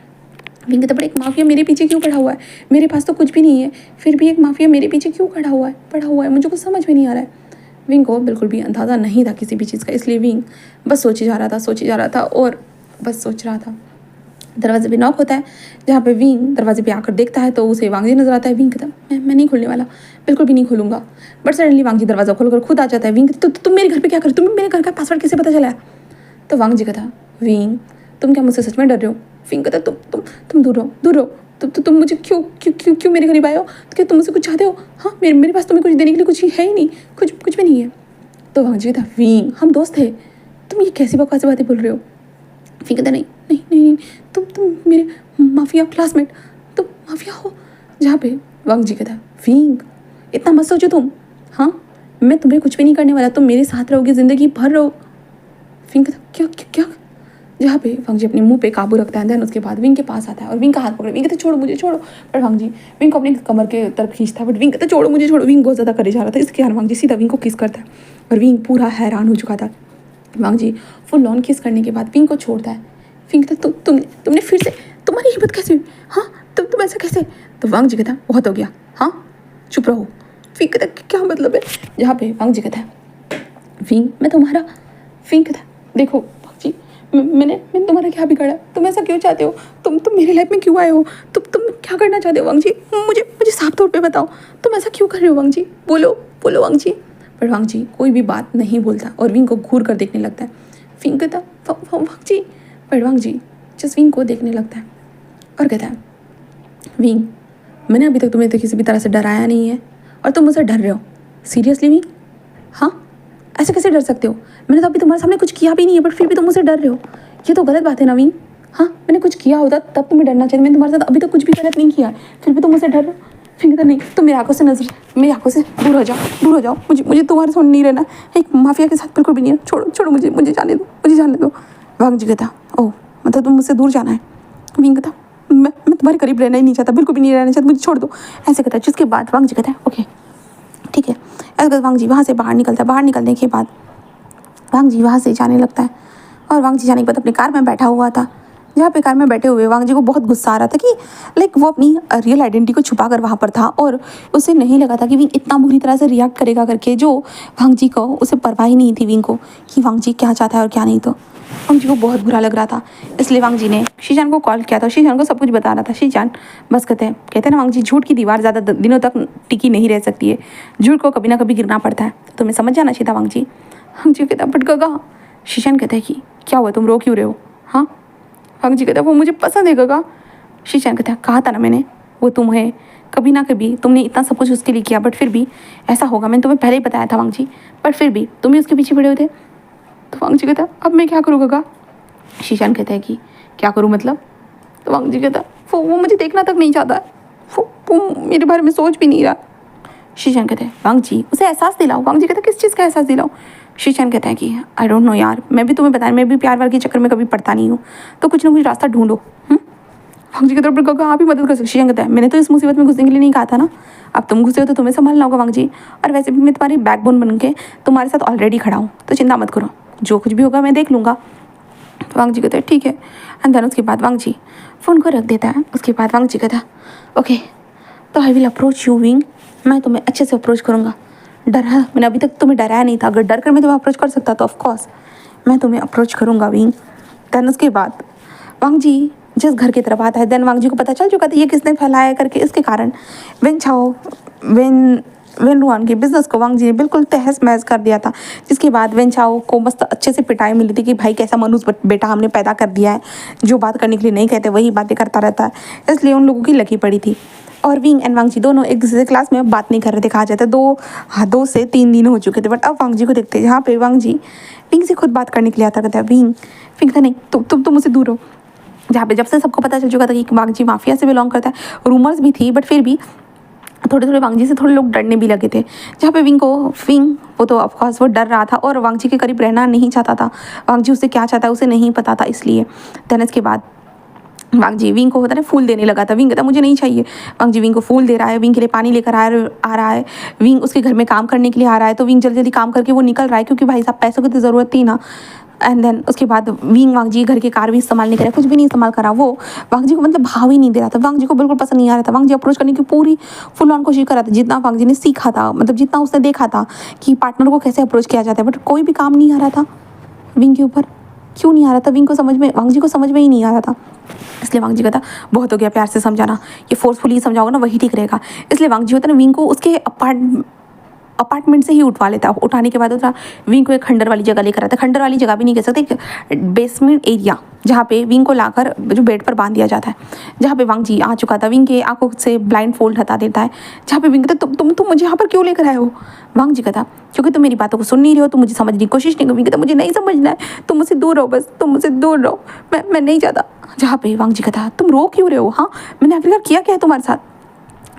विंग कहता बट एक माफिया मेरे पीछे क्यों पड़ा हुआ है, मेरे पास तो कुछ भी नहीं है, फिर भी एक माफिया मेरे पीछे क्यों पड़ा हुआ है, मुझे कुछ समझ में नहीं आ रहा है। विंग को बिल्कुल भी अंदाज़ा नहीं था किसी भी चीज़ का, इसलिए विंग बस सोचे जा रहा था और बस सोच रहा था। दरवाजे पे नॉक होता है, जहाँ पे विंग दरवाजे पे आकर देखता है तो उसे वांग जी नजर आता है। विंग कहता मैं नहीं खोलने वाला, बिल्कुल भी नहीं खोलूंगा। बट सडनली वांग जी दरवाजा खोलकर खुद आ जाता है। विंग कहता तुम मेरे घर पे क्या कर, तुम्हें मेरे घर का पासवर्ड कैसे पता चला। तो वांग जी कहता विंग तुम क्या मुझसे सच में डर रहे हो। विंग कहता तुम दूर रहो, तुम मुझे क्यों मेरे करीब आए हो, तो क्या तुम मुझसे कुछ चाहते हो। हाँ मेरे पास तुम्हें कुछ देने के लिए कुछ है ही नहीं, कुछ भी नहीं है। तो वांग जी कहता विंग हम दोस्त थे, तुम ये कैसी बकवास बातें बोल रहे हो। विंग कहता नहीं तुम मेरे माफिया क्लासमेट, तुम माफिया हो। जहाँ पे वांग जी कहता विंग इतना मत सोचो तुम, हाँ मैं तुम्हें कुछ भी नहीं करने वाला, तुम मेरे साथ रहोगे ज़िंदगी भर रहो। विंग कहता क्या। जहाँ पे वांग जी अपने मुंह पे काबू रखता है। देन उसके बाद विंग के पास आता है और विंग का हाथ पकड़े। विंग कहता छोड़ो मुझे, पर वांग जी विंग को अपने कमर के तरफ खींचता है, बट विंग कहता छोड़ो मुझे। विंग बहुत ज़्यादा करे जा रहा था, इसके कारण वांग जी सीधा विंग को किस करता है और विंग पूरा हैरान हो चुका था। वांग जी फुल ऑन किस करने के बाद विंग को छोड़ता है। विंग कहता तुमने फिर से, तुम्हारी हिम्मत कैसे हुई, हाँ तुम ऐसा कैसे। तो वांग जी कहता बहुत हो गया, हाँ चुप रहो। विंग कहता क्या मतलब है। जहाँ पे वांग जी कहता है विंग मैं तुम्हारा। विंग कहता देखो मैंने तुम्हारा क्या बिगाड़ा, तुम ऐसा क्यों चाहते हो, तुम मेरे लाइफ में क्यों आए हो, तुम क्या करना चाहते हो वांग जी, मुझे साफ तौर पे बताओ, तुम ऐसा क्यों कर रहे हो वांग जी, बोलो वांग जी। पर वांग जी कोई भी बात नहीं बोलता और विंग को घूर कर देखने लगता है। विंग कहता वांग जी, पर वांग जी जस्ट विंग को देखने लगता है और कहता है विंग, मैंने अभी तक तुम्हें तो किसी भी तरह से डराया नहीं है और तुम मुझसे डर रहे हो। Seriously wing? हाँ, ऐसे कैसे डर सकते हो? मैंने तो अभी तुम्हारे सामने कुछ किया भी नहीं है बट फिर भी तुम मुझसे डर रहे हो। ये तो गलत बात है ना विंग। हाँ, मैंने कुछ किया होता तब तुम्हें डरना चाहिए। मैंने तुम्हारे साथ अभी तक कुछ भी गलत नहीं किया फिर भी तुम मुझसे डर रहे हो। फिर कहता नहीं, तुम मेरी आंखों से दूर हो जाओ। मुझे तुम्हारे सामने नहीं रहना। एक माफिया के साथ बिल्कुल भी नहीं है। छोड़ो मुझे जाने दो। वांग जी कहता ओह, मतलब तुम मुझसे दूर जाना है? विंग कहता मैं तुम्हारे करीब रहना ही नहीं चाहता, बिल्कुल भी नहीं रहना चाहता, मुझे छोड़ दो। ऐसे कहता है। जिसके बाद वांग जी कहता है ओके ठीक है। ऐसे कहते वांग जी वहाँ से बाहर निकलता है। बाहर निकलने के बाद वांग जी वहाँ से जाने लगता है और वांग जी जाने के बाद अपनी कार में बैठा हुआ था। जहाँ पे कार में बैठे हुए वांग जी को बहुत गुस्सा आ रहा था कि लाइक वो अपनी रियल आइडेंटिटी को छुपा कर वहाँ पर था और उसे नहीं लगा था कि विंग इतना बुरी तरह से रिएक्ट करेगा करके, जो वांग जी को उसे परवाह ही नहीं थी विंग को कि वांग जी क्या चाहता है और क्या नहीं। तो वांग जी को बहुत बुरा लग रहा था, इसलिए वांग जी ने शीशान को कॉल किया था। शीशान को सब कुछ बता रहा था। शीशान बस कहते हैं ना वांग जी, झूठ की दीवार ज़्यादा दिनों तक टिकी नहीं रह सकती है, झूठ को कभी ना कभी गिरना पड़ता है, तुम्हें समझ जाना चाहिए था वांग जी। वांग जी कहता बट गगा। शीशान कहता है कि क्या हुआ, तुम रो क्यों रहे हो? हाँ, वांग जी कहता है वो मुझे पसंद है गगा। शीशान कहता है कहा था ना मैंने, वो तुम्हें कभी ना कभी, तुमने इतना सब कुछ उसके लिए किया बट फिर भी ऐसा होगा, मैंने तुम्हें पहले ही बताया था वांग जी, पर फिर भी तुम ही उसके पीछे पड़े हुए थे। तो वांग जी कहता अब मैं क्या करूँ गगा? शीशान कहता है कि क्या करूँ मतलब? तो वांग जी कहता वो मुझे देखना तक नहीं चाहता, वो मेरे बारे में सोच भी नहीं रहा। शीशान कहता है वांग जी उसे एहसास दिलाओ। वांग जी कहता है किस चीज़ का एहसास दिलाओ? शीशान कहता है कि आई डोंट नो यार, मैं भी तुम्हें बताया, मैं भी प्यार वार के चक्कर में कभी पड़ता नहीं हूँ, तो कुछ ना कुछ रास्ता ढूंढो। वांग जी कहता है गगा आप ही मदद कर सकते। शीशान कहता है मैंने तो इस मुसीबत में घुसने के लिए नहीं कहा था ना, अब तुम घुसे हो तो तुम्हें संभालना होगा वांग जी, और वैसे भी मैं तुम्हारी बैकबोन बन के तुम्हारे साथ ऑलरेडी खड़ा हूँ, तो चिंता मत करो, जो कुछ भी होगा मैं देख लूँगा। तो वांग जी कहते हैं ठीक है। एंड देन उसके बाद वांग जी फ़ोन को रख देता है। उसके बाद वांग जी कहता है ओके तो I will approach you wing, मैं तुम्हें अच्छे से अप्रोच करूँगा। मैंने अभी तक तुम्हें डराया नहीं था, अगर डर कर मैं तुम्हें अप्रोच कर सकता तो ऑफकोर्स मैं तुम्हें अप्रोच करूँगा विंग। देन उसके बाद वांग जी जिस घर की तरफ आता है, देन वांग जी को पता चल चुका था ये किसने फैलाया करके, इसके कारण वेन रुआन के बिजनेस को वांग जी ने बिल्कुल तहस महस कर दिया था। जिसके बाद वेन चाओ को मस्त अच्छे से पिटाई मिली थी कि भाई कैसा मनुष्य बेटा हमने पैदा कर दिया है, जो बात करने के लिए नहीं कहते वही बातें करता रहता है, इसलिए उन लोगों की लगी पड़ी थी। और विंग एंड वांग जी दोनों एक दूसरे से क्लास में बात नहीं कर रहे थे, कहा जाता है 2 से 3 दिन हो चुके थे, बट अब वांग जी को देखते हैं जहाँ पे वांग जी विंग से खुद बात करने के लिए आता कहता है विंग था नहीं, तुम मुझसे दूर हो। जहाँ पे जब से सबको पता चल चुका था कि वांग जी माफिया से बिलोंग करता है, रूमर्स भी थी बट फिर भी थोड़े वांग जी से थोड़े लोग डरने भी लगे थे। जहाँ पे विंग वो तो ऑफकोर्स वो डर रहा था और वांग जी के करीब रहना नहीं चाहता था। वांग जी उससे क्या चाहता है उसे नहीं पता था, इसलिए देन इसके बाद वांग जी विंग को होता है फूल देने लगा था। विंग कहता मुझे नहीं चाहिए। वांग जी विंग को फूल दे रहा है, विंग के लिए पानी लेकर आ रहा है, विंग उसके घर में काम करने के लिए आ रहा है, तो विंग जल्दी काम करके वो निकल रहा है क्योंकि भाई साहब पैसों की तो ज़रूरत थी ना। एंड देन उसके बाद वांग जी घर के कार भी इस्तेमाल नहीं करा, कुछ भी नहीं इस्तेमाल करा, वो वांग जी को मतलब भाव ही नहीं दे रहा था, वांग जी को बिल्कुल पसंद नहीं आ रहा था। वांग जी अप्रोच करने की पूरी फुल ऑन कोशिश कर रहा था, जितना वांग जी ने सीखा था, मतलब जितना उसने देखा था कि पार्टनर को कैसे अप्रोच किया जाता है, बट कोई भी काम नहीं आ रहा था विंग के ऊपर। क्यों नहीं आ रहा था? वांग जी को समझ में ही नहीं आ रहा था, इसलिए वांग जी कहता बहुत हो गया प्यार से समझाना, ये फोर्सफुली समझाओगे ना वही ठीक रहेगा। इसलिए वांग जी होता है ना विंग को उसके अपार्टमेंट से ही उठवा लेता। उठाने के बाद होता विंग को एक खंडर वाली जगह लेकर आता है, खंडर वाली जगह भी नहीं कह सकते, एक बेसमेंट एरिया जहाँ पे विंग को लाकर जो बेड पर बांध दिया जाता है, जहाँ पे वांग जी आ चुका था। विंग के आंखों से ब्लाइंड फोल्ड हटा देता है, जहाँ पे विंग कहता तुम मुझे यहाँ पर क्यों लेकर आए हो? वांग जी कहता क्योंकि तुम मेरी बातों को सुन नहीं रहे हो, तुम मुझे समझने की कोशिश नहीं करो। विंग कहता मुझे नहीं समझना है, तुम मुझसे दूर रहो, बस तुम मुझसे दूर रहो, मैं नहीं चाहता। जहाँ पे वांग जी कहता तुम रो क्यों रहे हो? हाँ, मैंने आखिरकार किया क्या है तुम्हारे साथ?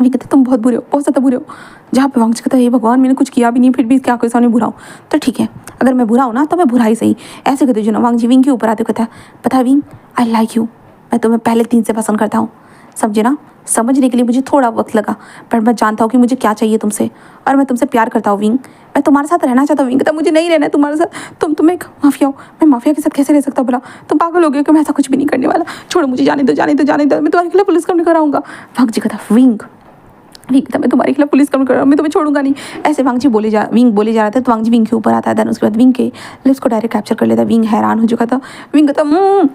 विंग कहते तुम बहुत बुरे हो, बहुत ज़्यादा बुरे हो। जहाँ पे वांग जी कहता है हे भगवान मैंने कुछ किया भी नहीं फिर भी इसके आंखों के सामने बुरा हूँ, तो ठीक है अगर मैं बुरा हूँ ना तो मैं बुरा ही सही। ऐसे कहते जो वांग जी विंग के ऊपर आते कहता पता है विंग आई लाइक यू, मैं तुम्हें पहले 3 से पसंद करता हूँ, समझे ना? समझने के लिए मुझे थोड़ा वक्त लगा, पर मैं जानता हूँ कि मुझे क्या चाहिए तुमसे, और मैं तुमसे प्यार करता हूँ विंग, मैं तुम्हारे साथ रहना चाहता हूँ। विंग कहता मुझे नहीं रहना है तुम्हारे साथ, तुम एक माफिया हो, मैं माफिया के साथ कैसे रह सकता हूँ? बोला तुम पागल हो गए कि मैं ऐसा कुछ भी नहीं करने वाला, छोड़ो मुझे, जाने दो, मैं तुम्हारे खिलाफ पुलिस कंप्लेंट कराऊंगा। वांग जी कहता विंग विंग कहता मैं तुम्हारे खिलाफ पुलिस कंप्लेंट कर रहा हूँ, मैं तुम्हें छोड़ूंगा नहीं। ऐसे विंग बोले जा रहा था। तो वांग जी विंग के ऊपर आता है। देन उसके बाद विंग के लिप्स को डायरेक्ट कैप्चर कर लेता है। विंग हैरान हो चुका था। विंग कहता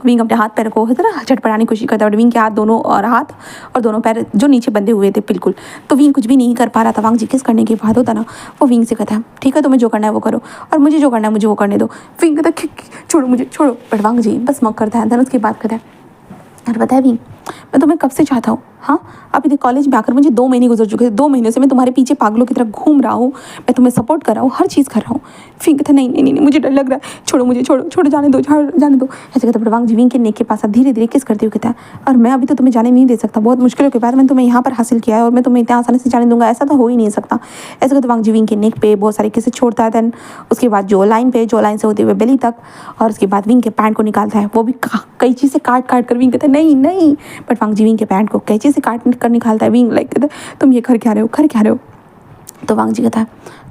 विंग अपने हाथ पैर को झटपटाने की कोशिश करता है, बट विंग के हाथ दोनों और हाथ और दोनों पैर जो नीचे बंधे हुए थे बिल्कुल, तो विंग कुछ भी नहीं कर पा रहा था। वांग जी किस करने के बाद होता ना, वो विंग से कहता है ठीक है तुम्हें जो करना है वो करो, और मुझे जो करना है मुझे वो करने दो। विंग कहता छोड़ो मुझे छोड़ो, बट वांग जी बस मक करता है। देन उसके बाद कहता है अरे पता है विंग, मैं तुम्हें कब से चाहता हूँ। हाँ, अभी तक कॉलेज में आकर मुझे 2 महीने गुजर चुके हैं। 2 महीने से मैं तुम्हारे पीछे पागलों की तरह घूम रहा हूँ, मैं तुम्हें सपोर्ट कर रहा हूँ, हर चीज़ कर रहा हूँ। विंग कहता नहीं नहीं नहीं मुझे डर लग रहा है, छोड़ो मुझे छोड़ो जाने दो जाने दो। ऐसे कहता है वांग जी विंग के नेक के पास धीरे धीरे किस करते हुए कहता है और मैं अभी तो तुम्हें जाने नहीं दे सकता, बहुत मुश्किलों के बाद मैंने तुम्हें यहाँ पर हासिल किया है और मैं तुम्हें इतना आसानी से जाने दूंगा, ऐसा तो हो ही नहीं सकता। ऐसे कहते वांग जी विंग के नेक पे बहुत सारे किसे छोड़ता है। दैन उसके बाद जो लाइन से होते हुए बेली तक, और उसके बाद विंग के पैंट को निकालता है, वो भी कैंची से काट कर। विंग कहता है नहीं नहीं, बट वांग जी विंग के पैंट को कैंची से काट कर निकालता है। विंग लाइक कहता है तुम ये कर क्या रहे हो। तो वांग जी कहता है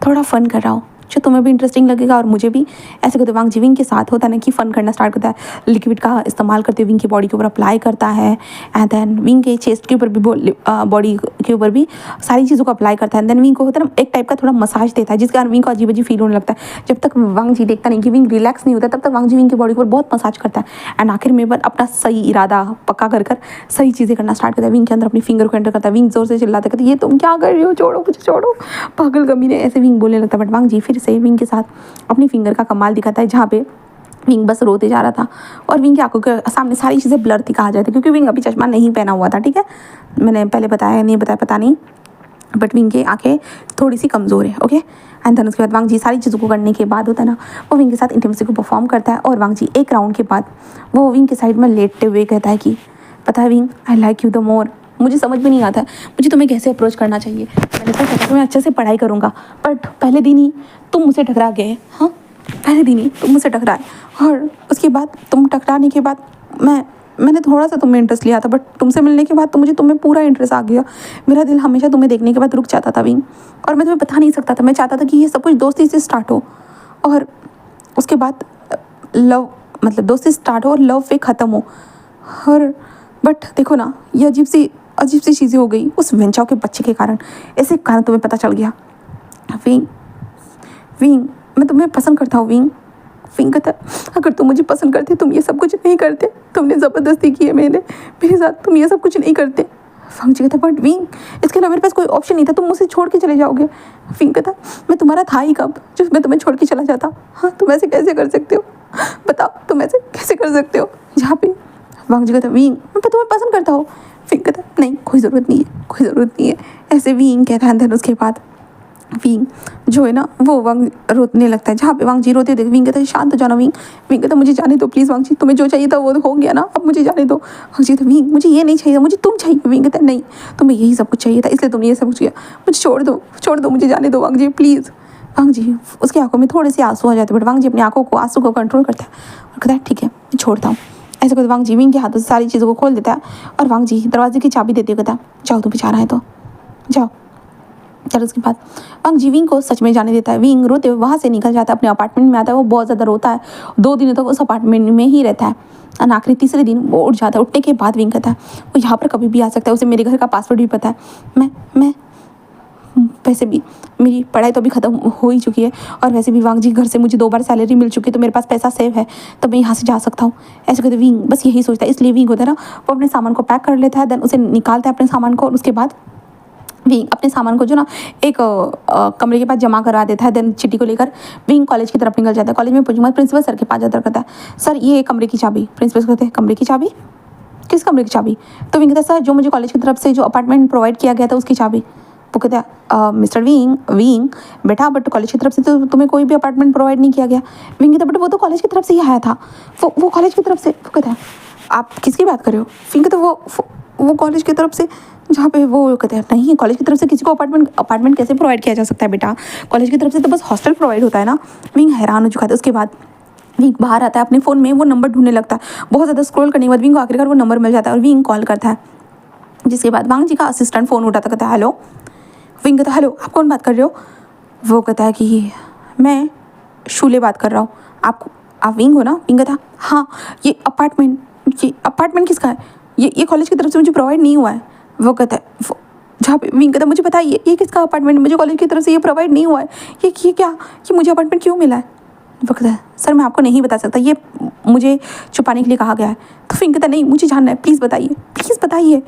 थोड़ा फन कर रहा हूँ जो तुम्हें भी इंटरेस्टिंग लगेगा और मुझे भी। ऐसे कहते वांग जी विंग के साथ होता है ना कि फन करना स्टार्ट करता है। लिक्विड का इस्तेमाल करते हुए विंग की बॉडी के ऊपर अप्लाई करता है, एंड देन विंग के चेस्ट के ऊपर भी बॉडी के ऊपर भी सारी चीज़ों को अप्लाई करता है। एंड देन विंग को होता है ना एक टाइप का थोड़ा मसाज देता है, जिसके कारण विंग को अजीब अजीब फील होने लगता है। जब तक वांग जी देखता नहीं कि विंग रिलैक्स नहीं होता, तब तक वांग जी विंग की बॉडी को बहुत मसाज करता है। एंड आखिर में बस अपना सही इरादा पक्का कर सही चीज़ें करना स्टार्ट करता है। विंग के अंदर अपनी फिंगर को एंटर करता है। विंग जोर से चिल्लाता है, ये तुम क्या कर रहे हो, छोड़ो मुझे छोड़ो, पागल गमी ने ऐसे विंग बोलने लगता है। बट वांग जी फिर से विंग के साथ अपनी फिंगर का कमाल दिखाता है, जहाँ पे विंग बस रोते जा रहा था और विंग की आंखों के सामने सारी चीज़ें ब्लर थी कहा जाए तो, क्योंकि विंग अभी चश्मा नहीं पहना हुआ था। ठीक है, मैंने पहले बताया नहीं बताया पता नहीं, बट विंग की आंखें थोड़ी सी कमज़ोर है। ओके, एंड देन उसके बाद वांग जी सारी चीज़ों को करने के बाद होता है ना, वो विंग के साथ इंटीमेसी को परफॉर्म करता है। और वांग जी एक राउंड के बाद वो विंग के साइड में लेटते हुए कहता है कि पता है wing, I like you the more. मुझे समझ में नहीं आता मुझे तुम्हें कैसे अप्रोच करना चाहिए। मैंने तो सोचा मैं अच्छे से पढ़ाई करूँगा, बट पहले दिन ही तुम मुझसे टकरा गए। हाँ, पहले दिन ही तुम मुझसे टकराए, और उसके बाद तुम टकराने के बाद मैंने थोड़ा सा तुम्हें इंटरेस्ट लिया था, बट तुमसे मिलने के बाद तो मुझे तुम्हें पूरा इंटरेस्ट आ गया। मेरा दिल हमेशा तुम्हें देखने के बाद रुक जाता था विंग, और मैं तुम्हें बता नहीं सकता था। मैं चाहता था कि ये सब कुछ दोस्ती से स्टार्ट हो और उसके बाद लव, मतलब दोस्ती स्टार्ट हो और लव पे ख़त्म हो। और बट देखो ना, ये अजीब सी चीज़ें हो गई उस वेंचाओ के बच्चे के कारण। ऐसे कारण तुम्हें पता चल गया। विंग मैं तुम्हें पसंद करता हूँ विंग। विंग कहता अगर तुम मुझे पसंद करते तुम ये सब कुछ नहीं करते, तुमने ज़बरदस्ती की है मेरे साथ, तुम ये सब कुछ नहीं करते। वांग जी कहता बट विंग, इसके अलावा मेरे पास कोई ऑप्शन नहीं था, तुम मुझे छोड़ के चले जाओगे। विंग कहता मैं तुम्हारा था ही कब जो मैं तुम्हें छोड़ के चला जाता। हाँ, तुम ऐसे कैसे कर सकते हो, बताओ तुम ऐसे कैसे कर सकते हो। जहाँ पे वांग जी कहता विंग मैं तुम्हें पसंद करता हूँ। विंग कहता नहीं कोई ज़रूरत नहीं है। ऐसे विंग कहता है। उसके बाद विंग जो है ना वो वांग रोने लगता है। जहाँ पे वांग जी रोते देख विंग कहता है शांत हो जाना विंग। विंग कहता मुझे जाने दो प्लीज़ वांग जी, तुम्हें जो चाहिए था वो हो गया ना, अब मुझे जाने दो। वांग जी कहता विंग मुझे ये नहीं चाहिए, मुझे तुम चाहिए। विंग कहता नहीं, तुम्हें यही सब कुछ चाहिए था इसलिए तुमने ये सब कुछ किया, मुझे छोड़ दो मुझे जाने दो वांग जी प्लीज़। वांग जी उसकी आंखों में थोड़े से आंसू आ जाते हैं, बट वांग जी अपनी आंसू को कंट्रोल करता है और कहता है ठीक है मैं छोड़ता हूँ। ऐसे करते वांग जी विंग के हाथों से सारी चीज़ों को खोल देता है और वांग जी दरवाजे की चाबी देते हुए कहता है जाओ तुम्हें जाना है तो जाओ। चलो उसके बाद वांग जी विंग को सच में जाने देता है। विंग रोते हुए वहाँ से निकल जाता है, अपने अपार्टमेंट में आता है। वो बहुत ज़्यादा रोता है, 2 दिनों तक उस अपार्टमेंट में ही रहता है। और आखिरी तीसरे दिन वो उठ जाता है। उठने के बाद विंग कहता है वो यहाँ पर कभी भी आ सकता है, उसे मेरे घर का पासवर्ड भी पता है। मैं वैसे भी मेरी पढ़ाई तो अभी ख़त्म हो ही चुकी है, और वैसे भी वांग जी घर से मुझे 2 बार सैलरी मिल चुकी है, तो मेरे पास पैसा सेव है, तो मैं यहाँ से जा सकता हूँ। ऐसे कहते विंग बस यही सोचता है। इसलिए विंग होता है ना वो अपने सामान को पैक कर लेता है, देन उसे निकालता है अपने सामान को, और उसके बाद विंग अपने सामान को जो ना एक कमरे के पास जमा करा देता है। देन चिट्ठी को लेकर विंग कॉलेज की तरफ निकल जाता है। कॉलेज में पहुंचूंगा प्रिंसिपल सर के पास जाकर कहता है सर ये कमरे की चाबी। प्रिंसिपल कहते हैं कमरे की चाबी, किस कमरे की चाबी? तो विंग कहता है सर जो मुझे कॉलेज की तरफ से जो अपार्टमेंट प्रोवाइड किया गया था उसकी चाबी। वो कहता है मिस्टर विंग बेटा बट कॉलेज की तरफ से तो तुम्हें कोई भी अपार्टमेंट प्रोवाइड नहीं किया गया। विंग कहता बट वो तो कॉलेज की तरफ से ही आया था, वो कॉलेज की तरफ से। वो कहता है आप किसकी बात कर रहे हो? विंग कहता वो कॉलेज की तरफ से, जहाँ पे वो कहते हैं नहीं कॉलेज की तरफ से किसी को अपार्टमेंट कैसे प्रोवाइड किया जा सकता है बेटा, कॉलेज की तरफ से तो बस हॉस्टल प्रोवाइड होता है ना। विंग हैरान हो चुका था। उसके बाद विंग बाहर आता है, अपने फ़ोन में वो नंबर ढूंढने लगता है। बहुत ज़्यादा स्क्रॉल करने के बाद विंग को आखिरकार वो नंबर मिल जाता है और विंग कॉल करता है। जिसके बाद वांग जी का असिस्टेंट फ़ोन उठाता, कहता है हेलो। विंग कहता हेलो आप कौन बात कर रहे हो? वो कहता है कि मैं शूले बात कर रहा हूँ। आप विंग हो ना? विंग कहता हाँ ये अपार्टमेंट किसका है? ये कॉलेज की तरफ से मुझे प्रोवाइड नहीं हुआ है। वो कहता है जहाँ पे विंग कहता मुझे बताइए ये किसका अपार्टमेंट, मुझे कॉलेज की तरफ से ये प्रोवाइड नहीं हुआ है, ये क्या, ये मुझे अपार्टमेंट क्यों मिला है। वो कहता है सर मैं आपको नहीं बता सकता, ये मुझे छुपाने के लिए कहा गया है। तो विंग कहता नहीं मुझे जानना है, प्लीज़ बताइए प्लीज़ बताइए।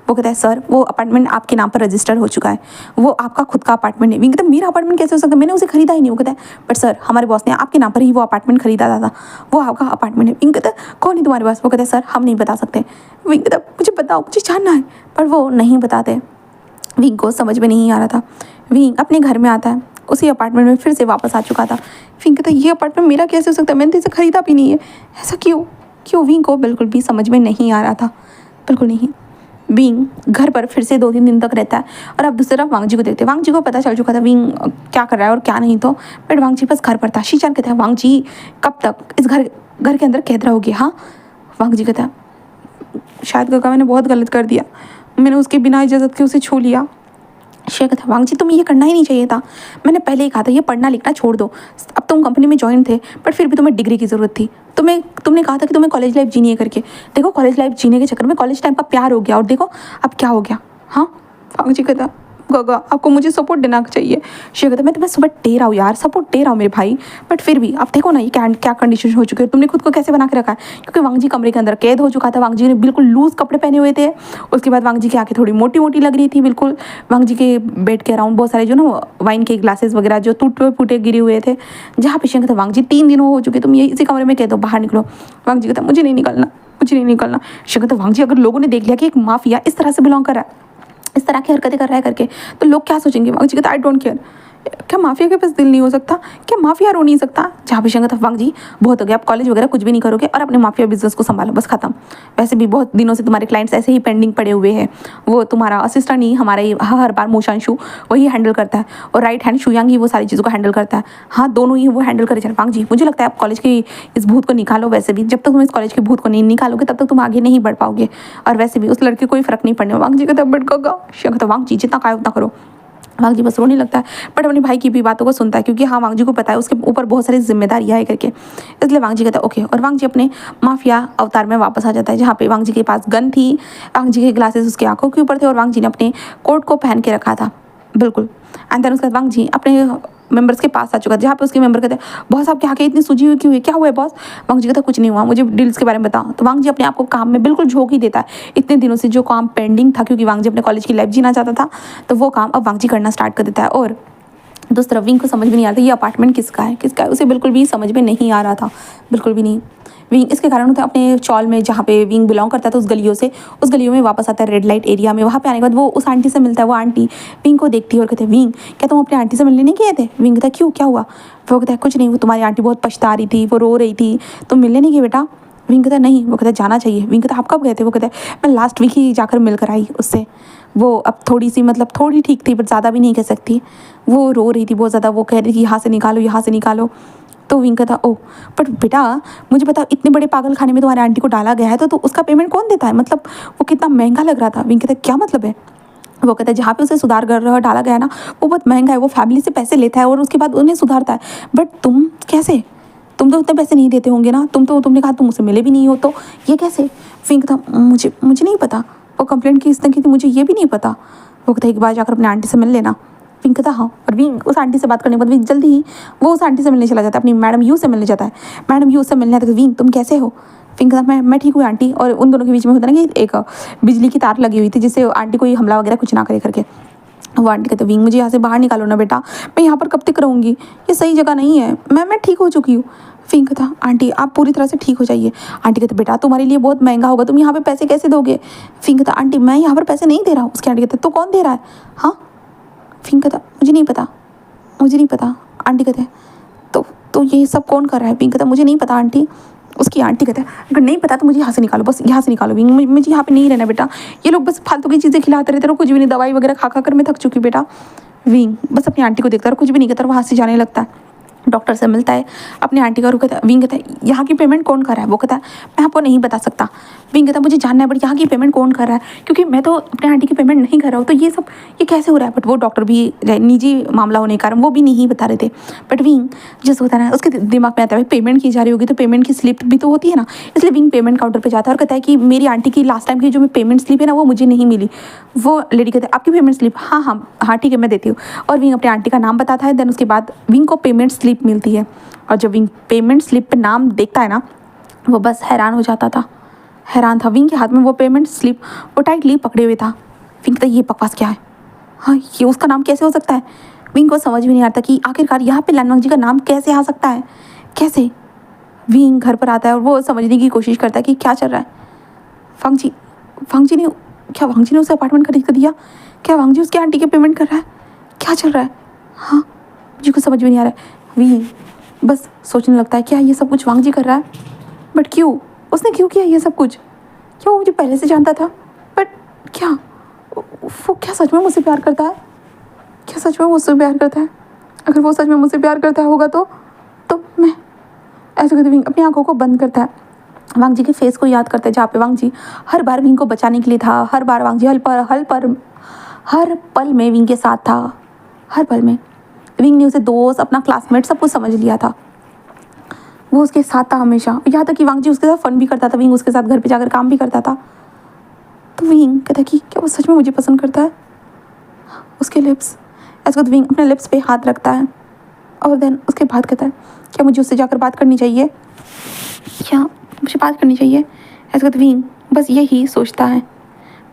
वो कहता है सर वो अपार्टमेंट आपके नाम पर रजिस्टर हो चुका है, वो आपका खुद का अपार्टमेंट है। विंग कहता मेरा अपार्टमेंट कैसे हो सकता है, मैंने उसे खरीदा ही नहीं। वो कहता है बट सर हमारे बॉस ने आपके नाम पर ही वो अपार्टमेंट खरीदा था, वो आपका अपार्टमेंट है। विंग कहता है कौन है तुम्हारे बॉस। वो कहता है सर हम नहीं बता सकते। विंग कहता मुझे बताओ मुझे जानना है, पर वो नहीं बताते। विंग को समझ में नहीं आ रहा था। विंग अपने घर में आता है, उसी अपार्टमेंट में फिर से वापस आ चुका था। विंग कहता ये अपार्टमेंट मेरा कैसे हो सकता है, मैंने तो इसे खरीदा भी नहीं है, ऐसा क्यों क्यों। विंग को बिल्कुल भी समझ में नहीं आ रहा था, बिल्कुल नहीं। विंग घर पर फिर से 2-3 दिन तक रहता है और अब दूसरी तरफ वांग जी को देखते हैं। वांग जी को पता चल चुका था विंग क्या कर रहा है और क्या नहीं, तो बट वांग जी बस घर पर था। शीचान कहता है वांग जी कब तक इस घर के अंदर कैद रहोगे। हाँ वांग जी कहता है शायद काका मैंने बहुत गलत कर दिया, मैंने उसके बिना इजाज़त के उसे छू लिया। शेर कहता है वांग जी तुम्हें ये करना ही नहीं चाहिए था, मैंने पहले ही कहा था ये पढ़ना लिखना छोड़ दो। अब तुम कंपनी में ज्वाइन थे बट फिर भी तुम्हें डिग्री की ज़रूरत थी, तुमने कहा था कि तुम्हें कॉलेज लाइफ जीनी है करके। देखो कॉलेज लाइफ जीने के चक्कर में कॉलेज टाइम का प्यार हो गया और देखो अब क्या हो गया। हाँ वांग जी कहता गगा आपको मुझे सपोर्ट देना चाहिए। शेर कहता मैं तुम्हें सुबह दे रहा हूँ यार, सपोर्ट दे रहा हूँ मेरे भाई, बट फिर भी अब देखो ना ये क्या कंडीशन हो चुके हैं, तुमने खुद को कैसे बना के रखा है। क्योंकि वांग जी कमरे के अंदर कैद हो चुका था, वांग जी ने बिल्कुल लूज कपड़े पहने हुए थे। उसके बाद वांग जी की आंखें थोड़ी मोटी मोटी लग रही थी बिल्कुल। वांग जी के बेड के अराउंड बहुत सारे जो ना वाइन के ग्लासेस वगैरह जो टूटे फूटे गिरे हुए थे। जहाँ पे शेर कहता वांग जी 3 दिन हो चुके, तुम ये इसी कमरे में कैद हो, बाहर निकलो। वांग जी कहता मुझे नहीं निकलना, मुझे नहीं निकलना। शेर कहता वांग जी अगर लोगों ने देख लिया कि एक माफिया इस तरह से बिलोंग कर रहा है, इस तरह की हरकतें कर रहा है करके, तो लोग क्या सोचेंगे। वांग जी कहता आई डोंट केयर, क्या माफिया के पास दिल नहीं हो सकता, क्या माफिया रो नहीं सकता। जहाँ पे शंकर था वांग जी बहुत हो गया, आप कॉलेज वगैरह कुछ भी नहीं करोगे और अपने माफिया बिजनेस को संभालो, बस खत्म। वैसे भी बहुत दिनों से तुम्हारे क्लाइंट्स ऐसे ही पेंडिंग पड़े हुए हैं, वो तुम्हारा असिस्टेंट ही हमारा ही हर बार मोशांशु वही हैंडल करता है और राइट हैंड शुयांग ही वो सारी चीज़ों को हैंडल करता है। हाँ दोनों ही वो हैंडल करे। वांग जी मुझे लगता है आप कॉलेज की इस भूत को निकालो, वैसे भी जब तक तुम इस कॉलेज के भूत को नहीं निकालोगे तब तक तुम आगे नहीं बढ़ पाओगे, और वैसे भी उस लड़के को कोई फर्क नहीं पड़ने। वांग जी कहता है बट गगा। शंकर वांग जी जितना कहा उतना करो। वांग जी बस रोने लगता है बट अपने भाई की भी बातों को सुनता है, क्योंकि हाँ वांग जी को पता है उसके ऊपर बहुत सारी जिम्मेदारियाँ है करके, इसलिए वांग जी कहता है ओके। और वांग जी अपने माफिया अवतार में वापस आ जाता है, जहाँ पे वांग जी के पास गन थी, वांग जी के ग्लासेस उसकी आंखों के ऊपर थे और वांग जी ने अपने कोट को पहन के रखा था बिल्कुल। एंड देन उसके बाद वांग जी अपने मेंबर्स के पास आ चुका है, जहाँ पे उसके मेंबर कहते हैं बॉस आपके आंखें इतनी सूजी हुई क्यों है, क्या हुआ है बॉस। वांग जी कहता कुछ नहीं हुआ, मुझे डील्स के बारे में बताओ। तो वांग जी अपने आप को काम में बिल्कुल झोंक ही देता है। इतने दिनों से जो काम पेंडिंग था, क्योंकि वांग जी अपने कॉलेज की लाइफ जीना चाहता था, तो वो काम अब वांग जी करना स्टार्ट कर देता है। और दूसरी तरफ विंग को समझ में नहीं आता ये अपार्टमेंट किसका है, उसे बिल्कुल भी समझ में नहीं आ रहा था, बिल्कुल भी नहीं। विंग इसके कारण होता है अपने चौल में, जहाँ पे विंग बिलोंग करता था उस गलियों में वापस आता है रेड लाइट एरिया में। वहाँ पे आने के बाद वो उस आंटी से मिलता है। वो आंटी विंग को देखती है और कहते हैं विंग क्या तुम अपनी आंटी से मिलने नहीं गए थे। विंग कहता है क्यों क्या हुआ। वो कहता है कुछ नहीं, वो तुम्हारी आंटी बहुत पछता रही थी, वो रो रही थी, तुम मिलने नहीं गए बेटा। विंग कहता नहीं। वो कहता जाना चाहिए। विंग कहता आप कब गए थे। वो कहता है मैं लास्ट वीक ही जाकर मिल कर आई उससे, वो अब थोड़ी सी मतलब थोड़ी ठीक थी बट ज़्यादा भी नहीं कह सकती, वो रो रही थी बहुत ज़्यादा, वो कह रही थी यहाँ से निकालो यहाँ से निकालो। तो विंग कहता ओ बट बेटा मुझे बताओ इतने बड़े पागल खाने में तुम्हारे आंटी को डाला गया है, तो उसका पेमेंट कौन देता है, मतलब वो कितना महंगा लग रहा था। विंग कहता क्या मतलब है। वो कहता है जहाँ पे उसे सुधार गृह डाला गया है ना वो बहुत महंगा है, वो फैमिली से पैसे लेता है और उसके बाद उन्हें सुधारता है, बट तुम कैसे, तुम तो उतने पैसे नहीं देते होंगे ना, तुमने कहा तुम मुझसे मिले भी नहीं हो, तो ये कैसे। विंग कहता मुझे नहीं पता, वो कंप्लेंट किसने की थी मुझे ये भी नहीं पता। वो कहता एक बार जाकर अपने आंटी से मिल लेना। विंग कहता हाँ। और विंग उस आंटी से बात करने के बाद विंग जल्दी ही वो उस आंटी से मिलने चला जाता है, अपनी मैडम यू से मिलने जाता है। मैडम यू से मिलने आता है विंग तुम कैसे हो। विंग कहता मैं ठीक हूँ आंटी। और उन दोनों के बीच में होता ना कि एक बिजली की तार लगी हुई थी जिससे आंटी कोई हमला वगैरह कुछ ना करे करके। वो आंटी कहते विंग मुझे यहाँ से बाहर निकालो ना बेटा, मैं यहाँ पर कब तक रहूँगी, ये सही जगह नहीं है, मैं ठीक हो चुकी हूँ। विंग कहता आंटी आप पूरी तरह से ठीक हो जाइए। आंटी कहते बेटा तुम्हारे लिए बहुत महंगा होगा, तुम यहाँ पे पैसे कैसे दोगे। विंग कहता आंटी मैं यहाँ पर पैसे नहीं दे रहा हूँ। उसकी आंटी कहते तो कौन दे रहा है। हाँ विंग कहता मुझे नहीं पता। आंटी कहते तो ये सब कौन कर रहा है। विंग कहता मुझे नहीं पता आंटी। उसकी आंटी कहता है अगर नहीं पता तो मुझे यहाँ से निकालो, बस यहाँ से निकालो विंग, मुझे यहाँ पे नहीं रहना बेटा, ये लोग बस फालतू की चीज़ें खिलाते रहते रहो, कुछ भी नहीं, दवाई वगैरह खा कर मैं थक चुकी बेटा। विंग बस अपनी आंटी को देखता है और कुछ भी नहीं कहता, वहाँ से जाने लगता है। डॉक्टर से मिलता है, अपनी आंटी का, कहता है, विंग कहता है यहाँ की पेमेंट कौन कर रहा है? वो कहता है मैं आपको नहीं बता सकता। विंग कहता है मुझे जानना है बट यहाँ की पेमेंट कौन कर रहा है, क्योंकि मैं तो अपने आंटी की पेमेंट नहीं कर रहा हूँ, तो ये कैसे हो रहा है? बट वो डॉक्टर भी निजी मामला होने के कारण वो भी नहीं बता रहे थे। बट विंग जैसे होता है ना, उसके दिमाग में आता है पेमेंट की जा रही होगी तो पेमेंट की स्लिप भी तो होती है ना, इसलिए विंग पेमेंट काउंटर पर जाता है और कहता है कि मेरी आंटी की लास्ट टाइम की जो पेमेंट स्लिप है ना वो मुझे नहीं मिली। वो लेडी कहते हैं आपकी पेमेंट स्लिप? हाँ हाँ हाँ ठीक है मैं देती हूँ। और विंग अपनी आंटी का नाम बताता है। देन उसके बाद विंग को पेमेंट स्लिप मिलती है, और जब विंग पेमेंट स्लिप पे नाम देखता है ना, वो बस हैरान हो जाता था, हैरान था। विंग के हाथ में वो पेमेंट स्लिप वो टाइटली पकड़े हुए था। विंग कहता ये बकवास क्या है? हाँ ये उसका नाम कैसे हो सकता है? विंग को समझ भी नहीं आता कि आखिरकार यहाँ पे लानवांग जी का नाम कैसे आ सकता है, कैसे? विंग घर पर आता है और वो समझने की कोशिश करता है कि क्या चल रहा है। वांग जी ने उसे अपार्टमेंट खरीद कर दिया? क्या वांग जी उसकी आंटी के पेमेंट कर रहा है? क्या चल रहा है? हाँ मुझे कुछ समझ में नहीं आ रहा है। विंग बस सोचने लगता है क्या ये सब कुछ वांग जी कर रहा है? बट क्यों? उसने क्यों किया ये सब कुछ? क्या वो मुझे पहले से जानता था? बट क्या वो क्या सच में मुझसे प्यार करता है? क्या सच में मुझसे प्यार करता है? अगर वो सच में मुझसे प्यार करता होगा तो मैं ऐसे करते विंग अपनी आंखों को बंद करता है, वांग जी के फेस को याद करता है जहाँ पे वांग जी हर बार विंग को बचाने के लिए था। हर बार वांग जी हर पल में विंग के साथ था। हर पल में विंग ने उसे दोस्त, अपना क्लासमेट सब कुछ समझ लिया था। वो उसके साथ था हमेशा, यहाँ तक कि वांग जी उसके साथ फन भी करता था, विंग उसके साथ घर पे जाकर काम भी करता था। तो विंग कहता कि क्या वो सच में मुझे पसंद करता है? उसके लिप्स, ऐसे तो विंग अपने लिप्स पे हाथ रखता है और देन उसके बाद कहता है क्या मुझे उससे जाकर बात करनी चाहिए? क्या मुझे बात करनी चाहिए? ऐसे तो विंग बस यही सोचता है,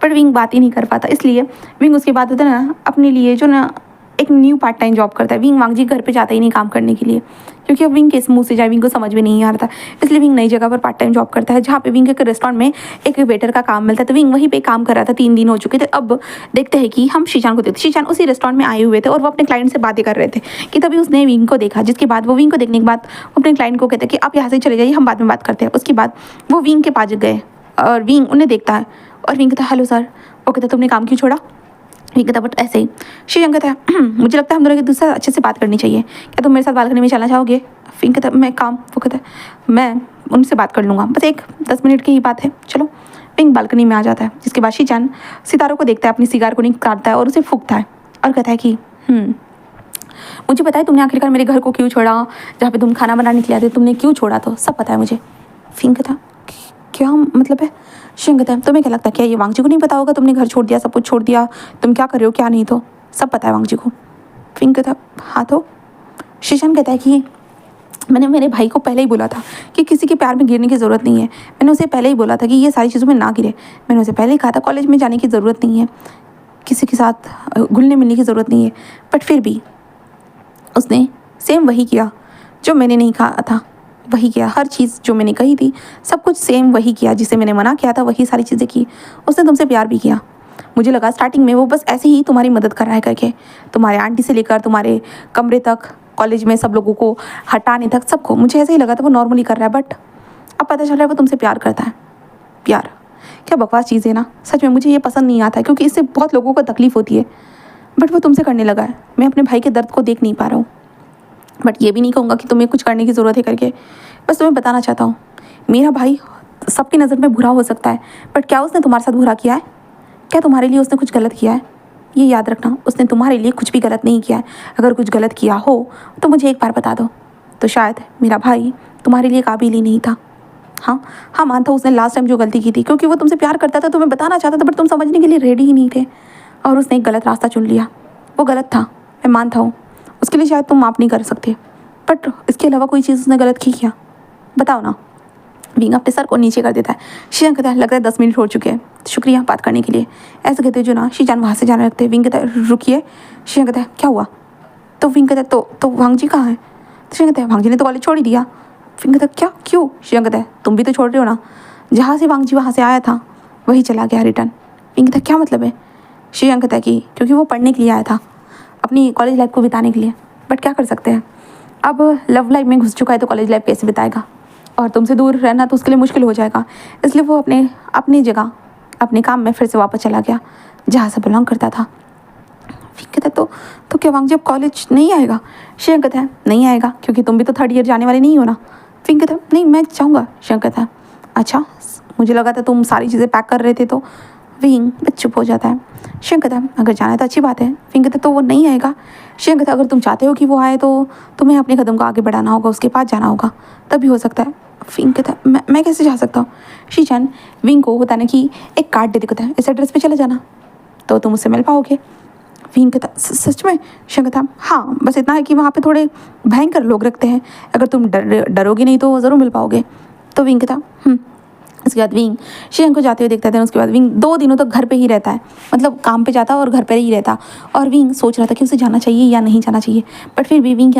पर विंग बात ही नहीं कर पाता। इसलिए विंग उसके बाद होता है ना अपने लिए जो ना एक न्यू पार्ट टाइम जॉब करता है। विंग वांग जी घर पे जाता ही नहीं काम करने के लिए, क्योंकि अब विंग किस मुंह से जाए विंग को समझ में नहीं आ रहा था। इसलिए विंग नई जगह पर पार्ट टाइम जॉब करता है, जहाँ पे विंग एक रेस्टोरेंट में एक वेटर का काम मिलता है। तो विंग वहीं पे काम कर रहा था, 3 दिन हो चुके थे। अब देखते हैं कि हम शीशान को देखते, शीशान उसी रेस्टोरेंट में आए हुए थे और वो अपने क्लाइंट से बातें कर रहे थे कि तभी उसने विंग को देखा, जिसके बाद वो विंग को देखने के बाद अपने क्लाइंट को कहते हैं कि आप यहाँ से चले जाइए, हम बाद में बात करते हैं। उसके बाद वो विंग के पास गए और विंग उन्हें देखता है और विंग कहता है हेलो सर। वो कहता है तुमने काम क्यों छोड़ा? विंग कहता बट ऐसे ही। शीशान कहता है मुझे लगता है हम दोनों एक दूसरे से अच्छे से बात करनी चाहिए, क्या तुम मेरे साथ बालकनी में चलना चाहोगे? विंग कहता है मैं काम? वो कहता है मैं उनसे बात कर लूँगा, बस एक 10 मिनट की ही बात है, चलो। विंग बालकनी में आ जाता है, जिसके बाद शीशान सितारों को देखता है, अपनी सिगार को काटता है और उसे फूंकता है और कहता है कि मुझे पता है तुमने आखिरकार मेरे घर को क्यों छोड़ा, जहाँ पे तुम खाना बनाने के लिए आते तुमने क्यों छोड़ा, तो सब पता है मुझे। विंग कहता क्या मतलब है? शीशान कहता है तुम्हें क्या लगता है क्या ये वांग जी को नहीं पता होगा तुमने घर छोड़ दिया, सब कुछ छोड़ दिया, तुम क्या कर रहे हो क्या नहीं, तो सब पता है वांग जी को। विंग कहता हाँ तो? शीशान कहता है कि मैंने मेरे भाई को पहले ही बोला था कि किसी के प्यार में गिरने की ज़रूरत नहीं है। मैंने उसे पहले ही बोला था कि ये सारी चीज़ों में ना गिरे। मैंने उसे पहले ही कहा था कॉलेज में जाने की ज़रूरत नहीं है, किसी के साथ घुलने मिलने की ज़रूरत नहीं है, बट फिर भी उसने सेम वही किया जो मैंने नहीं कहा था, वही किया। हर चीज़ जो मैंने कही थी सब कुछ सेम वही किया, जिसे मैंने मना किया था वही सारी चीज़ें की। उसने तुमसे प्यार भी किया। मुझे लगा स्टार्टिंग में वो बस ऐसे ही तुम्हारी मदद कर रहा है करके, तुम्हारे आंटी से लेकर तुम्हारे कमरे तक, कॉलेज में सब लोगों को हटाने तक, सबको मुझे ऐसे ही लगा था वो नॉर्मली कर रहा है, बट अब पता चल रहा है वो तुमसे प्यार करता है। प्यार क्या बकवास चीज़ है ना, सच में मुझे ये पसंद नहीं आता है, क्योंकि इससे बहुत लोगों को तकलीफ़ होती है, बट वो तुमसे करने लगा है। मैं अपने भाई के दर्द को देख नहीं पा रहा हूँ, बट ये भी नहीं कहूँगा कि तुम्हें कुछ करने की ज़रूरत है करके, बस तुम्हें बताना चाहता हूँ मेरा भाई सबकी नज़र में बुरा हो सकता है, बट क्या उसने तुम्हारे साथ बुरा किया है? क्या तुम्हारे लिए उसने कुछ गलत किया है? ये याद रखना, उसने तुम्हारे लिए कुछ भी गलत नहीं किया है। अगर कुछ गलत किया हो तो मुझे एक बार बता दो, तो शायद मेरा भाई तुम्हारे लिए काबिल ही नहीं था। हाँ मानता हूँ उसने लास्ट टाइम जो गलती की थी, क्योंकि वो तुमसे प्यार करता था, तुम्हें बताना चाहता था, बट तुम समझने के लिए रेडी ही नहीं थे और उसने एक गलत रास्ता चुन लिया। वो गलत था, मैं मानता हूँ, उसके लिए शायद तुम माफ़ नहीं कर सकते, बट इसके अलावा कोई चीज़ उसने गलत की क्या? बताओ ना। विंग अपने सर को नीचे कर देता है। शीशान कहता है लगता है 10 मिनट हो चुके हैं, शुक्रिया बात करने के लिए। ऐसे कहते जो ना शीशान वहाँ से जाने लगते हैं। विंग कहता है रुकिए। शीशान कहता है क्या हुआ? तो विंग कहता है तो वांग जी कहाँ है? तो शीशान कहता है वांग जी ने तो कॉलेज छोड़ ही दिया। विंग कहता है क्या क्यों? शीशान कहता है तुम भी तो छोड़ रहे हो ना, जहाँ से वांग जी वहाँ से आया था वही चला गया रिटर्न। विंग कहता है क्या मतलब है? शीशान कहता है कि क्योंकि वो पढ़ने के लिए आया था, अपनी कॉलेज लाइफ को बिताने के लिए, बट क्या कर सकते हैं, अब लव लाइफ में घुस चुका है तो कॉलेज लाइफ कैसे बिताएगा, और तुमसे दूर रहना तो उसके लिए मुश्किल हो जाएगा। इसलिए वो अपनी जगह अपने काम में फिर से वापस चला गया जहाँ से बिलोंग करता था। कहता है तो क्या वांग जी अब कॉलेज नहीं आएगा? शियांग कहता है नहीं आएगा, क्योंकि तुम भी तो 3rd ईयर जाने वाले नहीं हो ना। विंग कहता है नहीं मैं जाऊँगा। शियांग कहता है अच्छा, मुझे लगा था तुम सारी चीज़ें पैक कर रहे थे। तो विंग चुप हो जाता है। शियांग कहता है अगर जाना है तो अच्छी बात है। विंग कहता है तो वो नहीं आएगा। शियांग कहता है अगर तुम चाहते हो कि वो आए तो तुम्हें अपने कदम को आगे बढ़ाना होगा, उसके पास जाना होगा, तभी हो सकता है। विंग कहता है मैं कैसे जा सकता हूँ? शीचन विंग को होता ना कि एक कार्ड दे देता है, इस एड्रेस पे चले जाना तो तुम उससे मिल पाओगे। विंग कहता सच में? शियांग कहता हाँ, बस इतना है कि वहाँ पे थोड़े भयंकर लोग रखते हैं, अगर तुम डरोगे नहीं तो ज़रूर मिल पाओगे। तो विंग कहता उसके बाद विंग शियांग को जाते हुए देखता है। उसके बाद विंग 2 दिनों तक घर पे ही रहता है, मतलब काम पे जाता और घर पे ही रहता। और विंग सोच रहा था कि उसे जाना चाहिए या नहीं जाना चाहिए, बट फिर भी विंग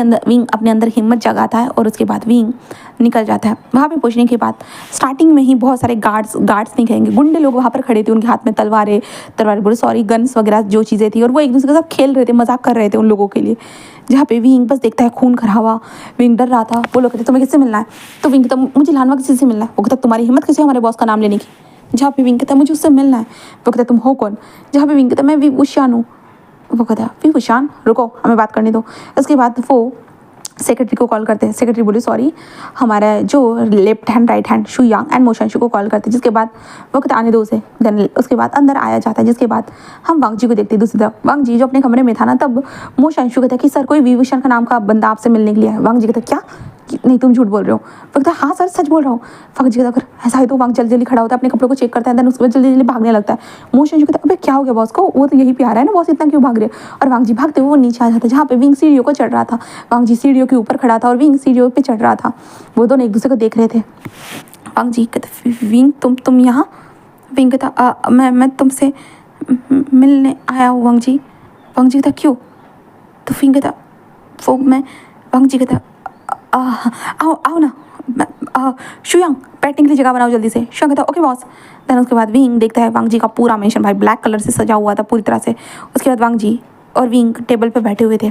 अपने अंदर हिम्मत जगाता है और उसके बाद विंग निकल जाता है। वहाँ पे पहुँचने के बाद स्टार्टिंग में ही बहुत सारे गार्ड्स नहीं कहेंगे, गुंडे लोग वहाँ पर खड़े थे, उनके हाथ में तलवारें बोले सॉरी गन्स वगैरह जो चीज़ें थी, और वो एक दूसरे के साथ खेल रहे थे, मजाक कर रहे थे उन लोगों के लिए। जहाँ पे विंग बस देखता है खून खराबा। विंग डर रहा था। वो लोग कहते तुम्हें किससे मिलना है? तो विंग कहता मुझे लानवा किसी से मिलना है। वो कहता तुम्हारी हिम्मत कैसे हमारे बॉस का नाम लेने की? जहाँ पे विंग कहता मुझे उससे मिलना है। वो कहता तुम हो कौन? जहाँ पे विंग कहता मैं विभूषण हूँ। वो कहता विभूषण रुको हमें बात करने दो। इसके बाद वो सेक्रेटरी को कॉल करते हैं। सेक्रेटरी बोली सॉरी, हमारा जो लेफ्ट हैंड राइट हैंड शुयांग एंड मोशंशु को कॉल करते हैं, जिसके बाद वो कहते आने दो उसे। देन उसके बाद अंदर आया जाता है, जिसके बाद हम वांग जी को देखते हैं। दूसरी तरफ वांग जी जो अपने कमरे में था ना, तब मोशंशु कहता है कि सर कोई विभूषण का नाम का बंदा आपसे मिलने के लिए है। वांग जी कहता क्या? नहीं तुम झूठ बोल रहे हो। वो कहता हाँ सर सच बोल रहा हूँ। वांग जी कहता अगर ऐसा है तो वांग जल्दी खड़ा होता है, अपने कपड़ों को चेक करता है, देन उसके बाद जल्दी भागने लगता है। मोशंशु कहता अबे क्या हो गया बॉस को? वो तो यही पे आ रहा है ना, बॉस इतना क्यों भाग रहे? और वांग जी भागते हुए वो नीचे आ जाता है, जहाँ पे विंग सीढ़ियों को चढ़ रहा था। वांग जी सीढ़ियों के ऊपर खड़ा था और विंग सीढ़ियों पे चढ़ रहा था। वो दोनों एक दूसरे को देख रहे थे। वांग जी कहते विंग तुम यहाँ? विंग कहता मैं तुमसे मिलने आया हूँ वांग जी। वांग जी कहता क्यों? तो विंग कहता वो मैं वांग जी कहता आओ ना शुयांग बैठने के लिए जगह बनाओ जल्दी से। शुयांग कहता ओके बॉस। देन उसके बाद विंग देखता है वांग जी का पूरा मेंशन भाई ब्लैक कलर से सजा हुआ था पूरी तरह से। उसके बाद वांग जी और विंग टेबल पे बैठे हुए थे।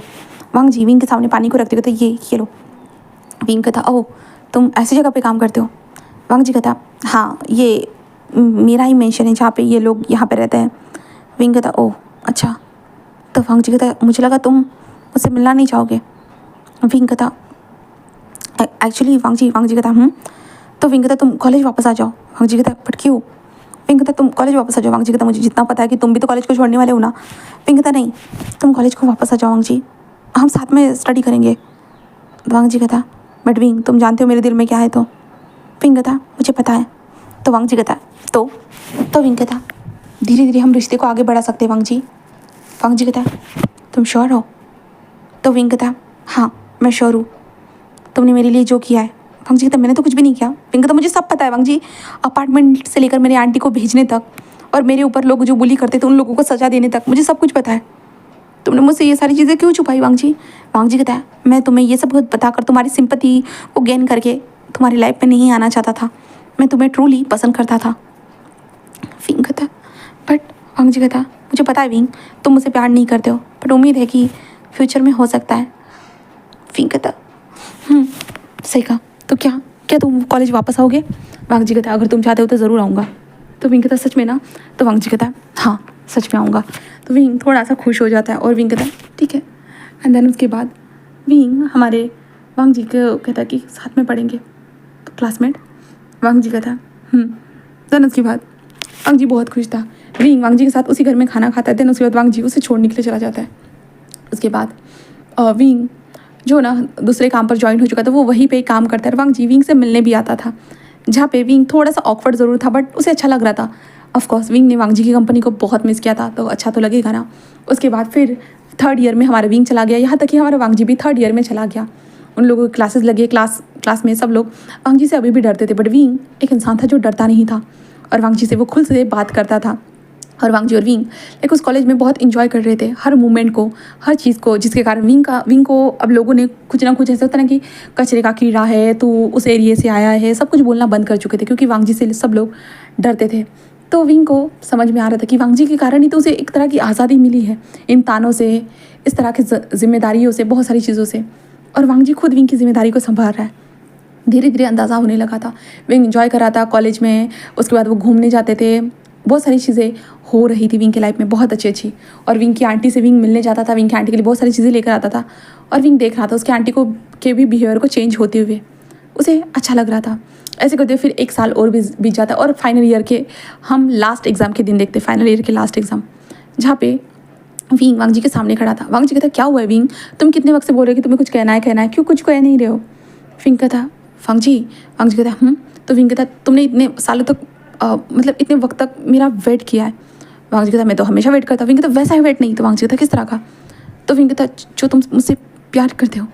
वांग जी विंग के सामने पानी को रखते हुए कहते ये लो। विंग कहता ओह तुम ऐसी जगह पे काम करते हो? वांग जी कहता हाँ ये मेरा ही मेंशन है जहाँ पे ये लोग यहाँ पे रहते हैं। विंग कहता ओह अच्छा। तो वांग जी कहता मुझे लगा तुम मुझसे मिलना नहीं चाहोगे। विंग कहता एक्चुअली वांग जी कहता तो विंग कहता तुम कॉलेज वापस आ जाओ। वांग जी कहता बट क्यों? विंग कहता तुम कॉलेज वापस आ जाओ। वांग जी कहता मुझे जितना पता है कि तुम भी तो कॉलेज को छोड़ने वाले हो ना। विंग कहता नहीं तुम कॉलेज को वापस आ जाओ वांग जी, हम साथ में स्टडी करेंगे। वांग जी कहता बट विंग तुम जानते हो मेरे दिल में क्या है? तो विंग कहता मुझे पता है। तो वांग जी कहता तो विंग कहता धीरे धीरे हम रिश्ते को आगे बढ़ा सकते हैं वांग जी। वांग जी कहता तुम श्योर हो? तो विंग कहता हाँ मैं श्योर हूँ, तुमने मेरे लिए जो किया है। वांग जी कहता मैंने तो कुछ भी नहीं किया। विंग कहता मुझे सब पता है वांग जी, अपार्टमेंट से लेकर मेरी आंटी को भेजने तक और मेरे ऊपर लोग जो बुली करते थे उन लोगों को सजा देने तक मुझे सब कुछ पता है। तुमने मुझसे ये सारी चीज़ें क्यों छुपाई वांग जी? वांग जी कहता है मैं तुम्हें ये सब बताकर तुम्हारी सिंपैथी को गेन करके तुम्हारी लाइफ में नहीं आना चाहता था, मैं तुम्हें ट्रूली पसंद करता था। विंग कहता बट वांग जी कहता मुझे पता है विंग तुम मुझसे प्यार नहीं करते हो, बट उम्मीद है कि फ्यूचर में हो सकता है। विंग कहता सही कहा। तो क्या तुम कॉलेज वापस आओगे? वांग जी कहता अगर तुम चाहते हो तो ज़रूर आऊँगा। तो विंग कहता सच में ना? तो वांग जी कहता हाँ सच में आऊँगा। तो विंग थोड़ा सा खुश हो जाता है और विंग कहता ठीक है। एंड देन उसके बाद विंग हमारे वांग जी को कहता कि साथ में पढ़ेंगे तो क्लासमेट। वांग जी कहता देन उसके बाद वांग जी बहुत खुश था। विंग वांग जी के साथ उसी घर में खाना खाता है। देन उसके बाद वांग जी उसे छोड़ने के लिए चला जाता है। उसके बाद विंग जो ना दूसरे काम पर ज्वाइन हो चुका था वो वहीं पे काम करता है। वांग जी विंग से मिलने भी आता था, जहाँ पे विंग थोड़ा सा ऑकवर्ड ज़रूर था बट उसे अच्छा लग रहा था। ऑफकोर्स विंग ने वांग जी की कंपनी को बहुत मिस किया था तो अच्छा तो लगेगा ना। उसके बाद फिर 3rd ईयर में हमारा विंग चला गया, यहाँ तक कि हमारा वांग जी भी 3rd ईयर में चला गया। उन लोगों की क्लासेस लगे, क्लास में सब लोग वांग जी से अभी भी डरते थे, बट विंग एक इंसान था जो डरता नहीं था और वांग जी से वो खुल से बात करता था। और वांग जी और विंग लाइक उस कॉलेज में बहुत इंजॉय कर रहे थे हर मोमेंट को, हर चीज़ को, जिसके कारण विंग को अब लोगों ने कुछ ना कुछ ऐसा होता ना कि कचरे का कीड़ा है, तू उस एरिए से आया है, सब कुछ बोलना बंद कर चुके थे क्योंकि वांग जी से सब लोग डरते थे। तो विंग को समझ में आ रहा था कि वांग जी के कारण ही तो उसे एक तरह की आज़ादी मिली है इन तानों से, इस तरह की जिम्मेदारियों से, बहुत सारी चीज़ों से। और वांग जी खुद विंग की जिम्मेदारी को संभाल रहा है। धीरे धीरे अंदाज़ा होने लगा था। विंग इंजॉय कर रहा था कॉलेज में। उसके बाद वो घूमने जाते थे, बहुत सारी चीज़ें हो रही थी विंग के लाइफ में बहुत अच्छी अच्छी। और विंग की आंटी से विंग मिलने जाता था, विंग की आंटी के लिए बहुत सारी चीज़ें लेकर आता था और विंग देख रहा था उसकी आंटी को के भी बिहेवियर को चेंज होते हुए, उसे अच्छा लग रहा था। ऐसे करते फिर 1 साल और बीत जाता और फाइनल ईयर के हम लास्ट एग्ज़ाम के दिन देखते, फाइनल ईयर के लास्ट एग्ज़ाम, जहाँ पे विंग वांग जी के सामने खड़ा था। वांग जी कहता क्या हुआ है विंग, तुम कितने वक्त से बोल रहे हो कि तुम्हें कुछ कहना है, क्यों कुछ कह नहीं रहे हो। विंग कहता वांग जी कहता तो विंग कहता तुमने इतने सालों तक मतलब इतने वक्त तक मेरा वेट किया है। वांग जी कहता मैं तो हमेशा वेट करता। विंग कहता वैसा ही वेट नहीं। तो वांग जी कहता किस तरह का। तो विंग कहता जो तुम मुझसे प्यार करते हो।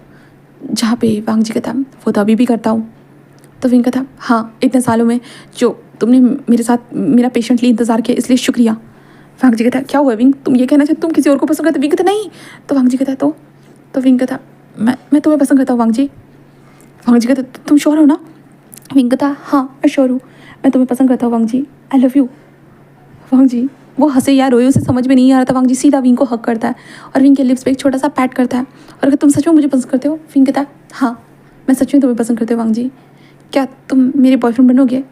जहाँ पे वांग जी कहता वो तो अभी भी करता हूँ। तो विंग कहता हाँ, इतने सालों में जो तुमने मेरे साथ मेरा पेशेंटली इंतज़ार किया इसलिए शुक्रिया। वांग जी कहता क्या हुआ विंग, तुम ये कहना चाहते तुम किसी और को पसंद करते। विंग कहता नहीं। तो वांग जी कहता तो विंग कहता मैं तुम्हें पसंद करता हूँ वांग जी। वांग जी कहता तुम श्योर हो ना। विंग कहता हाँ मैं श्योर हूँ, मैं तुम्हें पसंद करता हूँ वांग जी, आई लव यू। वांग जी वो हंसे या रोए उसे समझ में नहीं आ रहा था। वांग जी सीधा विंग को हक करता है और विंग के लिप्स पे एक छोटा सा पैट करता है और अगर तुम सच में मुझे पसंद करते हो। विंग कहता हाँ मैं सच में तुम्हें पसंद करती हूँ वांग जी, क्या तुम मेरे बॉयफ्रेंड बनोगे।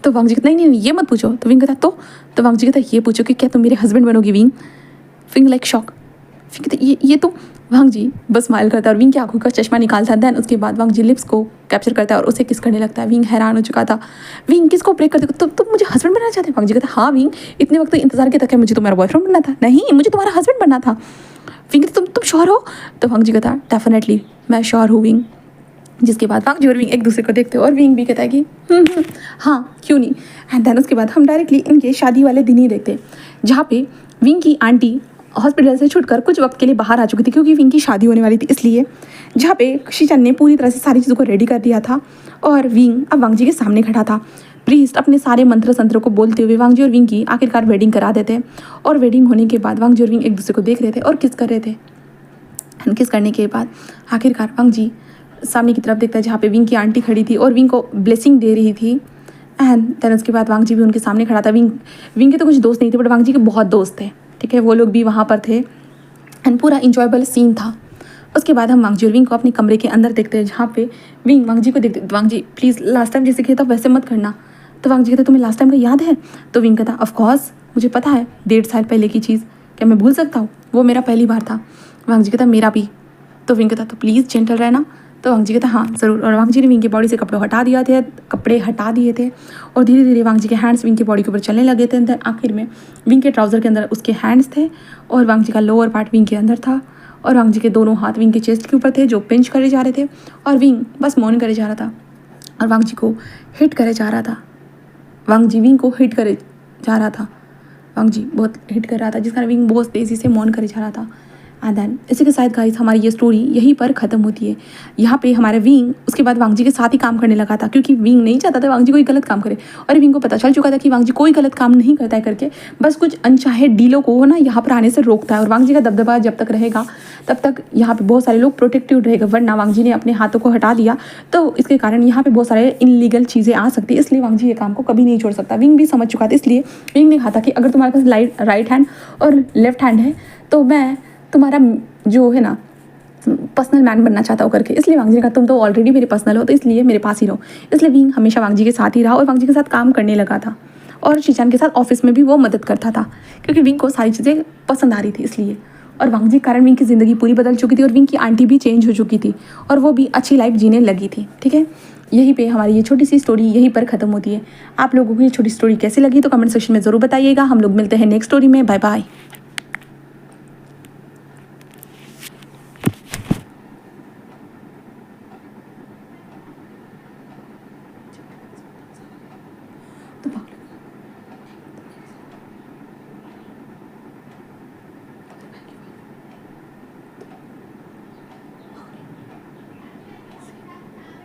तो वांग जी कहता नहीं ये मत पूछो। तो विंग कहता तो वांग जी कहता ये पूछो कि क्या तुम मेरे हस्बैंड बनोगी विंग। विंग लाइक शॉक। विंग कहता ये तो। वांग जी बस स्माइल करता है और विंग की आंखों का चश्मा निकालता है। देन उसके बाद वांग जी लिप्स को कैप्चर करता है और उसे किस करने लगता है। विंग हैरान हो चुका था। विंग किसको ब्रेक कर देगा, तुम मुझे हस्बैंड बनना चाहते हो। वांग जी कहता हाँ विंग इतने वक्त इंतजार किया था कि मुझे तुम्हारा बॉयफ्रेंड बनना था, नहीं मुझे तुम्हारा हस्बैंड बनना था। विंग कहता तुम श्योर हो। तो वांग जी कहता डेफिनेटली मैं श्योर हूँ विंग। जिसके बाद वांग जी और विंग एक दूसरे को देखते हो और विंग भी कहता है कि हाँ क्यों नहीं। एंड देन उसके बाद हम डायरेक्टली इनके शादी वाले दिन ही देखते हैं, जहाँ पे विंग की आंटी हॉस्पिटल से छूटकर कुछ वक्त के लिए बाहर आ चुकी थी क्योंकि विंग की शादी होने वाली थी इसलिए। जहाँ पे शीचन ने पूरी तरह से सारी चीज़ों को रेडी कर दिया था और विंग अब वांग जी के सामने खड़ा था। प्रीस्ट अपने सारे मंत्र संत्र को बोलते हुए वांग जी और विंग की आखिरकार वेडिंग करा देते और वेडिंग होने के बाद वांग जी और विंग एक दूसरे को देख रहे थे और किस कर रहे थे। किस करने के बाद आखिरकार वांग जी सामने की तरफ देखता है जहाँ पे विंग की आंटी खड़ी थी और विंग को ब्लेसिंग दे रही थी। एंड देन उसके बाद वांग जी भी उनके सामने खड़ा था। विंग के तो कुछ दोस्त नहीं थे बट वांग जी के बहुत दोस्त थे, ठीक है, वो लोग भी वहाँ पर थे एंड पूरा इंजॉयबल सीन था। उसके बाद हम वांग जी और विंग को अपने कमरे के अंदर देखते हैं जहाँ पे विंग वांग जी को देखते, वांग जी प्लीज़ लास्ट टाइम जैसे किया था वैसे मत करना। तो वांग जी कहते तुम्हें लास्ट टाइम का याद है। तो विंग कहता ऑफकोर्स मुझे पता है, 1.5 साल पहले की चीज़ क्या मैं भूल सकता हूँ, वो मेरा पहली बार था। वांग जी कहता मेरा भी। तो विंग कहता तो प्लीज़ जेंटल रहना। तो वांग जी कहता हाँ ज़रूर। और वांग जी ने विंग की बॉडी से कपड़े हटा दिए थे और धीरे धीरे वांग जी के हैंड्स विंग की बॉडी के ऊपर चलने लगे थे। देन आखिर में विंग के ट्राउज़र के अंदर उसके हैंड्स थे और वांग जी का लोअर पार्ट विंग के अंदर था और वांग जी के दोनों हाथ विंग के चेस्ट के ऊपर थे जो पिंच करे जा रहे थे और विंग बस मौन करे जा रहा था और वांग जी को हिट करे जा रहा था। वांग जी विंग को हिट करे जा रहा था। वांग जी बहुत हिट कर रहा था जिस कारण विंग बहुत तेज़ी से मौन करे जा रहा था। एंड देन इसी के साथ गाइस हमारी ये स्टोरी यहीं पर ख़त्म होती है। यहाँ पे हमारे विंग उसके बाद वांग जी के साथ ही काम करने लगा था क्योंकि विंग नहीं चाहता था वांग जी कोई गलत काम करे और विंग को पता चल चुका था कि वांग जी कोई गलत काम नहीं करता है करके बस कुछ अनचाहे डीलों को ना यहाँ पर आने से रोकता है और वांग जी का दबदबा जब तक रहेगा तब तक यहाँ पे बहुत सारे लोग प्रोटेक्टिव रहेगा। वरना वांग जी ने अपने हाथों को हटा दिया तो इसके कारण यहाँ पे बहुत सारे इनलीगल चीज़ें आ सकती है, इसलिए वांग जी ये काम को कभी नहीं छोड़ सकता। विंग भी समझ चुका था, इसलिए विंग ने कहा था कि अगर तुम्हारे पास राइट हैंड और लेफ्ट हैंड है तो मैं तुम्हारा जो है ना पर्सनल मैन बनना चाहता हो करके। इसलिए वांग जी ने कहा तुम तो ऑलरेडी मेरे पर्सनल हो तो इसलिए मेरे पास ही रहो। इसलिए विंग हमेशा वांग जी के साथ ही रहा और वांग जी के साथ काम करने लगा था और शीचान के साथ ऑफिस में भी वो मदद करता था क्योंकि विंग को सारी चीज़ें पसंद आ रही थी इसलिए। और वांग जी के कारण विंग की ज़िंदगी पूरी बदल चुकी थी और विंग की आंटी भी चेंज हो चुकी थी और वो भी अच्छी लाइफ जीने लगी थी, ठीक है। यहीं पे हमारी ये छोटी सी स्टोरी यहीं पर ख़त्म होती है। आप लोगों को ये छोटी स्टोरी कैसी लगी तो कमेंट सेक्शन में ज़रूर बताइएगा। हम लोग मिलते हैं नेक्स्ट स्टोरी में। Bye bye.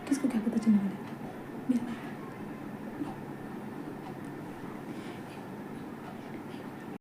किसको क्या पता चलने वाला है।